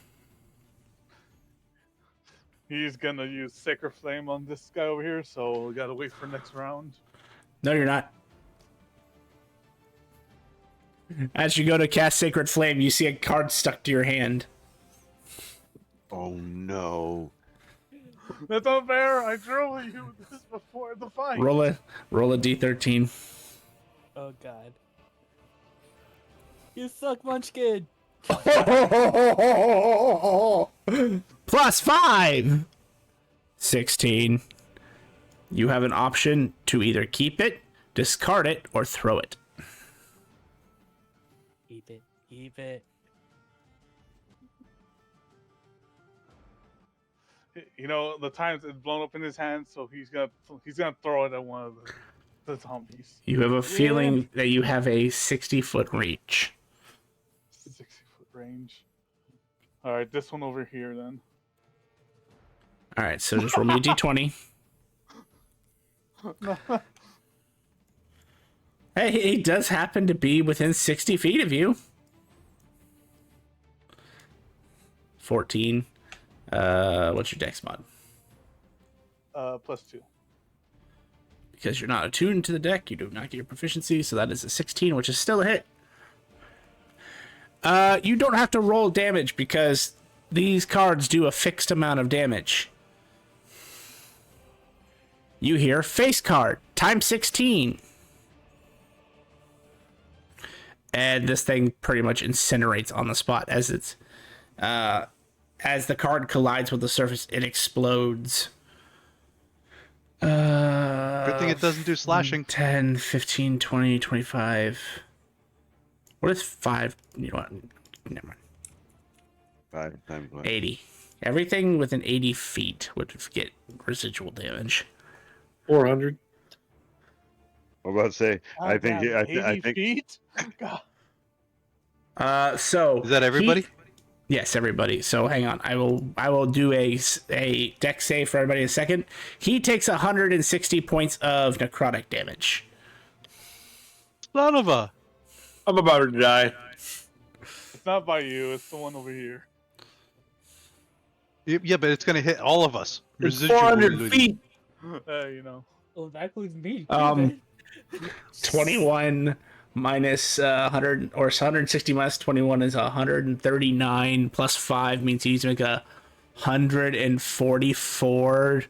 He's gonna use Sacred Flame on this guy over here, so we gotta wait for next round. No, you're not. As you go to cast Sacred Flame, you see a card stuck to your hand. Oh no. That's unfair. I drew you this before the fight. Roll a d13. Oh God. You suck, Munchkin. Plus 5! 16. You have an option to either keep it, discard it, or throw it. Keep it. Keep it. You know, the times it's blown up in his hand, so he's gonna throw it at one of the zombies. You have a feeling that you have a 60-foot reach. 60-foot range. All right, this one over here then. All right, so just roll me a d20. Hey, he does happen to be within 60 feet of you. 14. What's your dex mod? +2. Because you're not attuned to the deck, you do not get your proficiency, so that is a 16, which is still a hit. You don't have to roll damage because these cards do a fixed amount of damage. You hear face card times 16. And this thing pretty much incinerates on the spot as the card collides with the surface, it explodes. Good thing it doesn't do slashing. 10, 15, 20, 25. What is 5? You know what? Never mind. 5 times what? 80. Everything within 80 feet would get residual damage. 400. I'm about to say, I think, Goddamn, I 80 think, feet? God. So Is that everybody? Yes, everybody. So hang on. I will do a dex save for everybody in a second. He takes 160 points of necrotic damage. Son of a. I'm about to die. It's not by you, it's the one over here. Yeah, but it's gonna hit all of us. It's 400 Residually. feet. You know. Oh, that includes me. 21 minus 100 or 160 minus 21 is 139 plus 5 means he's make a 144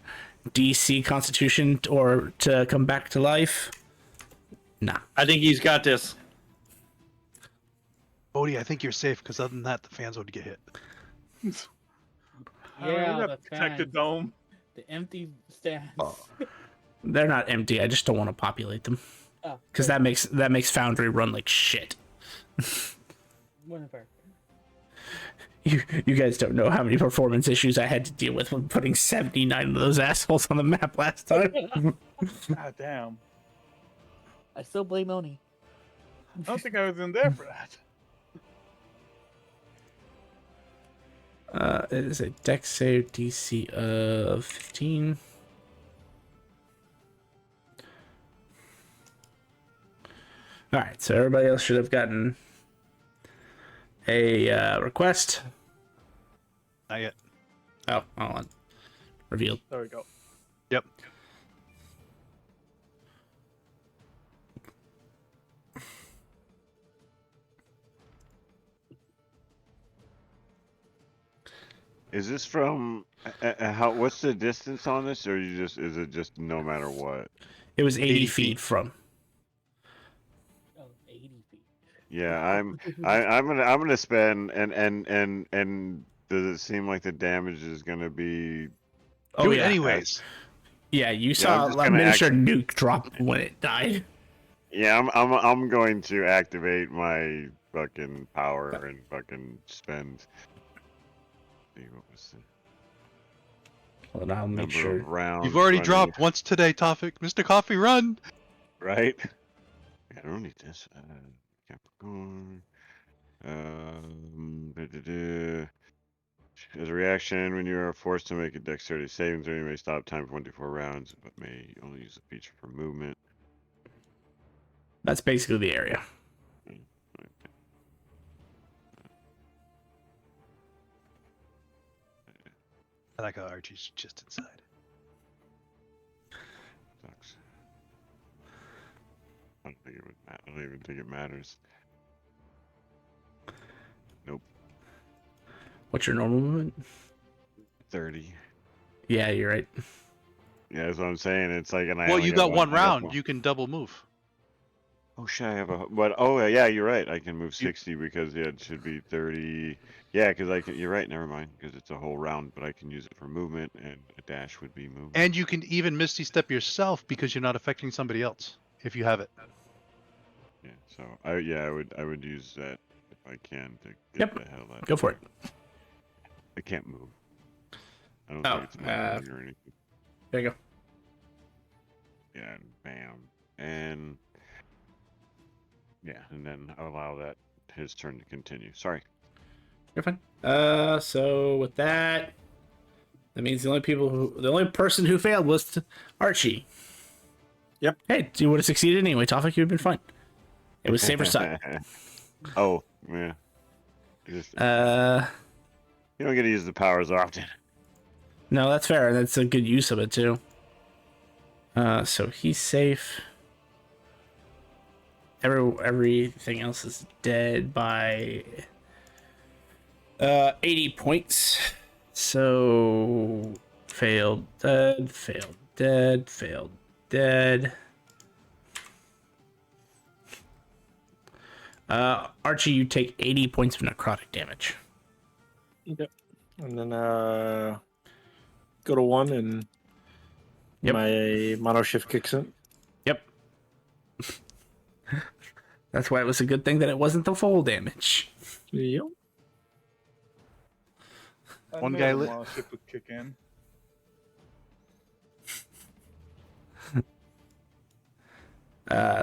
DC Constitution or to come back to life. Nah. I think he's got this. Bodhi, I think you're safe because other than that, the fans would get hit. Yeah, the protected fans. dome. The empty stands. They're not empty. I just don't want to populate them Oh, because that makes Foundry run like shit. whatever. You guys don't know how many performance issues I had to deal with when putting 79 of those assholes on the map last time. God damn. I still blame Oni. I don't think I was in there for that. It is a dex save DC of 15. Alright, so everybody else should have gotten a request. Not yet. Oh, hold on. Revealed. There we go. Yep. is this from, how, what's the distance on this, or is it just no matter what? It was 80 80 feet feet. from. Oh, 80 feet. Yeah, I'm gonna spend, and does it seem like the damage is gonna be? Oh, Do it yeah. anyways. Yeah, you I'm saw just a gonna miniature nuke drop when it died. Yeah, I'm going to activate my fucking power and fucking spend. See, what was the Well, I'll make number sure. of rounds? You've already running, dropped once today, Tofik. Mr. Coffee, run! right? I don't need this. Capricorn. As a reaction, when you are forced to make a dexterity saving throw, you may stop time for 24 rounds, but may only use the feature for movement. That's basically the area. I like how Archie's just inside. Sucks. I don't even think it matters. Nope. What's your normal movement? 30. Yeah, you're right. Yeah, that's what I'm saying. It's like, and I Well, only you got one I got round. one. You can double move. Oh shit, I have a. But oh yeah, you're right. I can move 60 because yeah, it should be 30. Yeah, because I can. You're right. Never mind, because it's a whole round. But I can use it for movement, and a dash would be movement. And you can even Misty Step yourself because you're not affecting somebody else if you have it. Yeah. So I would use that if I can to get Yep. the hell out. Go for it. I can't move. I don't Oh, think it's my moving or anything. There you go. Yeah, and bam, and yeah, and then allow that his turn to continue. Sorry. You're fine. So with that means the only person who failed was Archie. Yep. Hey, you would have succeeded anyway, Tofik. You'd have been fine. It was safer side. Oh yeah. Just, Uh, you don't get to use the powers often. no, that's fair. That's a good use of it too. So he's safe. Everything else is dead by 80 points. So failed, dead, failed, dead, failed, dead. Archie, you take 80 points of necrotic damage. Yep. And then go to 1 and Yep. my mono shift kicks in. Yep. That's why it was a good thing that it wasn't the full damage. Yep. One guy lit. Ship would kick in.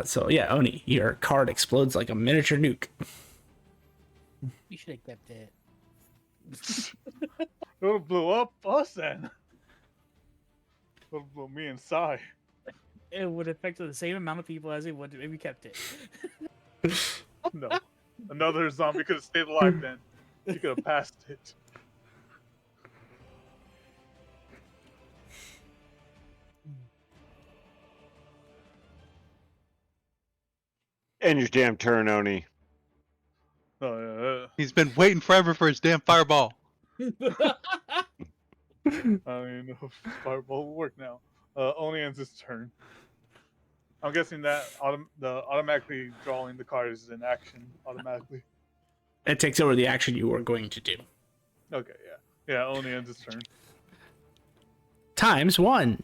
So yeah, Oni, your card explodes like a miniature nuke. We should have kept it. It would have blew up us then. It would have blew me and Sai. It would affect the same amount of people as it would if we kept it. No. Another zombie could have stayed alive then. He could have passed it. End your damn turn, Oni. He's been waiting forever for his damn fireball. I don't even know if Fireball will work now. Only ends his turn. I'm guessing that the automatically drawing the card is an action automatically. It takes over the action you were going to do. Okay, yeah. Yeah, only ends his turn. Times 1.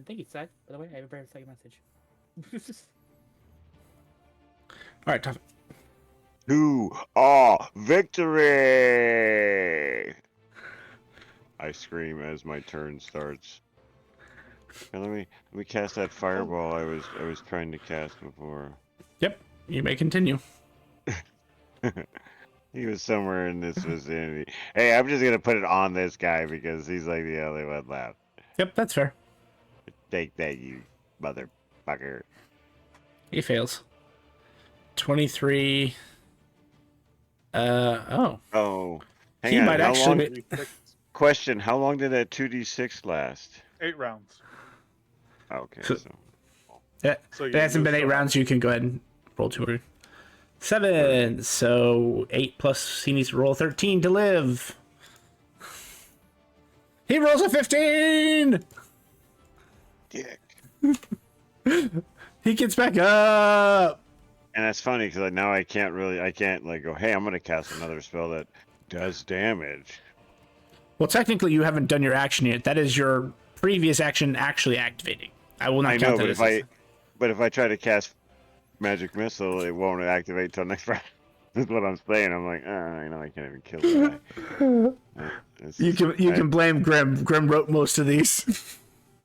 Thank you, Sai. By the way, I have a very second message. All right, tough. To victory! I scream as my turn starts. Okay, let me cast that fireball I was trying to cast before. Yep, you may continue. He was somewhere in this vicinity. Hey, I'm just gonna put it on this guy because he's like the only one left. Yep, that's fair. Take that, you motherfucker. He fails. 23. Oh. Oh. Hang He on, might how actually long- be... Question, how long did that 2d6 last? 8 rounds. Okay, So- so Yeah, So it hasn't been 8 rounds. You can go ahead and roll 200. 7. So 8 plus he needs to roll 13 to live. He rolls a 15. dick. He gets back up. And that's funny because now I can't like go, hey, I'm gonna cast another spell that does damage. Well, technically, you haven't done your action yet. That is your previous action actually activating. I will not I count know, that but if I try to cast magic missile, it won't activate till next round. That's what I'm saying. I'm like, I can't even kill the guy. You can blame Grim. Grim wrote most of these.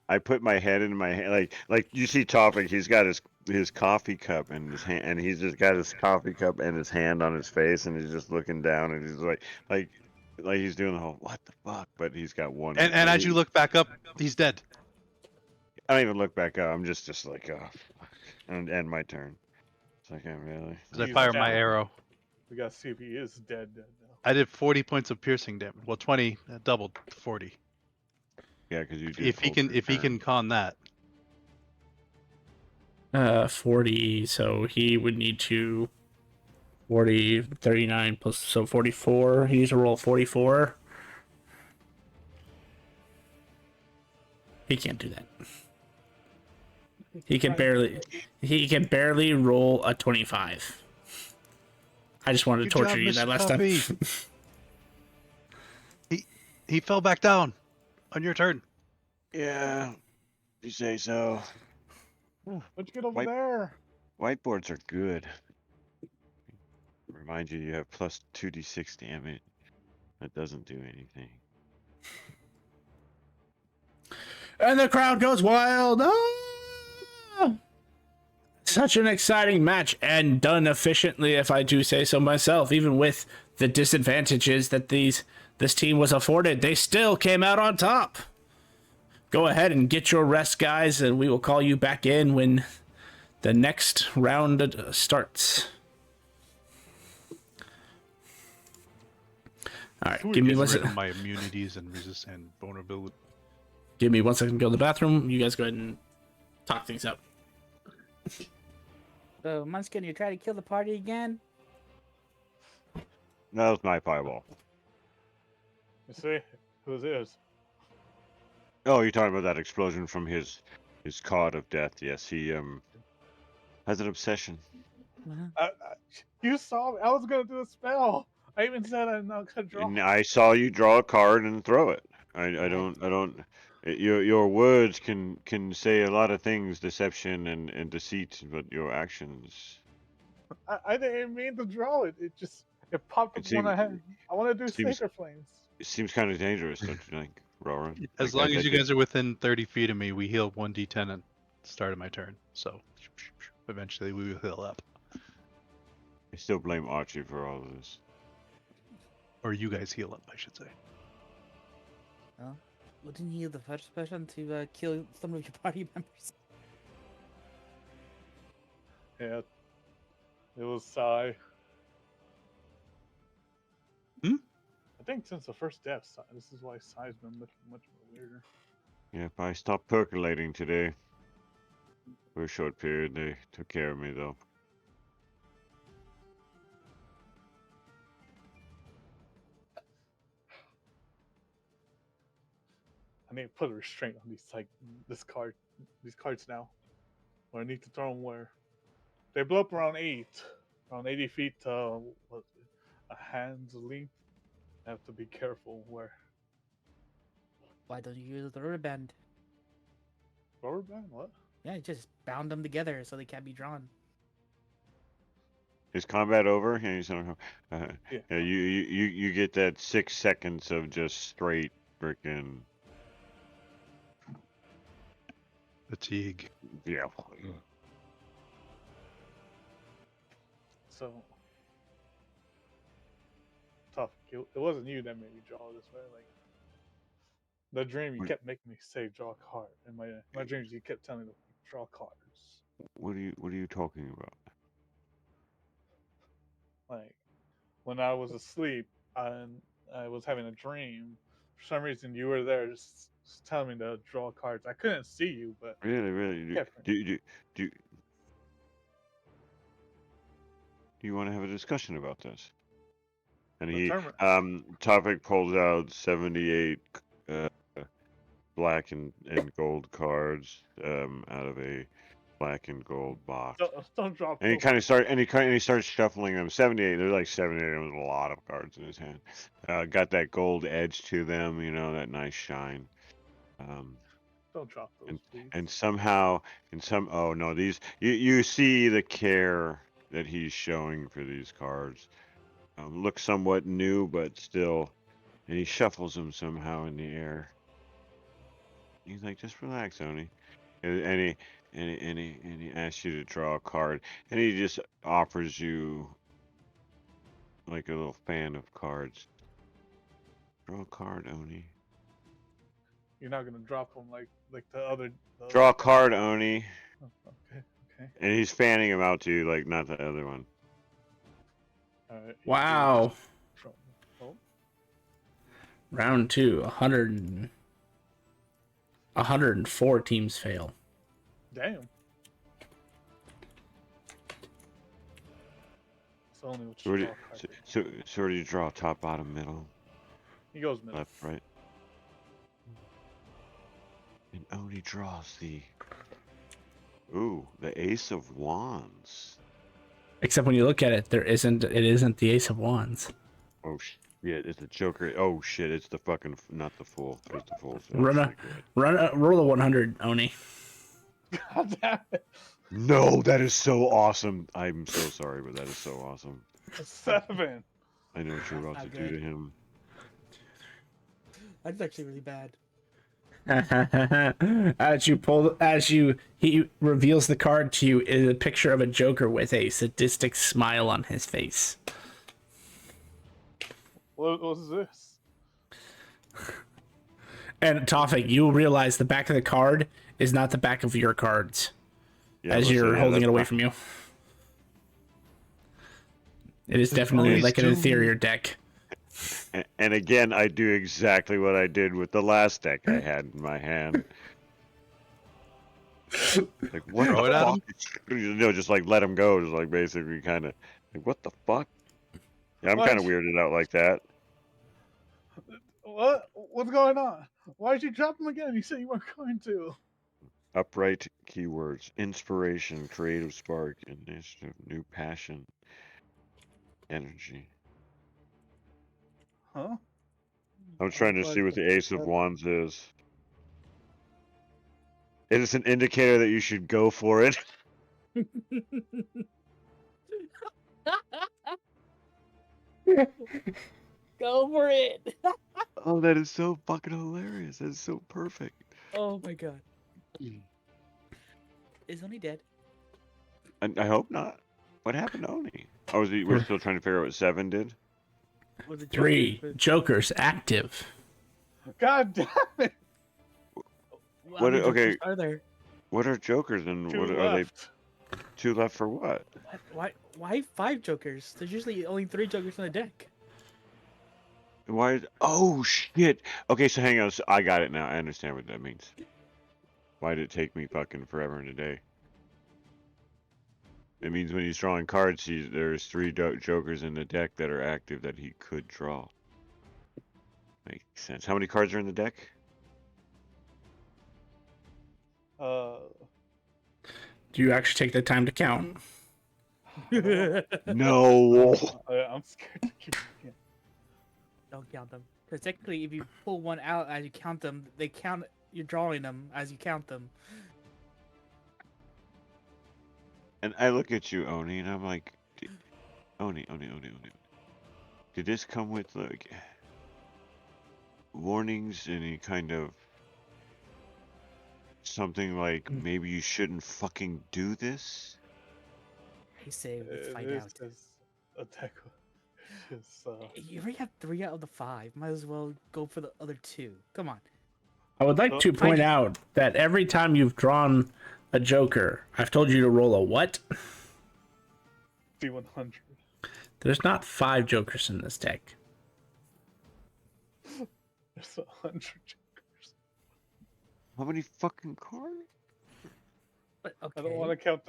I put my head in my hand, like you see Topic. He's got his coffee cup in his hand, and he's just got his coffee cup and his hand on his face, and he's just looking down, and he's like he's doing the whole what the fuck, but he's got one. And as you look back up, he's dead. I don't even look back up. I'm just like, oh, fuck. And end my turn. It's like, really? As I He's fire down. my arrow. We gotta see if he is dead now. I did 40 points of piercing damage. Well, 20 doubled to 40. Yeah, because you did. If he can con that. 40. So he would need to 40, 39 plus, so 44. He needs to roll 44. He can't do that. He can barely roll a 25. I just wanted to Good torture job, you that Mr. last Coffee. time. He fell back down on your turn. Yeah, you say so. Let's get over Wipe- there. Whiteboards are good. Remind you have plus 2d6 damage. That doesn't do anything. And the crowd goes wild. Ah! Such an exciting match, and done efficiently, if I do say so myself. Even with the disadvantages that this team was afforded, they still came out on top. Go ahead and get your rest, guys, and we will call you back in when the next round starts. All right, give me one second. My immunities and and vulnerability. Give me 1 second to go to the bathroom. You guys go ahead and talk things out. So, Munchkin, you try to kill the party again? That was my fireball. You see? Who's his? Oh, you're talking about that explosion from his card of death. Yes, he has an obsession. You saw me. I was gonna do a spell. I even said I'm not gonna draw. And I saw you draw a card and throw it. I don't. Your words can say a lot of things, deception and deceit, but your actions. I didn't mean to draw it. It popped up It when I seems had. I want to do seems Sacred Flames. it seems kind of dangerous, don't you think, Roran? As Like long as you guys are within 30 feet of me, we heal 1d10 at the start of my turn. So eventually we will heal up. I still blame Archie for all of this. Or you guys heal up, I should say. Well, wouldn't you the first person to kill some of your party members? Yeah. It was Sai. Hmm? I think since the first death, this is why Sai's been looking much more weirder. Yep, I stopped percolating today. For a short period, they took care of me though. I need to put a restraint on these these cards now. Or I need to throw them where they blow up around 80 feet. What, a hand's length. I have to be careful where. Why don't you use the rubber band? Rubber band? What? Yeah, you just bound them together so they can't be drawn. Is combat over? Yeah, yeah, Yeah. You get that 6 seconds of just straight freaking Fatigue. yeah. So tough. It wasn't you that made me draw this way. Like the dream, you kept making me say draw a card. In my dreams, you kept telling me to draw cards. What are you talking about? Like when I was asleep and I was having a dream, for some reason you were there just telling me to draw cards. I couldn't see you, but Really? kept Do you want to have a discussion about this? And the he tournament. Topic pulls out 78 black and gold cards out of a black and gold box. Don't drop. And he kind of he starts shuffling them. 78. There's like 78. There's a lot of cards in his hand. Got that gold edge to them. You know, that nice shine. Don't drop those, please. And somehow, oh no, these you see the care that he's showing for these cards. Look somewhat new, but still, and he shuffles them somehow in the air. He's like, just relax, Oni. And he asks you to draw a card, and he just offers you like a little fan of cards. Draw a card, Oni. You're not gonna drop them like the other. Draw a card, Oni. Oh, okay. And he's fanning him out to you, like not the other one. All right. Wow. Oh. Round 2, 104 teams fail. Damn. It's only what So you where do draw you, card. so where do you draw? Top, bottom, middle, He goes middle. left, right? And Oni draws the Ace of Wands. Except when you look at it, it isn't the Ace of Wands. Oh shit, it's the Joker. Oh shit, it's the fucking not the Fool. It's the Fool. Roll a 100, Oni. God damn it. No, that is so awesome. I'm so sorry, but that is so awesome. 7. I know what you're about That's to not do good. to him. That's actually really bad. He reveals the card to you is a picture of a Joker with a sadistic smile on his face. What was this? And Tofik, you realize the back of the card is not the back of your cards Yeah, as let's you're say, yeah, holding that's it away not- from you. It is definitely always like an two. inferior deck. And again, I do exactly what I did with the last deck I had in my hand. Like, what Throw the it at fuck? You know, just like let him go. Just like basically kind of like, what the fuck? Yeah, I'm Why kind of did weirded out like that. what? What's going on? Why did you drop them again? You said you weren't going to. Upright keywords: inspiration, creative spark, initiative, new passion, energy. Huh? I'm trying to Why see did what you the Ace of Wands is. It is an indicator that you should go for it. Go for it. Oh, that is so fucking hilarious. That is so perfect. Oh my god. Is Oni dead? I hope not. What happened to Oni? Oh, we're still trying to figure out what 7 did? Was it 3 Jokers active. God damn it! How many Jokers are there? What are Jokers and 2 what are they? left. 2 left for what? Why 5 Jokers? There's usually only 3 Jokers on the deck. Why? Oh shit. Okay, so hang on. So I got it now. I understand what that means. Why did it take me fucking forever and a day? It means when he's drawing cards, there's 3 Jokers in the deck that are active that he could draw. Makes sense. How many cards are in the deck? Uh, Do you actually take the time to count? No. I'm scared to keep looking. Don't count them. Because technically, if you pull one out as you count them, they count. You're drawing them as you count them. And I look at you, Oni, and I'm like, Oni. Did this come with like warnings? Any kind of something like maybe you shouldn't fucking do this? I say, let's find This out. is a deck. It's, You already have 3 out of the 5. Might as well go for the other 2. Come on. I would like to point out that every time you've drawn a Joker, I've told you to roll a what? D100. There's not 5 Jokers in this deck. There's 100 Jokers. How many fucking cards? But okay. I don't want to count.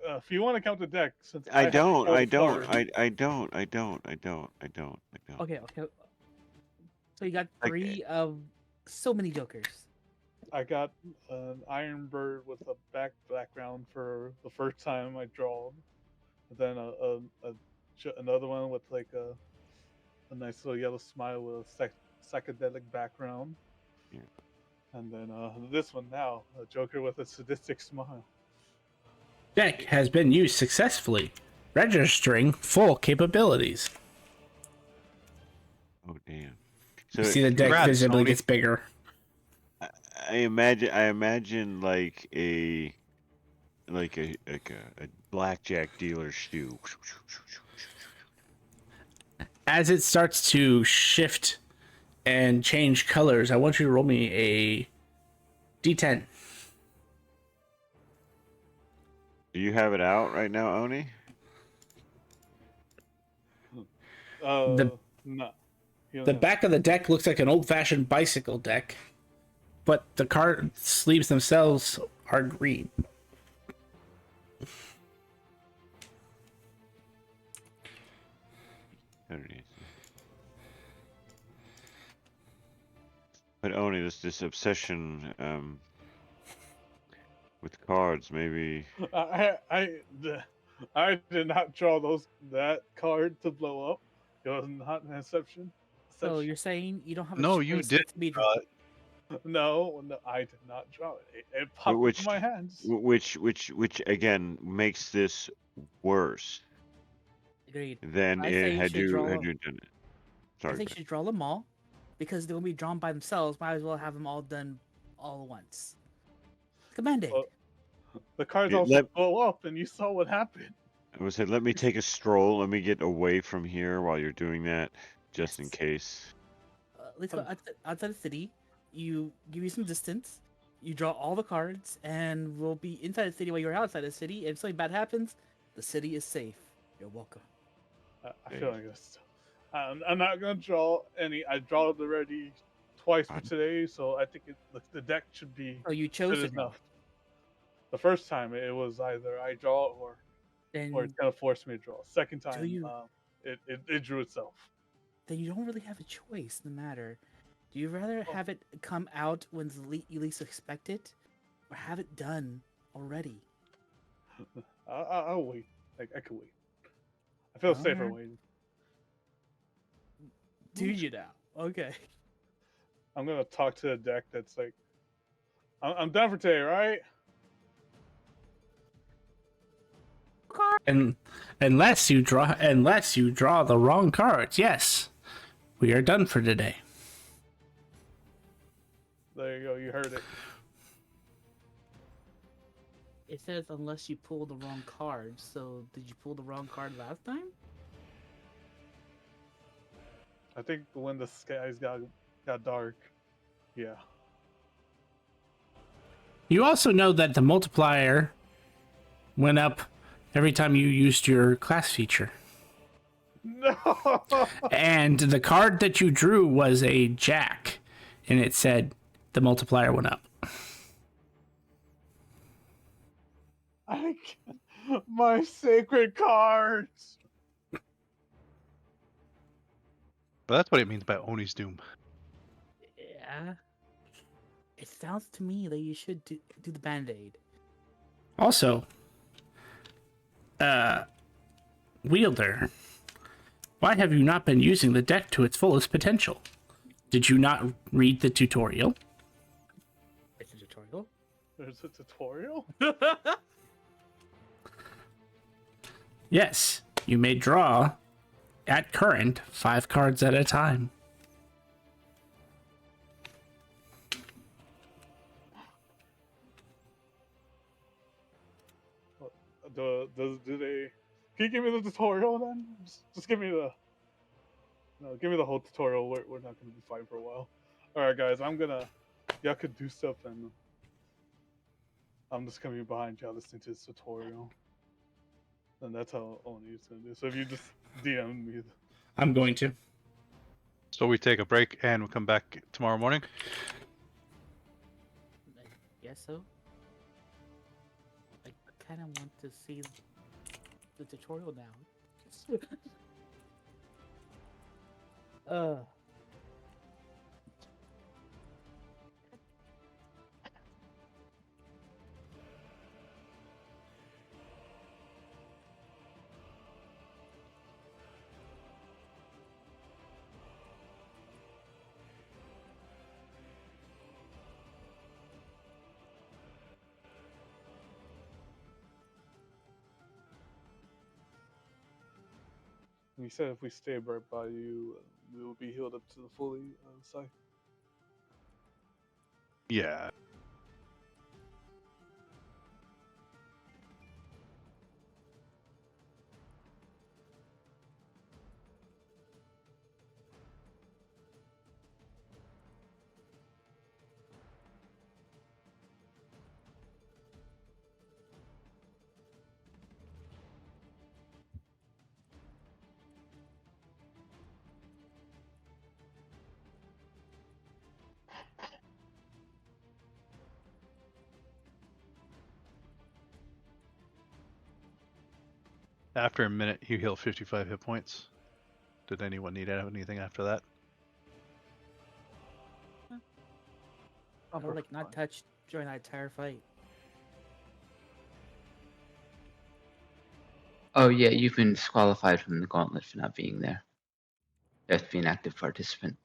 If you want to count the deck, since I have don't. control I of don't. cards, I don't. Okay. So you got 3 of so many Jokers. I got an Iron Bird with a background for the first time I draw. Then another one with like a nice little yellow smile with a psychedelic background. Yeah. And then this one now, a Joker with a sadistic smile. Deck has been used successfully, registering full capabilities. Oh damn. So You see the deck Congrats, visibly Tony. gets bigger. I imagine like a blackjack dealer's shoe. As it starts to shift and change colors, I want you to roll me a D10. Do you have it out right now, Oni? No. The back of the deck looks like an old-fashioned bicycle deck, but the card sleeves themselves are green. But Oni, this obsession with cards, maybe. I did not draw that card to blow up. It was not an exception. So you're saying you don't have a No, choice you but did to be draw it. No, I did not draw it. It popped Which in my hands. which again makes this worse Agreed. than I say it you had should draw. you done it. I Sorry. think you should draw them all, because they're gonna be drawn by themselves. Might as well have them all done all at once. Commanded. The cards Yeah, also blow up, and you saw what happened. I would say, let me take a stroll. Let me get away from here while you're doing that, just in Yes. case. Let's go outside the city. You give you some distance. You draw all the cards, and we'll be inside the city while you're outside the city. If something bad happens, the city is safe. You're welcome. I feel like this. I'm not gonna draw any. I drawn it already twice for today, so I think the deck should be So you chose good to draw. enough. The first time it was either I draw or Then it's gonna force me to draw. Second do time, you it drew itself. Then you don't really have a choice, no matter. Do you rather Oh. have it come out when you least expect it, or have it done already? I'll wait. Like I can wait. I feel safer Alright. waiting. Do you now? Okay. I'm gonna talk to the deck that's like, I'm done for today, right? And unless you draw the wrong cards, yes, we are done for today. There you go. You heard it. It says unless you pull the wrong card. So did you pull the wrong card last time? I think when the skies got dark, yeah. You also know that the multiplier went up every time you used your class feature. No. And the card that you drew was a jack, and it said the multiplier went up. My sacred cards. But that's what it means by Oni's Doom. Yeah. It sounds to me that you should do the band-aid. Also, Wielder, why have you not been using the deck to its fullest potential? Did you not read the tutorial? It's a tutorial. There's a tutorial. Yes, you may draw, at current, 5 cards at a time. Do they? Can you give me the tutorial then? Just give me the. No, give me the whole tutorial. We're not gonna be fighting for a while. All right, guys. Y'all could do stuff, and I'm just gonna be behind y'all listening to this tutorial. And that's how Oni's gonna do. So if you just DM me. I'm going to. So we take a break and we'll come back tomorrow morning. I guess so. I kind of want to see the tutorial now. And he said if we stay right by you, we will be healed up to the fully side. Yeah. After a minute, you heal 55 hit points. Did anyone need anything after that? Or like not touched during that entire fight. Oh yeah, you've been disqualified from the gauntlet for not being there. You have to be an active participant.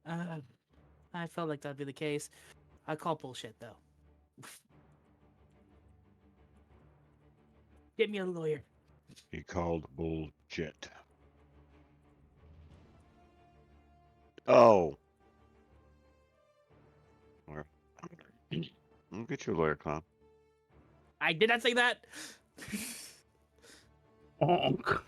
I felt like that'd be the case. I call bullshit though. Get me a lawyer. He called bullshit. Oh. I'll get you a lawyer, Clown. I did not say that. Honk.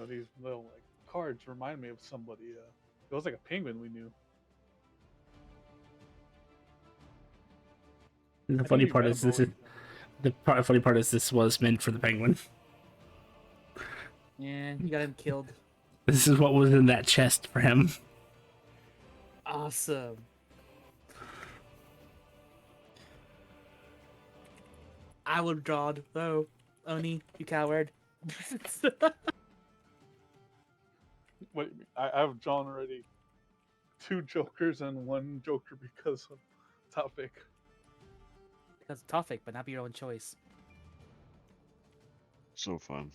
these little like cards remind me of somebody. It was like a penguin we knew. And the I think funny you part met is him already. funny part is this was meant for the penguin. Yeah, you got him killed. This is what was in that chest for him. Awesome. I would draw though. Oni, you coward. What do you mean? I've drawn already 2 jokers and 1 joker because of topic. Because of Tofik, but not be your own choice. So fun.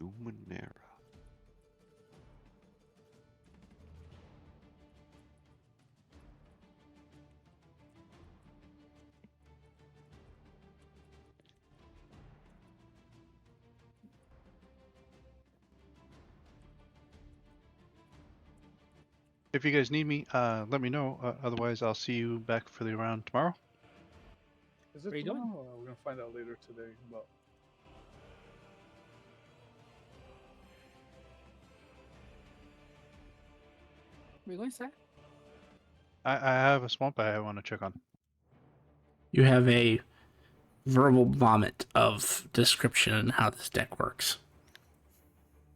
Numenera. If you guys need me, let me know. Otherwise, I'll see you back for the round tomorrow. Is it Where you going? tomorrow? Or we're gonna find out later today. But Where you going, sir? I have a swamp I want to check on. You have a verbal vomit of description on how this deck works.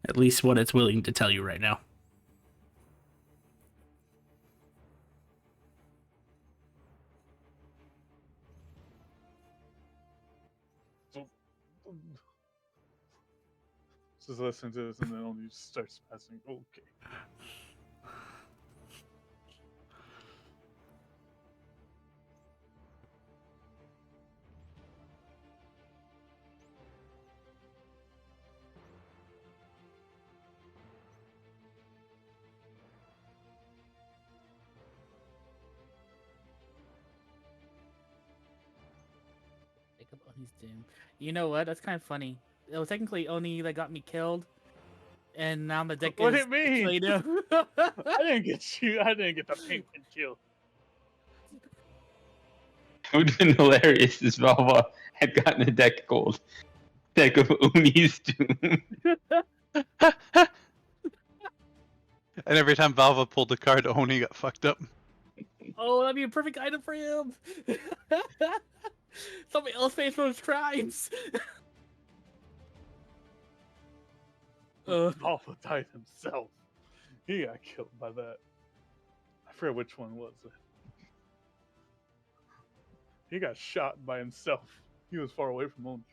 At least what it's willing to tell you right now. just listen to this and then only starts passing. Okay. Pick up Oni's doom. You know what? That's kind of funny. It was technically Oni that got me killed, and now the deck What do is you mean? played out. I didn't get you. I didn't get the penguin kill. It would have been hilarious if Valva had gotten a deck gold. Deck of Uni's Doom. And every time Valva pulled the card, Oni got fucked up. Oh, that'd be a perfect item for him. Somebody else pays for his crimes. Alpha died himself. He got killed by that. I forget which one was it. He got shot by himself. He was far away from home.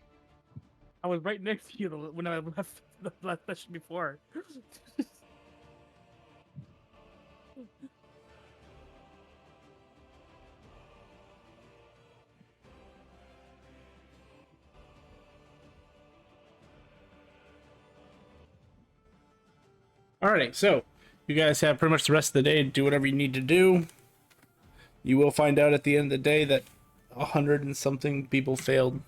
I was right next to you when I left the last session before. Alright, so you guys have pretty much the rest of the day to do whatever you need to do. You will find out at the end of the day that 100 and something people failed,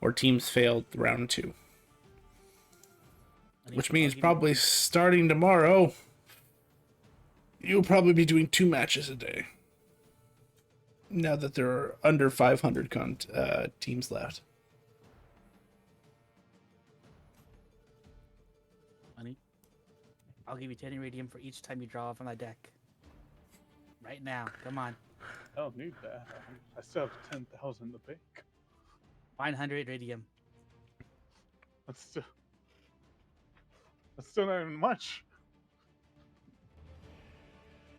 or teams failed round 2. Which means probably starting tomorrow, you'll probably be doing 2 matches a day. Now that there are under 500 teams left. Money. I'll give you 10 iridium for each time you draw from my deck. Right now, come on. I don't need that. I still have 10,000 in the bank. 900 iridium. That's still not even much.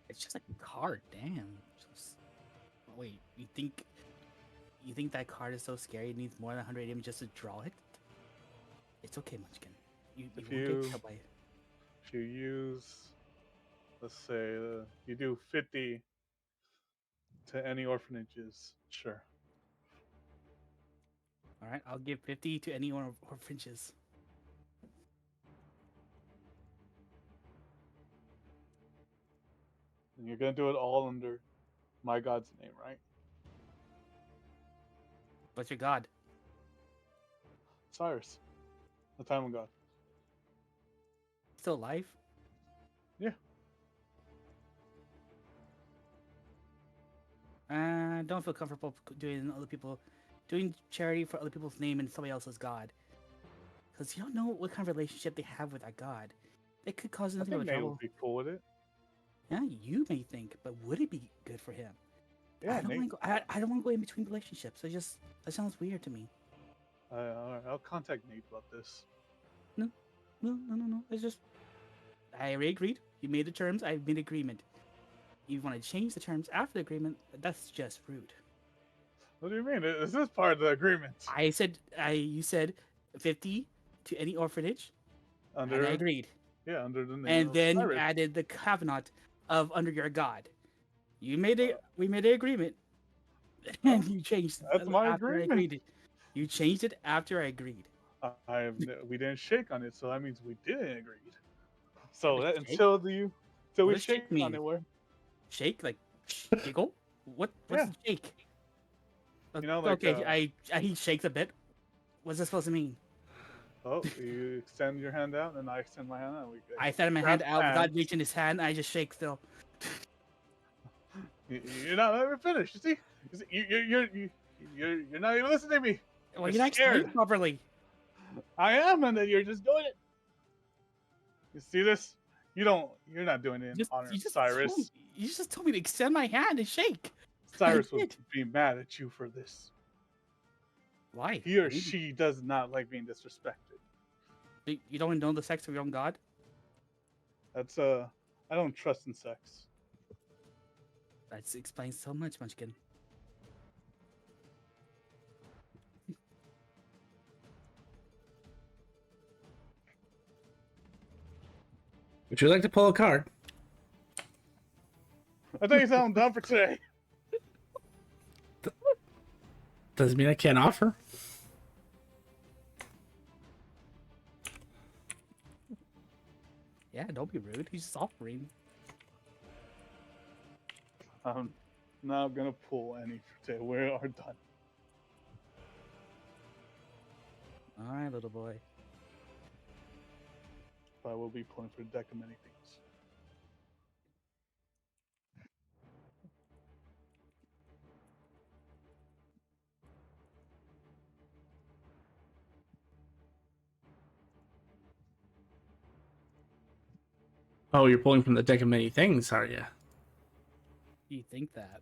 It's just a card, damn. Just... Wait, you think that card is so scary? It needs more than 100 iridium just to draw it? It's okay, Munchkin. You If won't you- get killed by it. If you use, let's say, you do 50 to any orphanages, sure. All right, I'll give 50 to any orphanages. And you're gonna do it all under my god's name, right? What's your god? Cyrus, the time of God. Still alive? Yeah. I don't feel comfortable doing charity for other people's name and somebody else's god. Because you don't know what kind of relationship they have with that god. It could cause I nothing think but Nate trouble. would be cool with it. Yeah, you may think, but would it be good for him? Yeah, I don't Nate. want to go. I don't want to go in between relationships. That sounds weird to me. All right, I'll contact Nate about this. No. It's just I already agreed. You made the terms. I made agreement. You want to change the terms after the agreement? That's just rude. What do you mean? Is this part of the agreement? You said 50 to any orphanage, and I Under agreed. under the name And of then you Cyrus. added the covenant of under your god. We made an agreement, and you changed it That's my after I agreement. agreed. You changed it after I agreed. We didn't shake on it, so that means we didn't agree. So What that does shake- until what we does shake shake mean? on it, we're Shake like giggle. What's Yeah. a shake? You know, like, okay, he shakes a bit. What's this supposed to mean? you extend your hand out, and I extend my hand out. I extended my hand grasp out without hands. reaching his hand. I just shake still. You're not letting me finish. You see, you're not even listening to me. Well, You're you're not explaining scared. properly. I am, and then you're just doing it. You see this? You're not doing it in honor of Cyrus. You just told me to extend my hand and shake. Cyrus I would did. be mad at you for this. Why? He or she does not like being disrespected. You don't know the sex of your own god? That's I don't trust in sex. That explains so much, Munchkin. Would you like to pull a card? I think I'm done for today. Doesn't mean I can't offer. Yeah, don't be rude. He's just offering. I'm not gonna pull any for today. We are done. All right, little boy. I will be pulling for a deck of many things. Oh, you're pulling from the deck of many things, are you? You think that?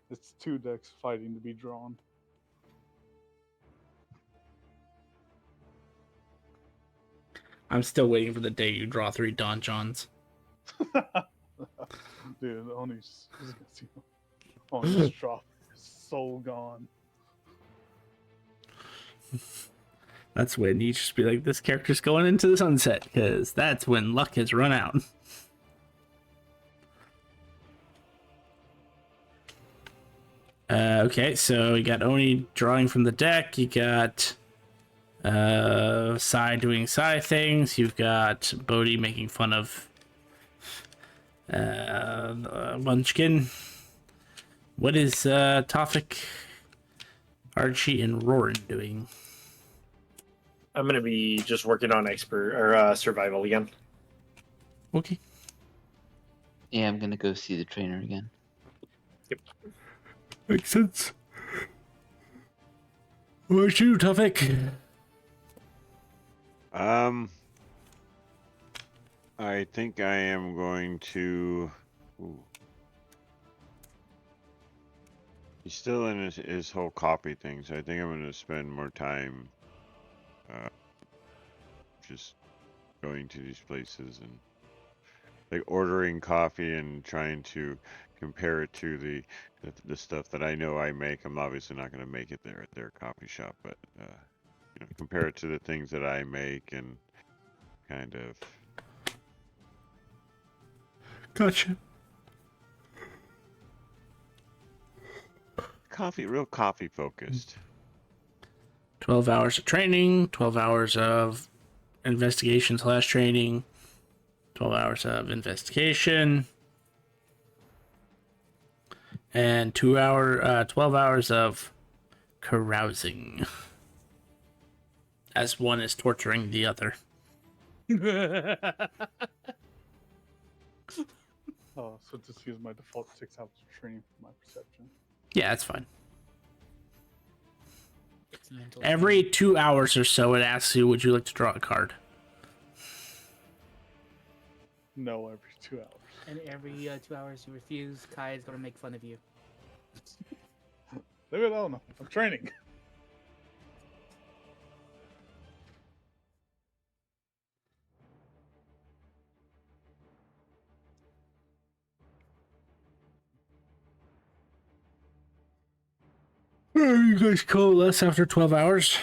It's 2 decks fighting to be drawn. I'm still waiting for the day you draw 3 Don Johns. Dude, Oni's drop is so gone. That's when you just be like, this character's going into the sunset, because that's when luck has run out. Okay, so you got Oni drawing from the deck, you got Sai doing Sai things, you've got Bodhi making fun of Munchkin. What is Tofik, Archie, and Roran doing? I'm gonna be just working on expert or survival again. Okay. Yeah, I'm gonna go see the trainer again. Makes sense. What about you, Tofik? I think I am going to. Ooh. He's still in his whole copy thing, so I think I'm going to spend more time just going to these places and like ordering coffee and trying to compare it to the stuff that I know I make. I'm obviously not going to make it there at their coffee shop, but compare it to the things that I make and kind of. Gotcha. Real coffee focused. 12 hours of training, 12 hours of investigation / training, 12 hours of investigation, and 12 hours of carousing. As one is torturing the other. Oh, so just use my default 6 hours of training for my perception. Yeah, that's fine. It's mental Every training. 2 hours or so, it asks you, would you like to draw a card? No, every 2 hours. And every 2 hours you refuse, Kai is gonna make fun of you. Leave it alone. I'm training. You guys coalesce after 12 hours?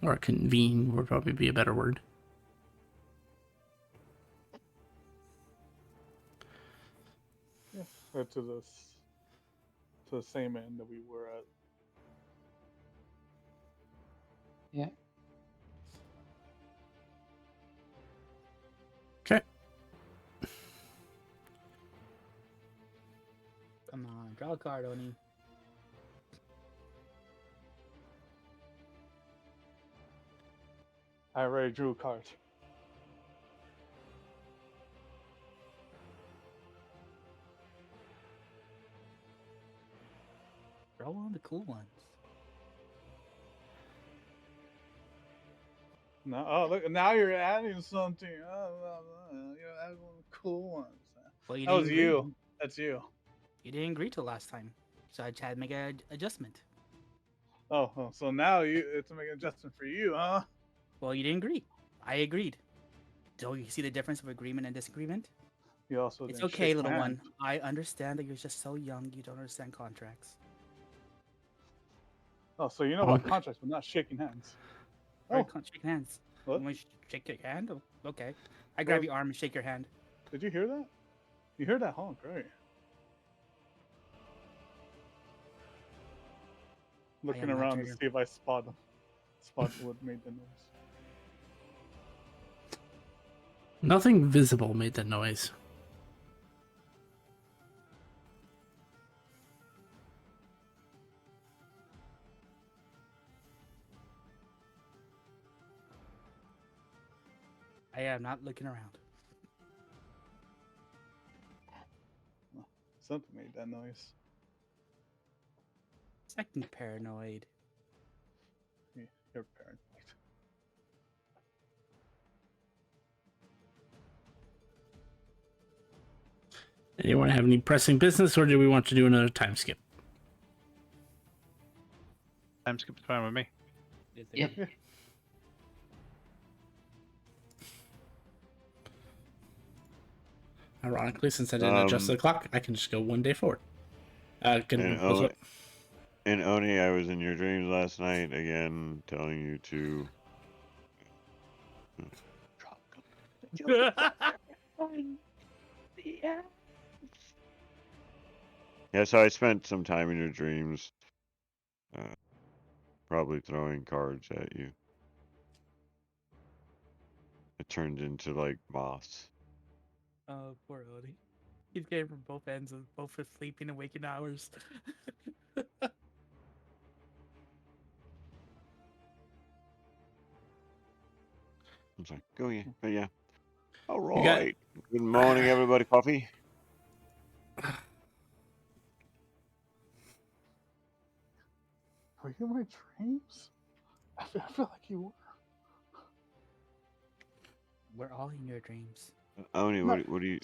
Or convene would probably be a better word. Yeah, or to the same end that we were at. Yeah. Okay. Come on, draw a card, Oni. I already drew a card. Draw one of the cool ones. No, oh look, now you're adding something. You're adding one of the cool ones. Well, you That didn't was agree. you. That's you. You didn't agree till last time, so I had to make an adjustment. Oh, so now you it's to make an adjustment for you, huh? Well, you didn't agree. I agreed. Do you see the difference of agreement and disagreement? You also It's didn't okay, shake little my one. hand. I understand that you're just so young. You don't understand contracts. Oh, so you know about contracts, but not shaking hands. Or Oh, shaking hands. what? You want to shake your hand? Oh, okay. I grab your arm and shake your hand. Did you hear that? You heard that honk, right? Looking am not around to triggered. see if I spot them. Spot what made the noise. Nothing visible made that noise. I am not looking around. Something made that noise. Second paranoid. Yeah, you're paranoid. Anyone have any pressing business, or do we want to do another time skip? Time skip's fine with me. Yep. Ironically, since I didn't adjust the clock, I can just go one day forward. And Oni, I was in your dreams last night again, telling you to. Yeah, so I spent some time in your dreams, probably throwing cards at you. It turned into like moths. Oh, poor Odie. He's getting from both ends of both his sleeping and waking hours. I'm like, go yeah, but yeah. All You got- right. Good morning, everybody. Coffee. Were you in my dreams? I feel like you were. We're all in your dreams. Oni, No, what are you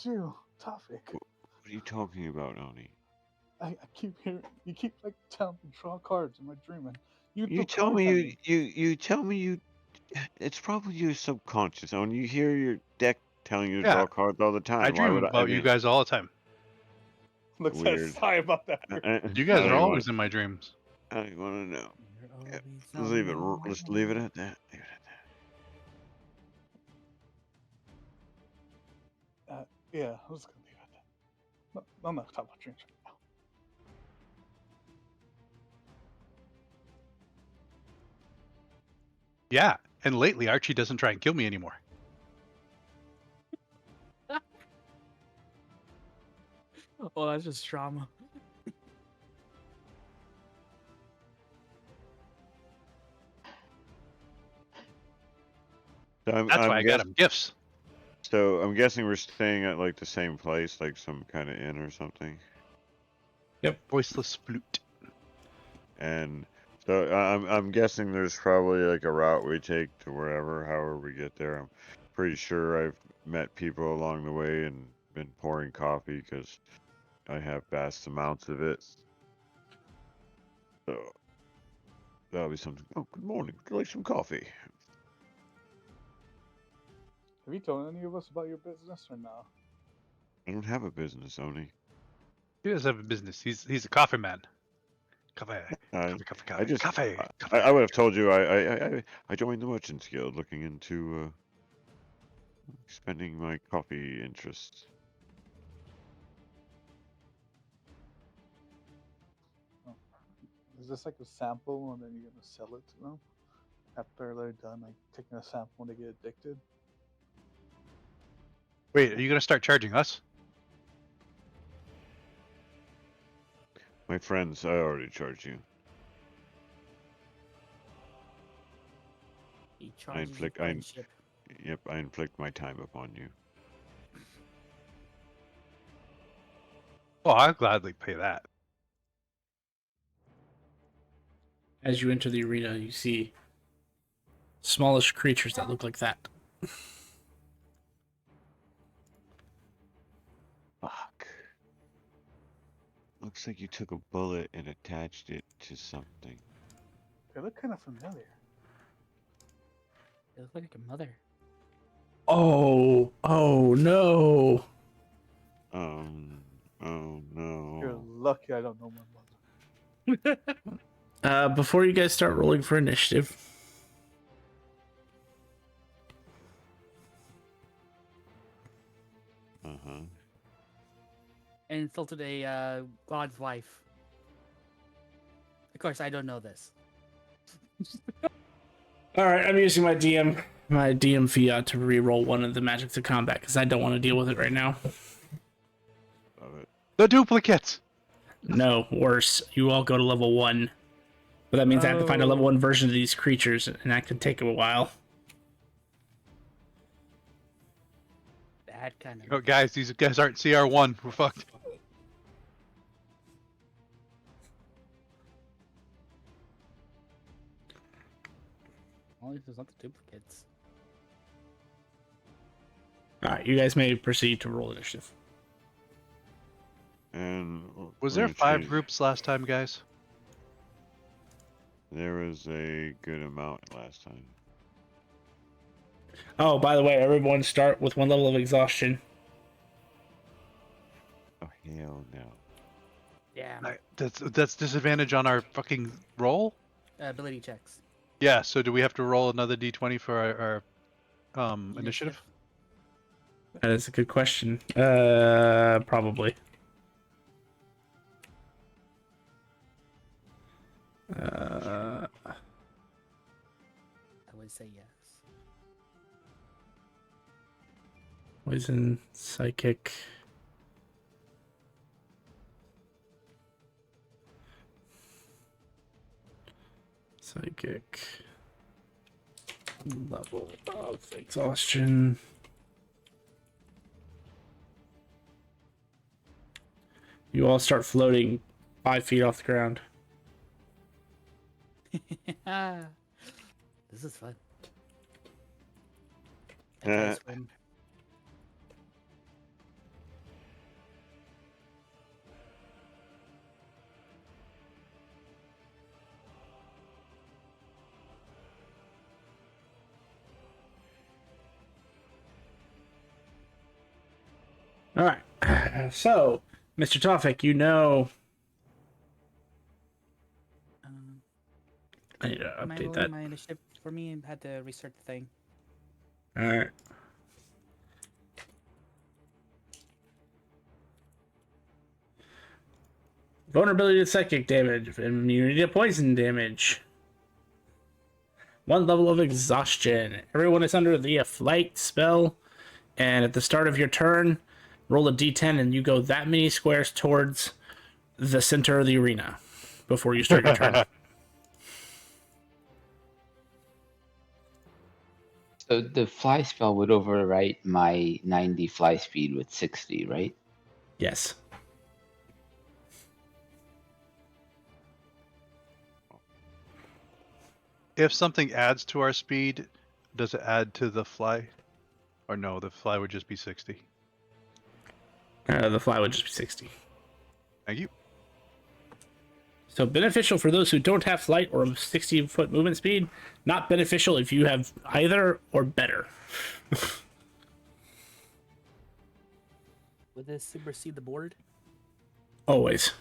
Topic. what are you talking about, Oni? I keep hearing you keep like telling me to draw cards in my dream, and you You throw tell cards me at you me. you tell me you. It's probably your subconscious, Oni. You hear your deck telling you to Yeah, draw cards all the time. I Why dream would I about you mean, guys all the time. Looks weird. sorry about that. You I guys don't are even always want. in my dreams. I don't even want to know. You're Yep. always Let's on leave it. my Let's leave it mind. at that. Leave it at that. Yeah, I was gonna leave it at that. No, I'm not talking about dreams right now. Yeah, and lately Archie doesn't try and kill me anymore. Oh, that's just trauma. So That's why I got him gifts. So I'm guessing we're staying at like the same place, like some kind of inn or something. Voiceless flute. And so I'm guessing there's probably like a route we take to wherever, however we get there. I'm pretty sure I've met people along the way and been pouring coffee because I have vast amounts of it. So that'll be something. Oh, good morning. Would you like some coffee? Have you told any of us about your business or no? I don't have a business, Oni. He does have a business. He's a coffee man. Coffee. I Coffee. just Coffee. I would have told you I joined the Merchants Guild looking into spending my coffee interests. Oh. Is this like a sample and then you're gonna sell it to them after they're done, like taking a sample and they get addicted? Wait, are you gonna start charging us? My friends, I already charged you. He charges you inflict- I- friendship. Yep, I inflict my time upon you. Oh, I'll gladly pay that. As you enter the arena, you see smallish creatures that look like that. Fuck. Looks like you took a bullet and attached it to something. They look kind of familiar. They look like a mother. Oh no. Oh You're no. lucky I don't know my mother. Before you guys start rolling for initiative, Uh-huh. And insulted a god's wife. Of course, I don't know this. all right, I'm using my DM fiat to re-roll one of the magics of combat because I don't want to deal with it right now. Love it. The duplicates. No, worse. You all go to level 1. But that means I have to find a level 1 version of these creatures, and that could take a while. That kind of. Oh, guys, these guys aren't CR1. We're fucked. Only there's not the duplicates. Alright, you guys may proceed to roll initiative. And Was we're there gonna 5 change- groups last time, guys? There was a good amount last time. Oh, by the way, everyone start with 1 level of exhaustion. Oh hell no. Yeah. That's disadvantage on our fucking roll? Ability checks. Yeah, so do we have to roll another d20 for our initiative? That is a good question. Probably. I would say yes. Poison, psychic. Psychic. Level of exhaustion. You all start floating 5 feet off the ground. This is fun. Uh, Advice win. All right. So, Mr. Tofik, you know. I need to Am I update rolling that. my initiative for me and had to restart the thing? All right. Vulnerability to psychic damage, immunity to poison damage. 1 level of exhaustion. Everyone is under the flight spell, and at the start of your turn, roll a d10 and you go that many squares towards the center of the arena before you start your turn. So the fly spell would overwrite my 90 fly speed with 60, right? Yes. If something adds to our speed, does it add to the fly? Or no, the fly would just be 60. The fly would just be 60. Thank you. So beneficial for those who don't have flight or 60-foot movement speed. Not beneficial if you have either or better. Would this supersede the board? Always.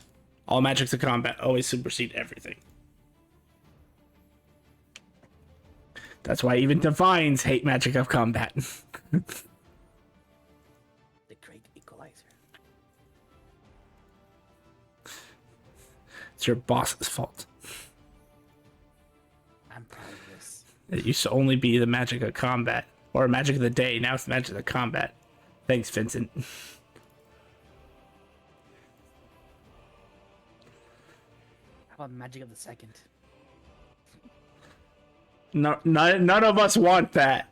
All magics of combat always supersede everything. That's why even divines hate magic of combat. The great equalizer. It's your boss's fault. I'm proud of this. It used to only be the magic of combat. Or magic of the day. Now it's magic of combat. Thanks, Vincent. How about magic of the second? No, none of us want that.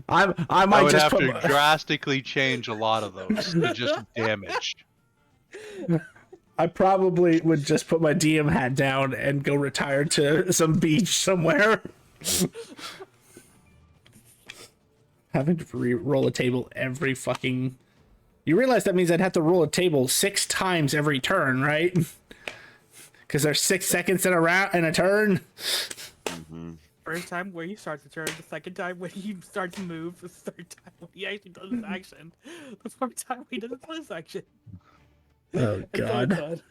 I I might would just have put to drastically change a lot of those to just damage. I probably would just put my DM hat down and go retire to some beach somewhere. Having to roll a table every fucking... You realize that means I'd have to roll a table 6 times every turn, right? Because there's 6 seconds in a round in a turn. Mm-hmm. First time where he starts to turn, the second time when he starts to move, the third time when he actually does his action, the fourth time when he doesn't do his action. Oh god.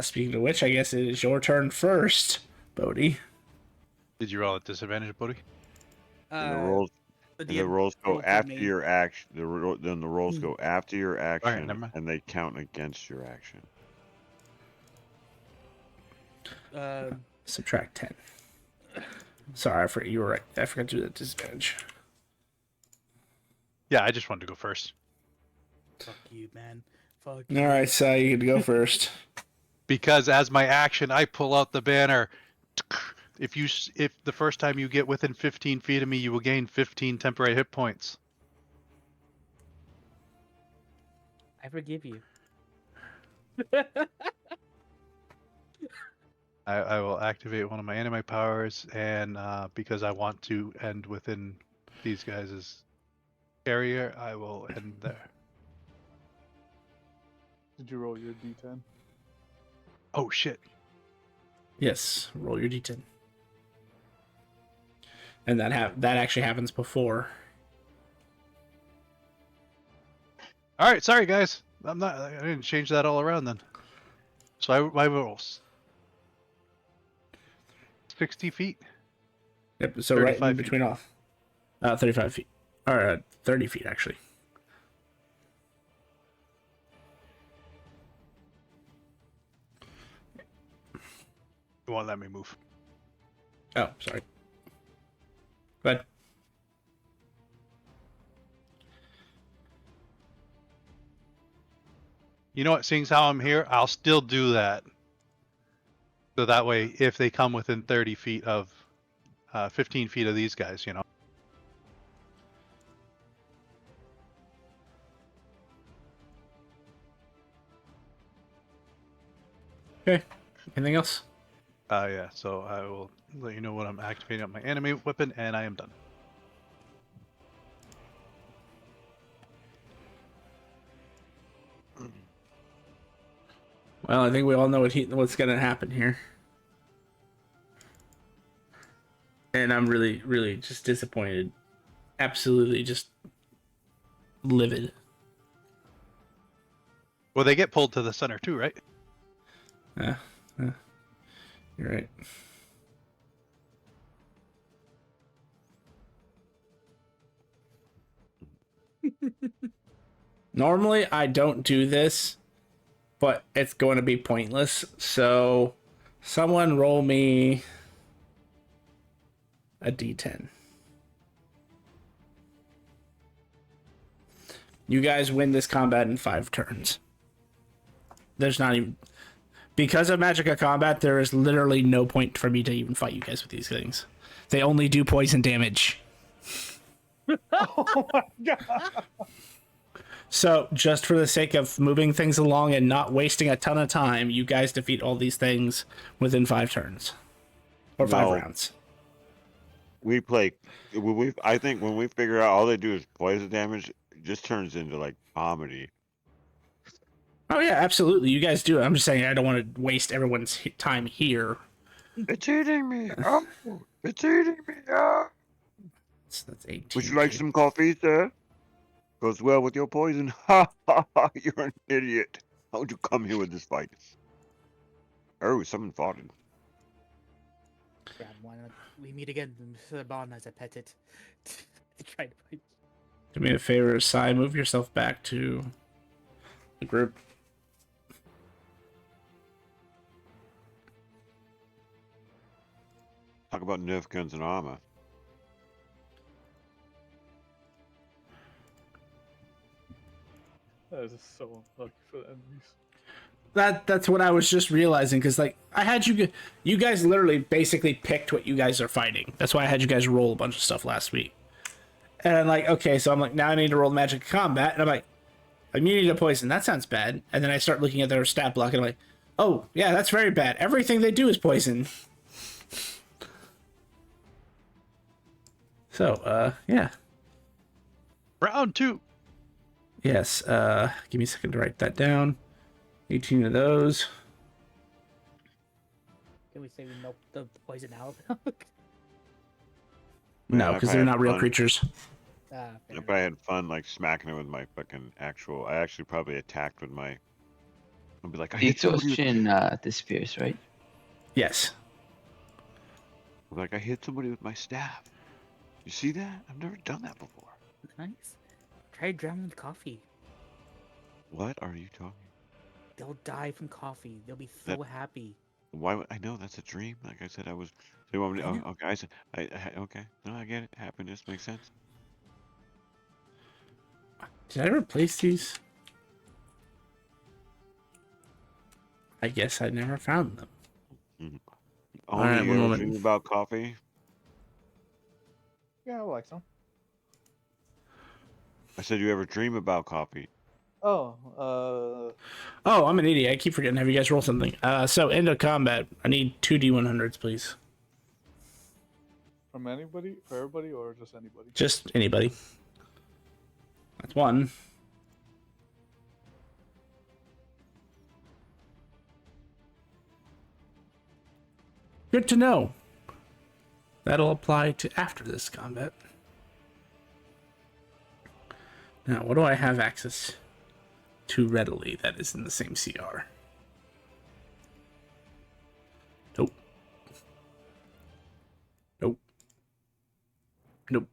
Speaking of which, I guess it is your turn first, Bodhi. Did you roll at disadvantage, Bodhi? And the rolls go after your action. Then the rolls go after your action, never mind. and they count against your action. Subtract 10. Sorry, I forgot you were right. I forgot to do that disadvantage. Yeah, I just wanted to go first. Fuck you, man. Fuck you. All right, so you get to go first. Because as my action, I pull out the banner. If the first time you get within 15 feet of me, you will gain 15 temporary hit points. I forgive you. I will activate one of my anime powers, and because I want to end within these guys' area, I will end there. Did you roll your d10? Oh shit! Yes, roll your d10. And that actually happens before. All right, sorry guys. I didn't change that all around then. So my rolls. 60 feet. Yep, so right in 35 feet. between off. 35 feet. Or 30 feet, actually. You won't let me move. Oh, sorry. Go ahead. You know what? Seeing as how I'm here, I'll still do that. So that way, if they come within 30 feet of, 15 feet of these guys, you know. Okay. Anything else? Yeah, so I will let you know when I'm activating up my anime weapon, and I am done. Well, I think we all know what's going to happen here. And I'm really, really just disappointed. Absolutely just livid. Well, they get pulled to the center too, right? Yeah, you're right. Normally, I don't do this, but it's going to be pointless. So, someone roll me a d10. You guys win this combat in 5 turns. There's not even... because of Magica combat, there is literally no point for me to even fight you guys with these things. They only do poison damage. Oh my god! So, just for the sake of moving things along and not wasting a ton of time, you guys defeat all these things within 5 turns. Or 5 No. rounds. We play. I think when we figure out all they do is poison damage, it just turns into like comedy. Oh, yeah, absolutely. You guys do it. I'm just saying I don't want to waste everyone's time here. It's eating me. Oh, it's eating me. Oh. That's 18. Would you like some coffee, sir? Goes well with your poison. Ha ha ha! You're an idiot. How would you come here with this fight? Oh, someone farted. Grab one. We meet again, Mr. Bond, as I pet it. I tried to fight. Do me a favor, Sai. Move yourself back to the group. Talk about Nerf guns and armor. That is so unlucky for the enemies. That's what I was just realizing, because like I had you guys literally basically picked what you guys are fighting. That's why I had you guys roll a bunch of stuff last week. And I'm like, okay, so I'm like, now I need to roll magic combat, and I'm like, immunity to poison. That sounds bad. And then I start looking at their stat block, and I'm like, oh yeah, that's very bad. Everything they do is poison. So yeah. Round 2. Yes, give me a second to write that down. 18 of those. Can we say we milk the poison out of them? No, Man, because if I they're had not real fun- creatures. Fair If I had fun like smacking it with my fucking actual, I actually probably attacked with my. I'd be like, I The hit somebody. exhaustion disappears, right? Yes. Like I hit somebody with my staff. You see that? I've never done that before. Nice. Try drowning with coffee. What are you talking? They'll die from coffee. They'll be so happy. Why? I know that's a dream. Like I said, I was. So you want me to, I know. okay, I said, okay. No, I get it. Happiness makes sense. Did I replace these? I guess I never found them. Only right, you one ever moment. dream about coffee? Yeah, I like some. I said you ever dream about coffee? Oh, Oh, I'm an idiot. I keep forgetting. Have you guys roll something? So end of combat. I need 2 D100s, please. from anybody, for everybody, or just anybody? Just anybody. That's 1. Good to know. That'll apply to after this combat. Now, what do I have access to readily that is in the same CR? Nope. Nope. Nope.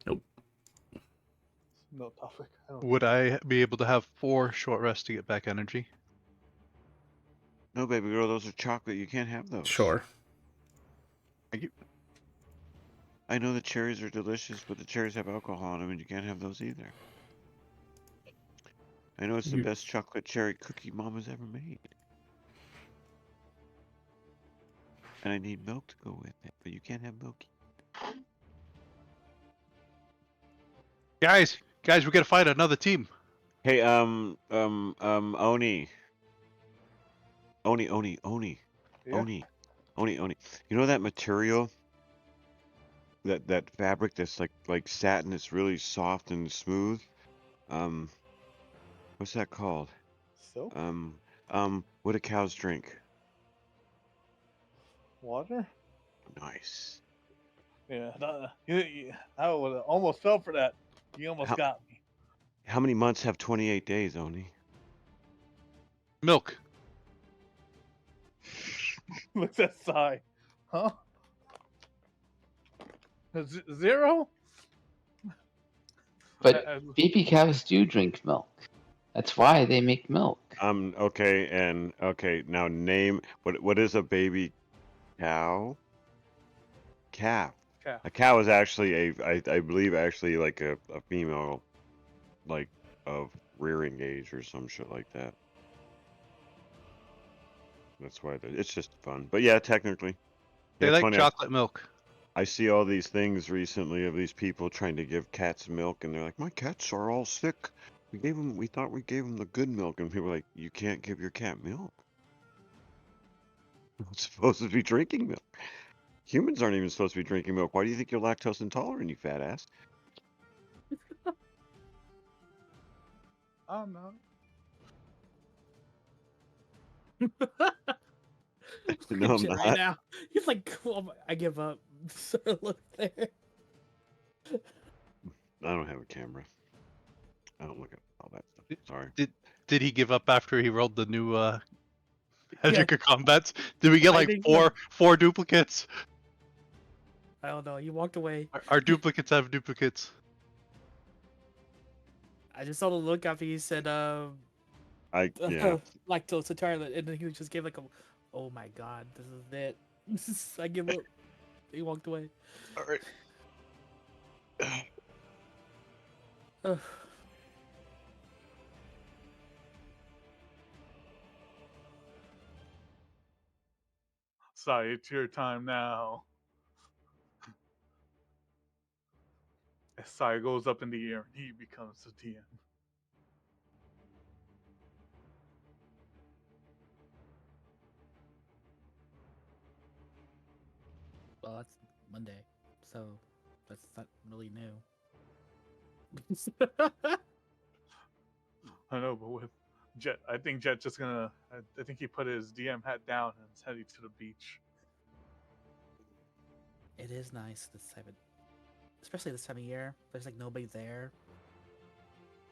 Nope. No topic. I don't Would I be able to have 4 short rests to get back energy? No, baby girl, those are chocolate. You can't have those. Sure. I know the cherries are delicious, but the cherries have alcohol in them, and you can't have those either. I know it's the You- best chocolate cherry cookie Mama's ever made. And I need milk to go with it, but you can't have milk. Guys, we gotta fight another team. Hey, Oni. Oni. Yeah. Oni. You know that material? That fabric that's like satin, it's really soft and smooth. What's that called? Silk? What do cows drink? Water? Nice. Yeah, I would have almost fell for that. You almost How- got me. How many months have 28 days, Oni? Milk. Looks at Sai. Huh? 0? But I- baby cows do drink milk. That's why they make milk. Okay, now name what is a baby cow? Calf. Calf. A cow is actually I believe actually like a female, like of rearing age or some shit like that. That's why it's just fun. But yeah, technically, They it's like funny. chocolate milk. I see all these things recently of these people trying to give cats milk, and they're like, "My cats are all sick. We thought we gave them the good milk," and people are like, "You can't give your cat milk. It's supposed to be drinking milk. Humans aren't even supposed to be drinking milk. Why do you think you're lactose intolerant, you fat ass?" Oh no. No, I'm Shit, not. right now. He's like, cool, I give up. So look there. I don't have a camera. I don't look at all that stuff. Sorry. Did he give up after he rolled the new Yeah. Hedrica combats? Did we get I like think four duplicates? I don't know. You walked away. Our duplicates have duplicates. I just saw the look after he said, Yeah. lactose intolerant, and then he just gave like a, oh my god, this is it. I give up. He walked away. All right. Ugh. Sorry, it's your time now. As Sai goes up in the air, he becomes the DM. Well, that's Monday, so that's not really new. I know, but with Jet, I think Jet just gonna. I think he put his DM hat down and is heading to the beach. It is nice this time of, especially this time of year. There's like nobody there.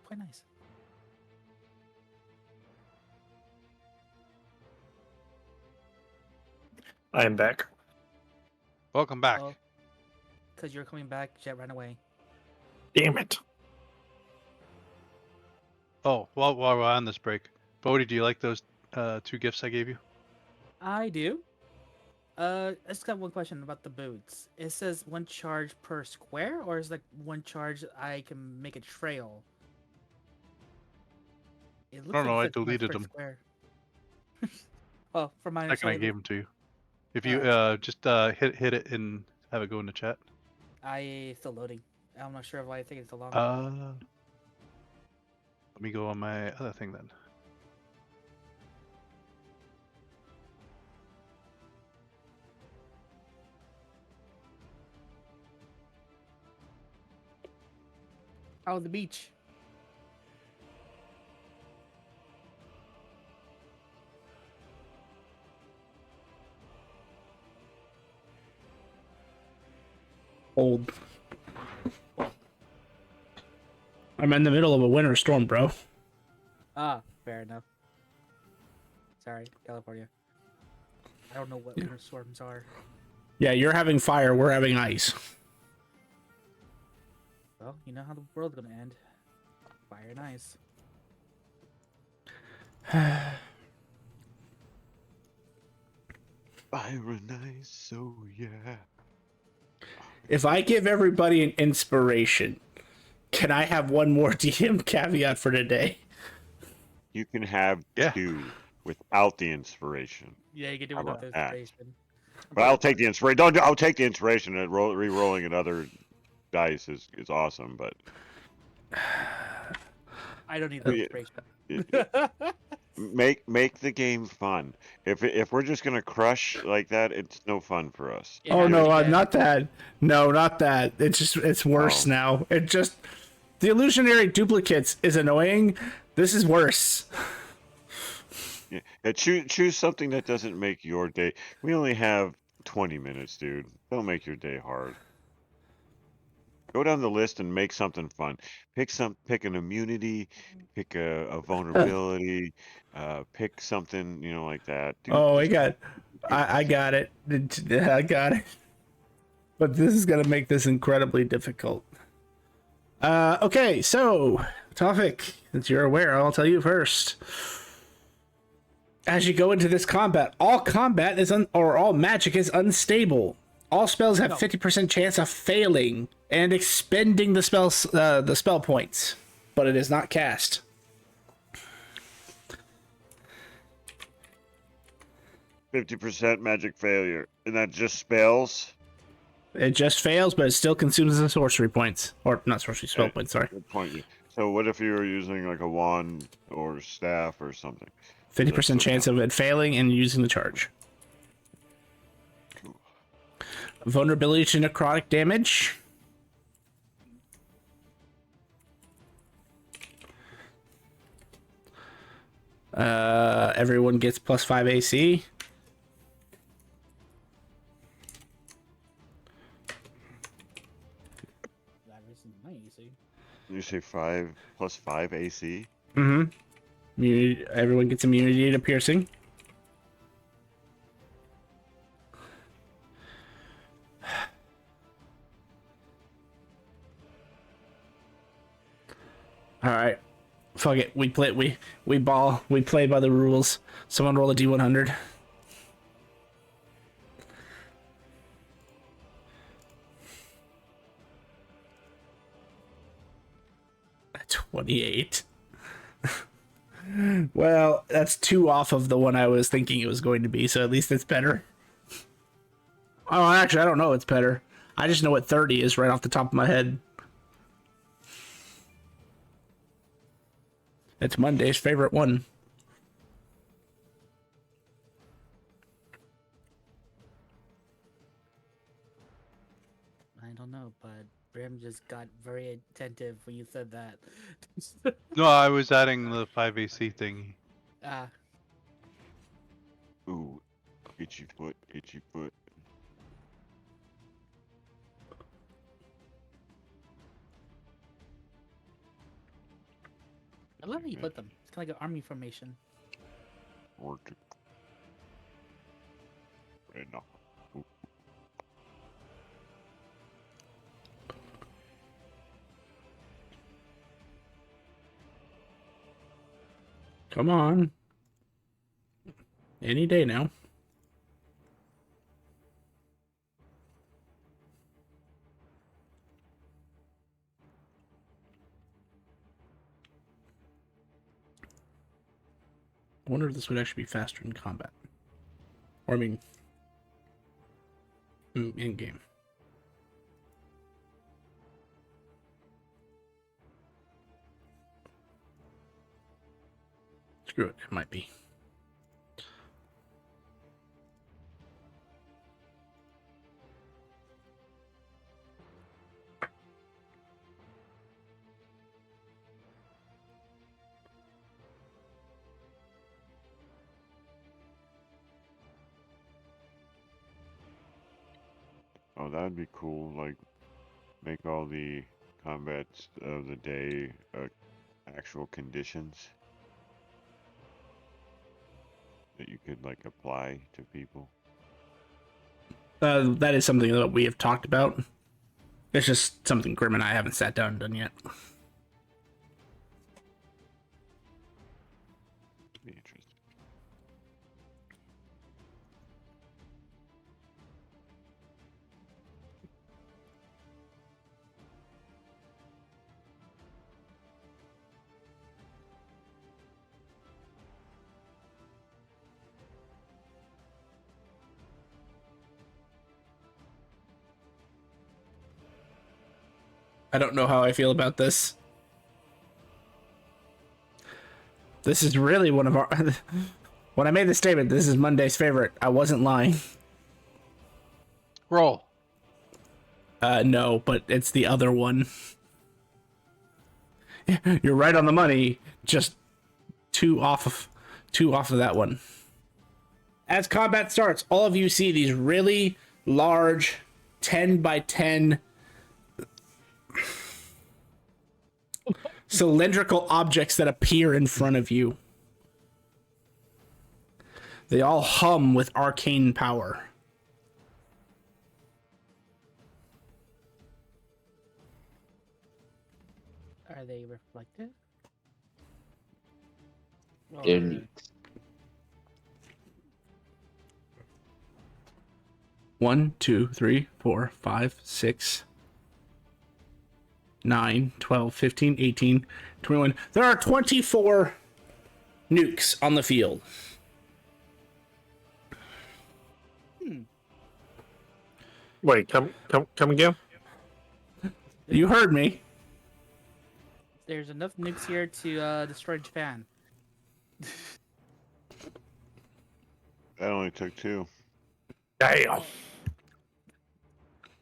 Quite nice. I am back. Welcome back. Oh, because you're coming back, Jet ran away. Damn it. Oh, while we're on this break, Bodhi, do you like those 2 gifts I gave you? I do. I just got one question about the boots. It says 1 charge per square, or is like 1 charge I can make a trail? It looks don't know, I it said 1 deleted per them. square. Oh, for my Second I understanding, gave them to you. If you Alright. just hit it and have it go in the chat. I still loading. I'm not sure why I think it's so long. Let me go on my other thing then. Oh, the beach. Old. I'm in the middle of a winter storm, bro. Ah, fair enough. Sorry, California. I don't know what winter storms are. Yeah, you're having fire, we're having ice. Well, you know how the world's gonna end. Fire and ice. Fire and ice, so yeah. If I give everybody an inspiration, can I have one more DM caveat for today? You can have Yeah. 2 without the inspiration. Yeah, you can do How without about the that? inspiration. But I'll take the inspiration. I'll take the inspiration. And re-rolling another dice is awesome. But I don't need the Yeah. inspiration. make the game fun. If we're just gonna crush like that, it's no fun for us. It Oh has no, to be not that. No, not that. It's worse Oh. now. It just the illusionary duplicates is annoying. This is worse. Yeah, choose something that doesn't make your day. We only have 20 minutes, dude. Don't make your day hard. Go down the list and make something fun. Pick an immunity, pick a vulnerability, pick something, like that. Oh, I Just got it. I got it. But this is gonna make this incredibly difficult. Okay, so Tofik, since you're aware, I'll tell you first. As you go into this combat, all combat is all magic is unstable. All spells have 50% chance of failing and expending the spell points, but it is not cast. 50% magic failure. And that just spells? It just fails, but it still consumes the sorcery points. Or, not sorcery, spell Okay. points, sorry. Good point. So what if you were using like a wand or staff or something? 50% chance of it failing and using the charge. Cool. Vulnerability to necrotic damage. Everyone gets +5 AC. That isn't my AC. You say 5 plus 5 AC? Everyone gets immunity to piercing. All right, fuck it. We play. We ball. We play by the rules. Someone roll a D100. 28. Well, that's 2 off of the one I was thinking it was going to be, so at least it's better. Oh, actually, I don't know it's better. I just know what 30 is right off the top of my head. It's Monday's favorite one. I don't know, but Brim just got very attentive when you said that. No, I was adding the 5 AC thingy. Ah, Ooh, itchy foot, itchy foot. I love how you put them. It's kind of like an army formation. Work. Enough. Come on. Any day now. I wonder if this would actually be faster in combat. Or, I mean, in game. Screw it, it might be. Oh, that'd be cool. Like, make all the combats of the day actual conditions that you could like apply to people. That is something that we have talked about. It's just something Grim and I haven't sat down and done yet. Be interesting. I don't know how I feel about this. This is really one of our... When I made the statement, this is Monday's favorite, I wasn't lying. Roll. No, but it's the other one. You're right on the money, just two off of that one. As combat starts, all of you see these really large 10 by 10 cylindrical objects that appear in front of you. They all hum with arcane power. are they reflective? They're Or- nukes. 1, 2, 3, 4, 5, 6, 9, 12, 15, 18, 21. There are 24 nukes on the field. Wait, come again? You heard me. There's enough nukes here to destroy Japan. That only took 2. Damn.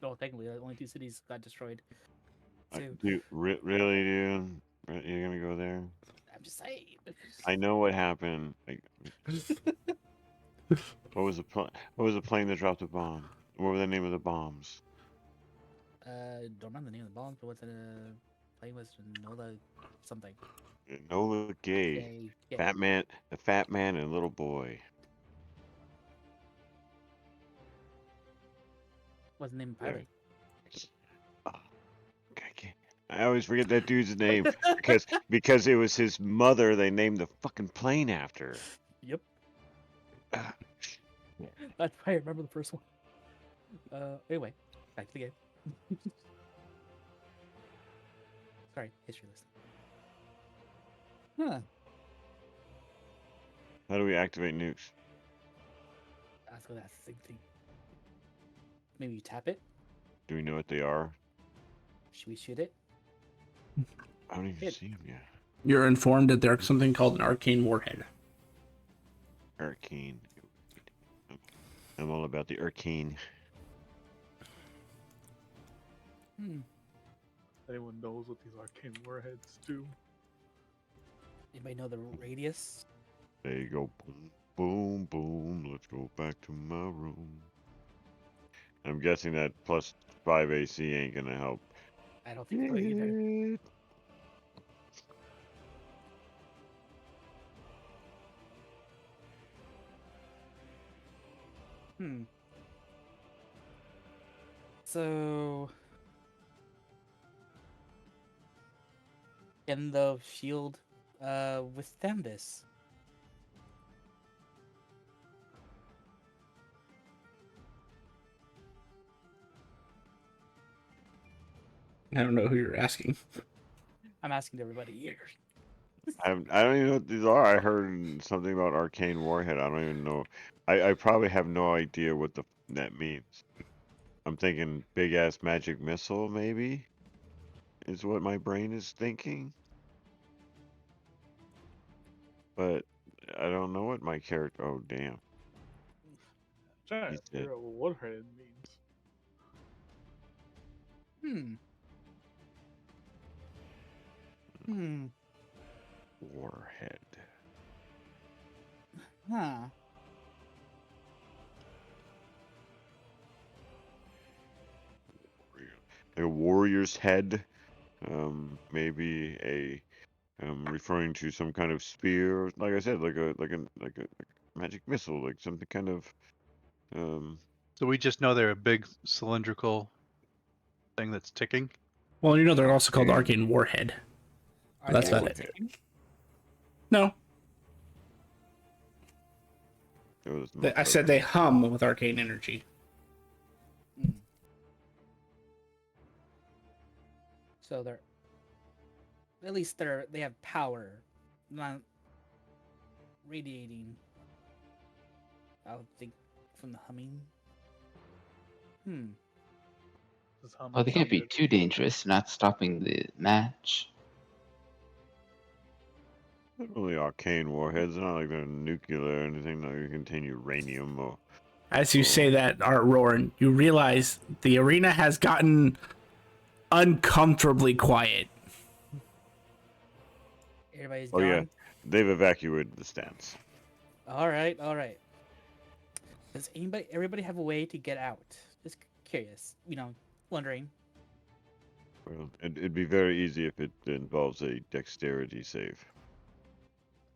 Well, technically, only 2 cities got destroyed. So Dude, really, dude? You're gonna go there? I'm just saying. I know what happened. Like, what was the plane that dropped the bomb? What were the name of the bombs? Don't remember the name of the bombs, but what's the plane was Nola something. Nola Gay, Yeah. Fat Man, the Fat Man, and Little Boy. What's the name of the Yeah. pilot? I always forget that dude's name because it was his mother. They named the fucking plane after. Yep. Ah, That's why I remember the first one. Anyway, back to the game. Sorry, history lesson. Huh. How do we activate nukes? That's the same thing. Maybe you tap it. Do we know what they are? Should we shoot it? I don't even Hit. see them yet. You're informed that there's something called an arcane warhead. Arcane. I'm all about the arcane. Anyone knows what these arcane warheads do? Anybody know the radius? There you go. Boom, boom, boom. Let's go back to my room. I'm guessing that plus 5 AC ain't gonna help. I don't think so either. So, can the shield withstand this? I don't know who you're asking. I'm asking everybody here. I don't even know what these are. I heard something about arcane warhead. I don't even know. I probably have no idea what that means. I'm thinking big ass magic missile, maybe, is what my brain is thinking. But I don't know what my character. Oh damn! Trying He's to dead. figure out what warhead means. Warhead. Huh. Like a warrior's head. Maybe a referring to some kind of spear. Like I said, like a magic missile, like something kind of So we just know they're a big cylindrical thing that's ticking. Well, you know they're also called arcane arcane warhead. Are That's they about actually it. ticking? No, It was I said they hum with arcane energy. So they're at least they have power, not radiating. I would think from the humming. This hum Well, they can't be sounded- too dangerous, not stopping the match. Not really arcane warheads. Not like they're nuclear or anything. Like they contain uranium or. As you say that, Art Roran, you realize the arena has gotten uncomfortably quiet. Everybody's Oh gone. yeah, they've evacuated the stands. All right, all right. Does everybody have a way to get out? Just curious, wondering. Well, it'd be very easy if it involves a dexterity save.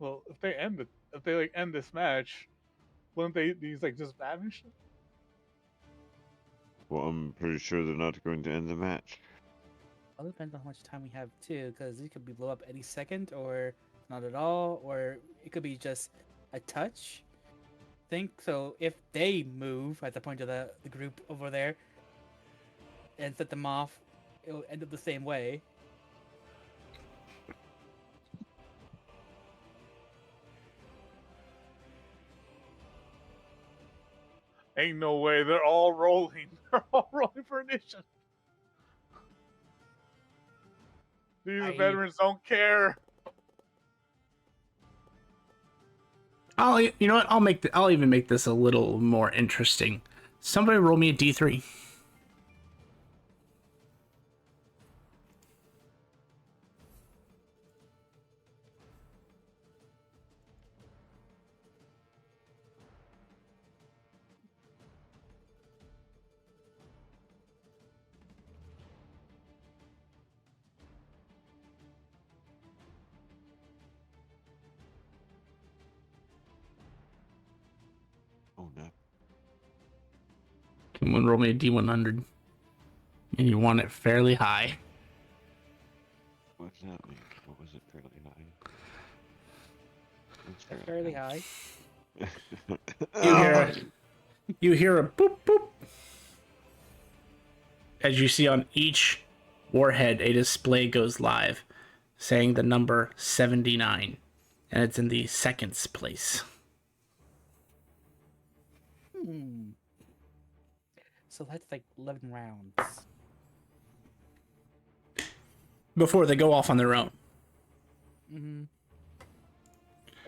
Well, if they end this match, wouldn't these just vanish? Well, I'm pretty sure they're not going to end the match. Well, it depends on how much time we have too, because it could be blow up any second, or not at all, or it could be just a touch. So if they move at the point of the group over there and set them off, it'll end up the same way. Ain't no way. They're all rolling. They're all rolling for initiative. These veterans don't care. You know what? I'll even make this a little more interesting. Somebody roll me a d3. Oh no. Someone roll me a d100. And you want it fairly high. What does that mean? What was it fairly high? What's Fairly high. You hear a boop boop. As you see on each warhead, a display goes live saying the number 79. And it's in the seconds place. So that's like 11 rounds. Before they go off on their own. Mm-hmm.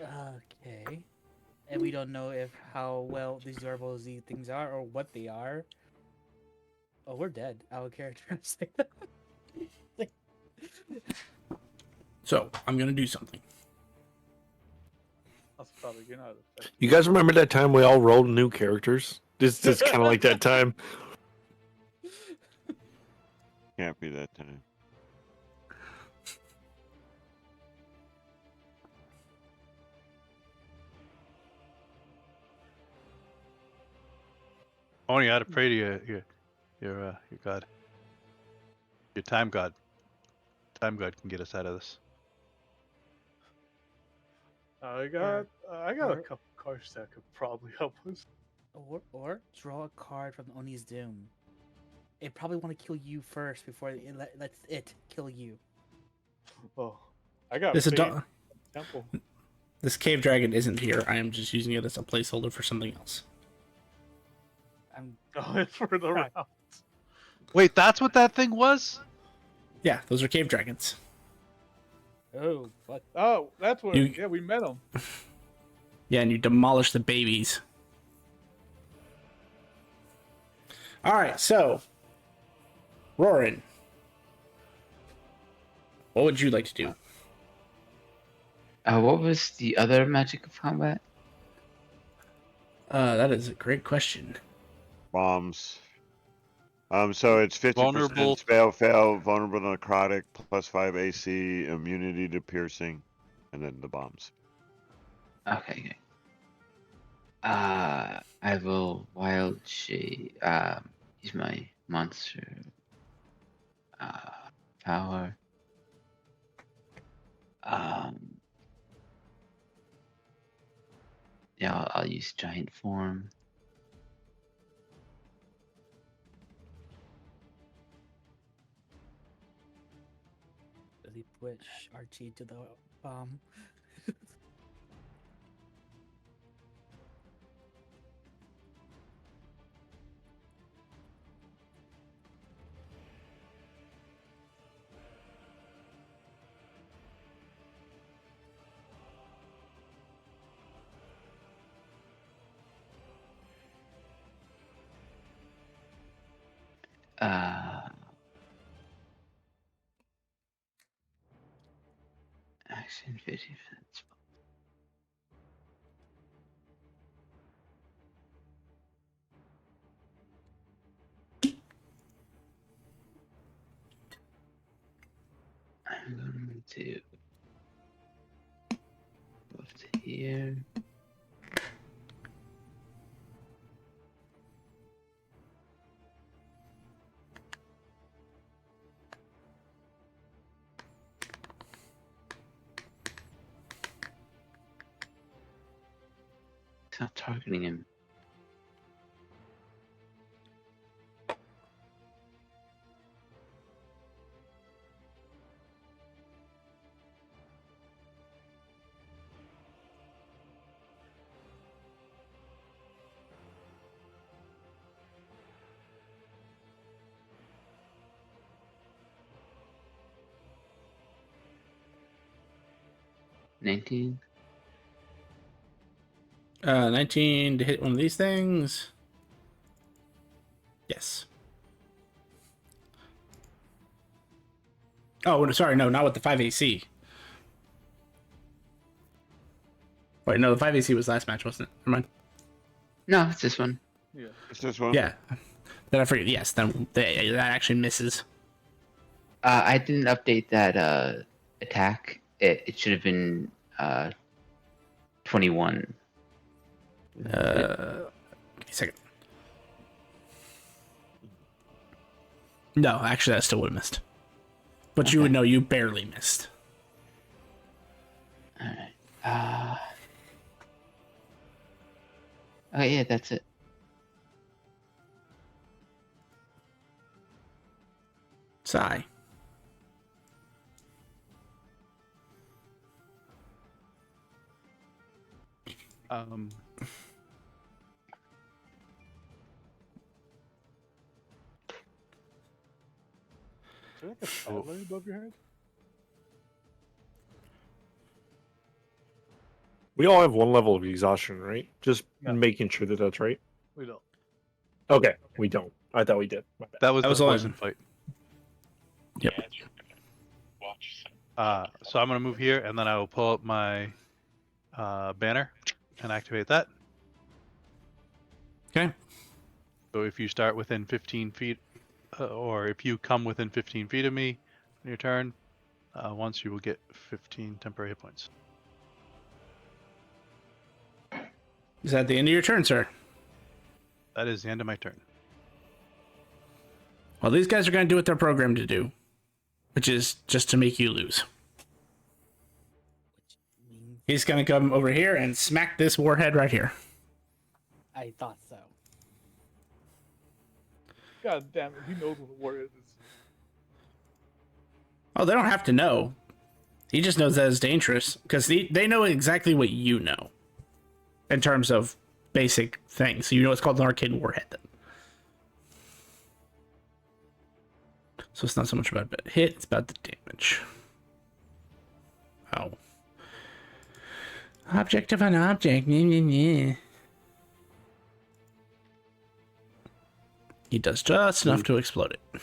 Okay. And we don't know how well these durable Z things are or what they are. Oh, we're dead. Our characters. So, I'm going to do something. That's probably you're not affected. You guys remember that time we all rolled new characters? This is kind of like that time. Can't be that time. Only out of pray to your god. Your time god. Time god can get us out of this. I got a couple cards that could probably help us. Or draw a card from Oni's Doom. It probably want to kill you first before it lets it kill you. Oh, I got This, temple. this cave dragon isn't here. I am just using it as a placeholder for something else. I'm going for the round. Wait, that's what that thing was? Yeah, those are cave dragons. Oh, fuck. Oh, that's where. You- Yeah, we met them. Yeah, and you demolish the babies. All right, so Rorin, what would you like to do? What was the other magic of combat? That is a great question. Bombs. So it's 50% Vulnerable. fail, vulnerable to necrotic, +5 AC, immunity to piercing, and then the bombs. Okay. I will wild shape. Use my monster power. Yeah, I'll use giant form. Really push Archie to the bomb. Action 50 minutes. I'm going to move to here. It's not targeting him. 19. 19 to hit one of these things. Yes. Oh, sorry, no, not with the 5 AC. Wait, no, the 5 AC was last match, wasn't it? Never mind. No, it's this one. Yeah. It's this one. Yeah. Then I forget. Yes, then that actually misses. I didn't update that attack. It should have been 21. Give me a second. No, actually, that still would have missed. But you would know you barely missed. All right. Oh yeah, that's it. Sigh. Is there like a satellite above your head? We all have one level of exhaustion, right? Just No. making sure that that's right. We don't. Okay, we don't. I thought we did. My bad. That was That the was only- poison fight. Yep. So I'm gonna move here, and then I will pull up my banner and activate that. Okay. So if you start within 15 feet, or if you come within 15 feet of me on your turn, once you will get 15 temporary hit points. Is that the end of your turn, sir? That is the end of my turn. Well, these guys are going to do what they're programmed to do, which is just to make you lose. Means He's going to come over here and smack this warhead right here. I thought so. God damn it! He knows what a war is. Oh, they don't have to know. He just knows that it's dangerous because they know exactly what you know in terms of basic things. So you know it's called an arcane warhead. Then. So it's not so much about the hit; it's about the damage. Oh, object of an object. He does just enough to explode it.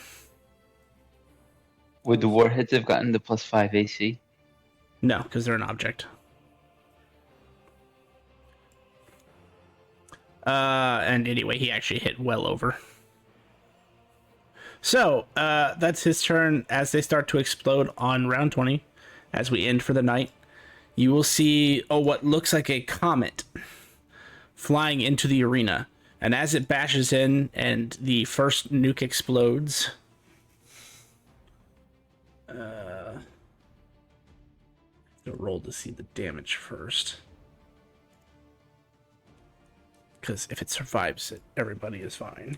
Would the warheads have gotten the +5 AC? No, because they're an object. And anyway, he actually hit well over. So, that's his turn. As they start to explode on round 20, as we end for the night, you will see, what looks like a comet flying into the arena. And as it bashes in and the first nuke explodes, I'll roll to see the damage first. Because if it survives it, everybody is fine.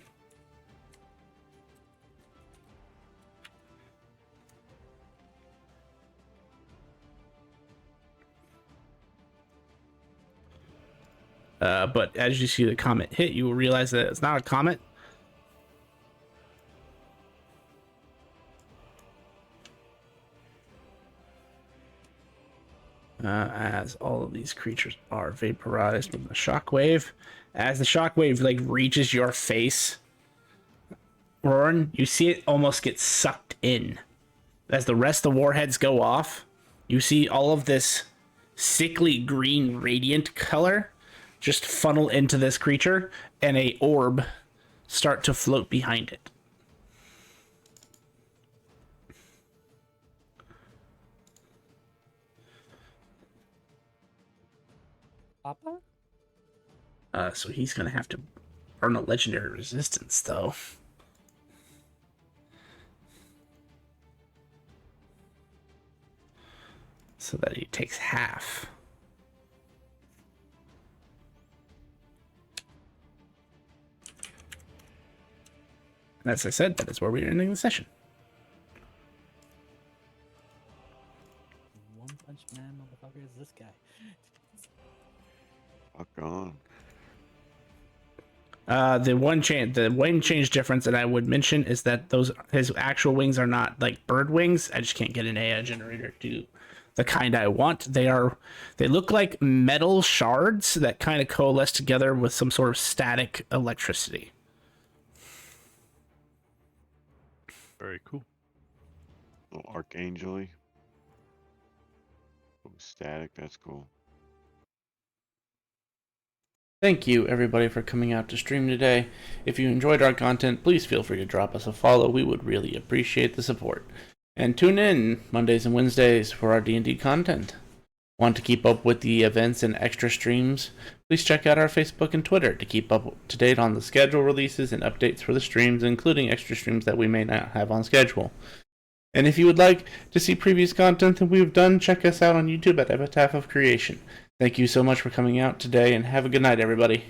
But as you see the comet hit, you will realize that it's not a comet. As all of these creatures are vaporized from the shockwave. As the shockwave like reaches your face, Roran, you see it almost get sucked in. As the rest of the warheads go off, you see all of this sickly green radiant color just funnel into this creature, and a orb start to float behind it. Papa? So he's gonna have to burn a legendary resistance, though. So that he takes half. And as I said, that is where we're ending the session. One Punch Man motherfucker is this guy. Fuck on. The wing change difference that I would mention is that his actual wings are not like bird wings. I just can't get an AI generator to the kind I want. They look like metal shards that kind of coalesce together with some sort of static electricity. Very cool. Little archangel-y. Oh, static, that's cool. Thank you, everybody, for coming out to stream today. If you enjoyed our content, please feel free to drop us a follow. We would really appreciate the support. And tune in Mondays and Wednesdays for our D&D content. Want to keep up with the events and extra streams? Please check out our Facebook and Twitter to keep up to date on the schedule releases and updates for the streams, including extra streams that we may not have on schedule. And if you would like to see previous content that we've done, check us out on YouTube at Epitaph of Creation. Thank you so much for coming out today, and have a good night, everybody.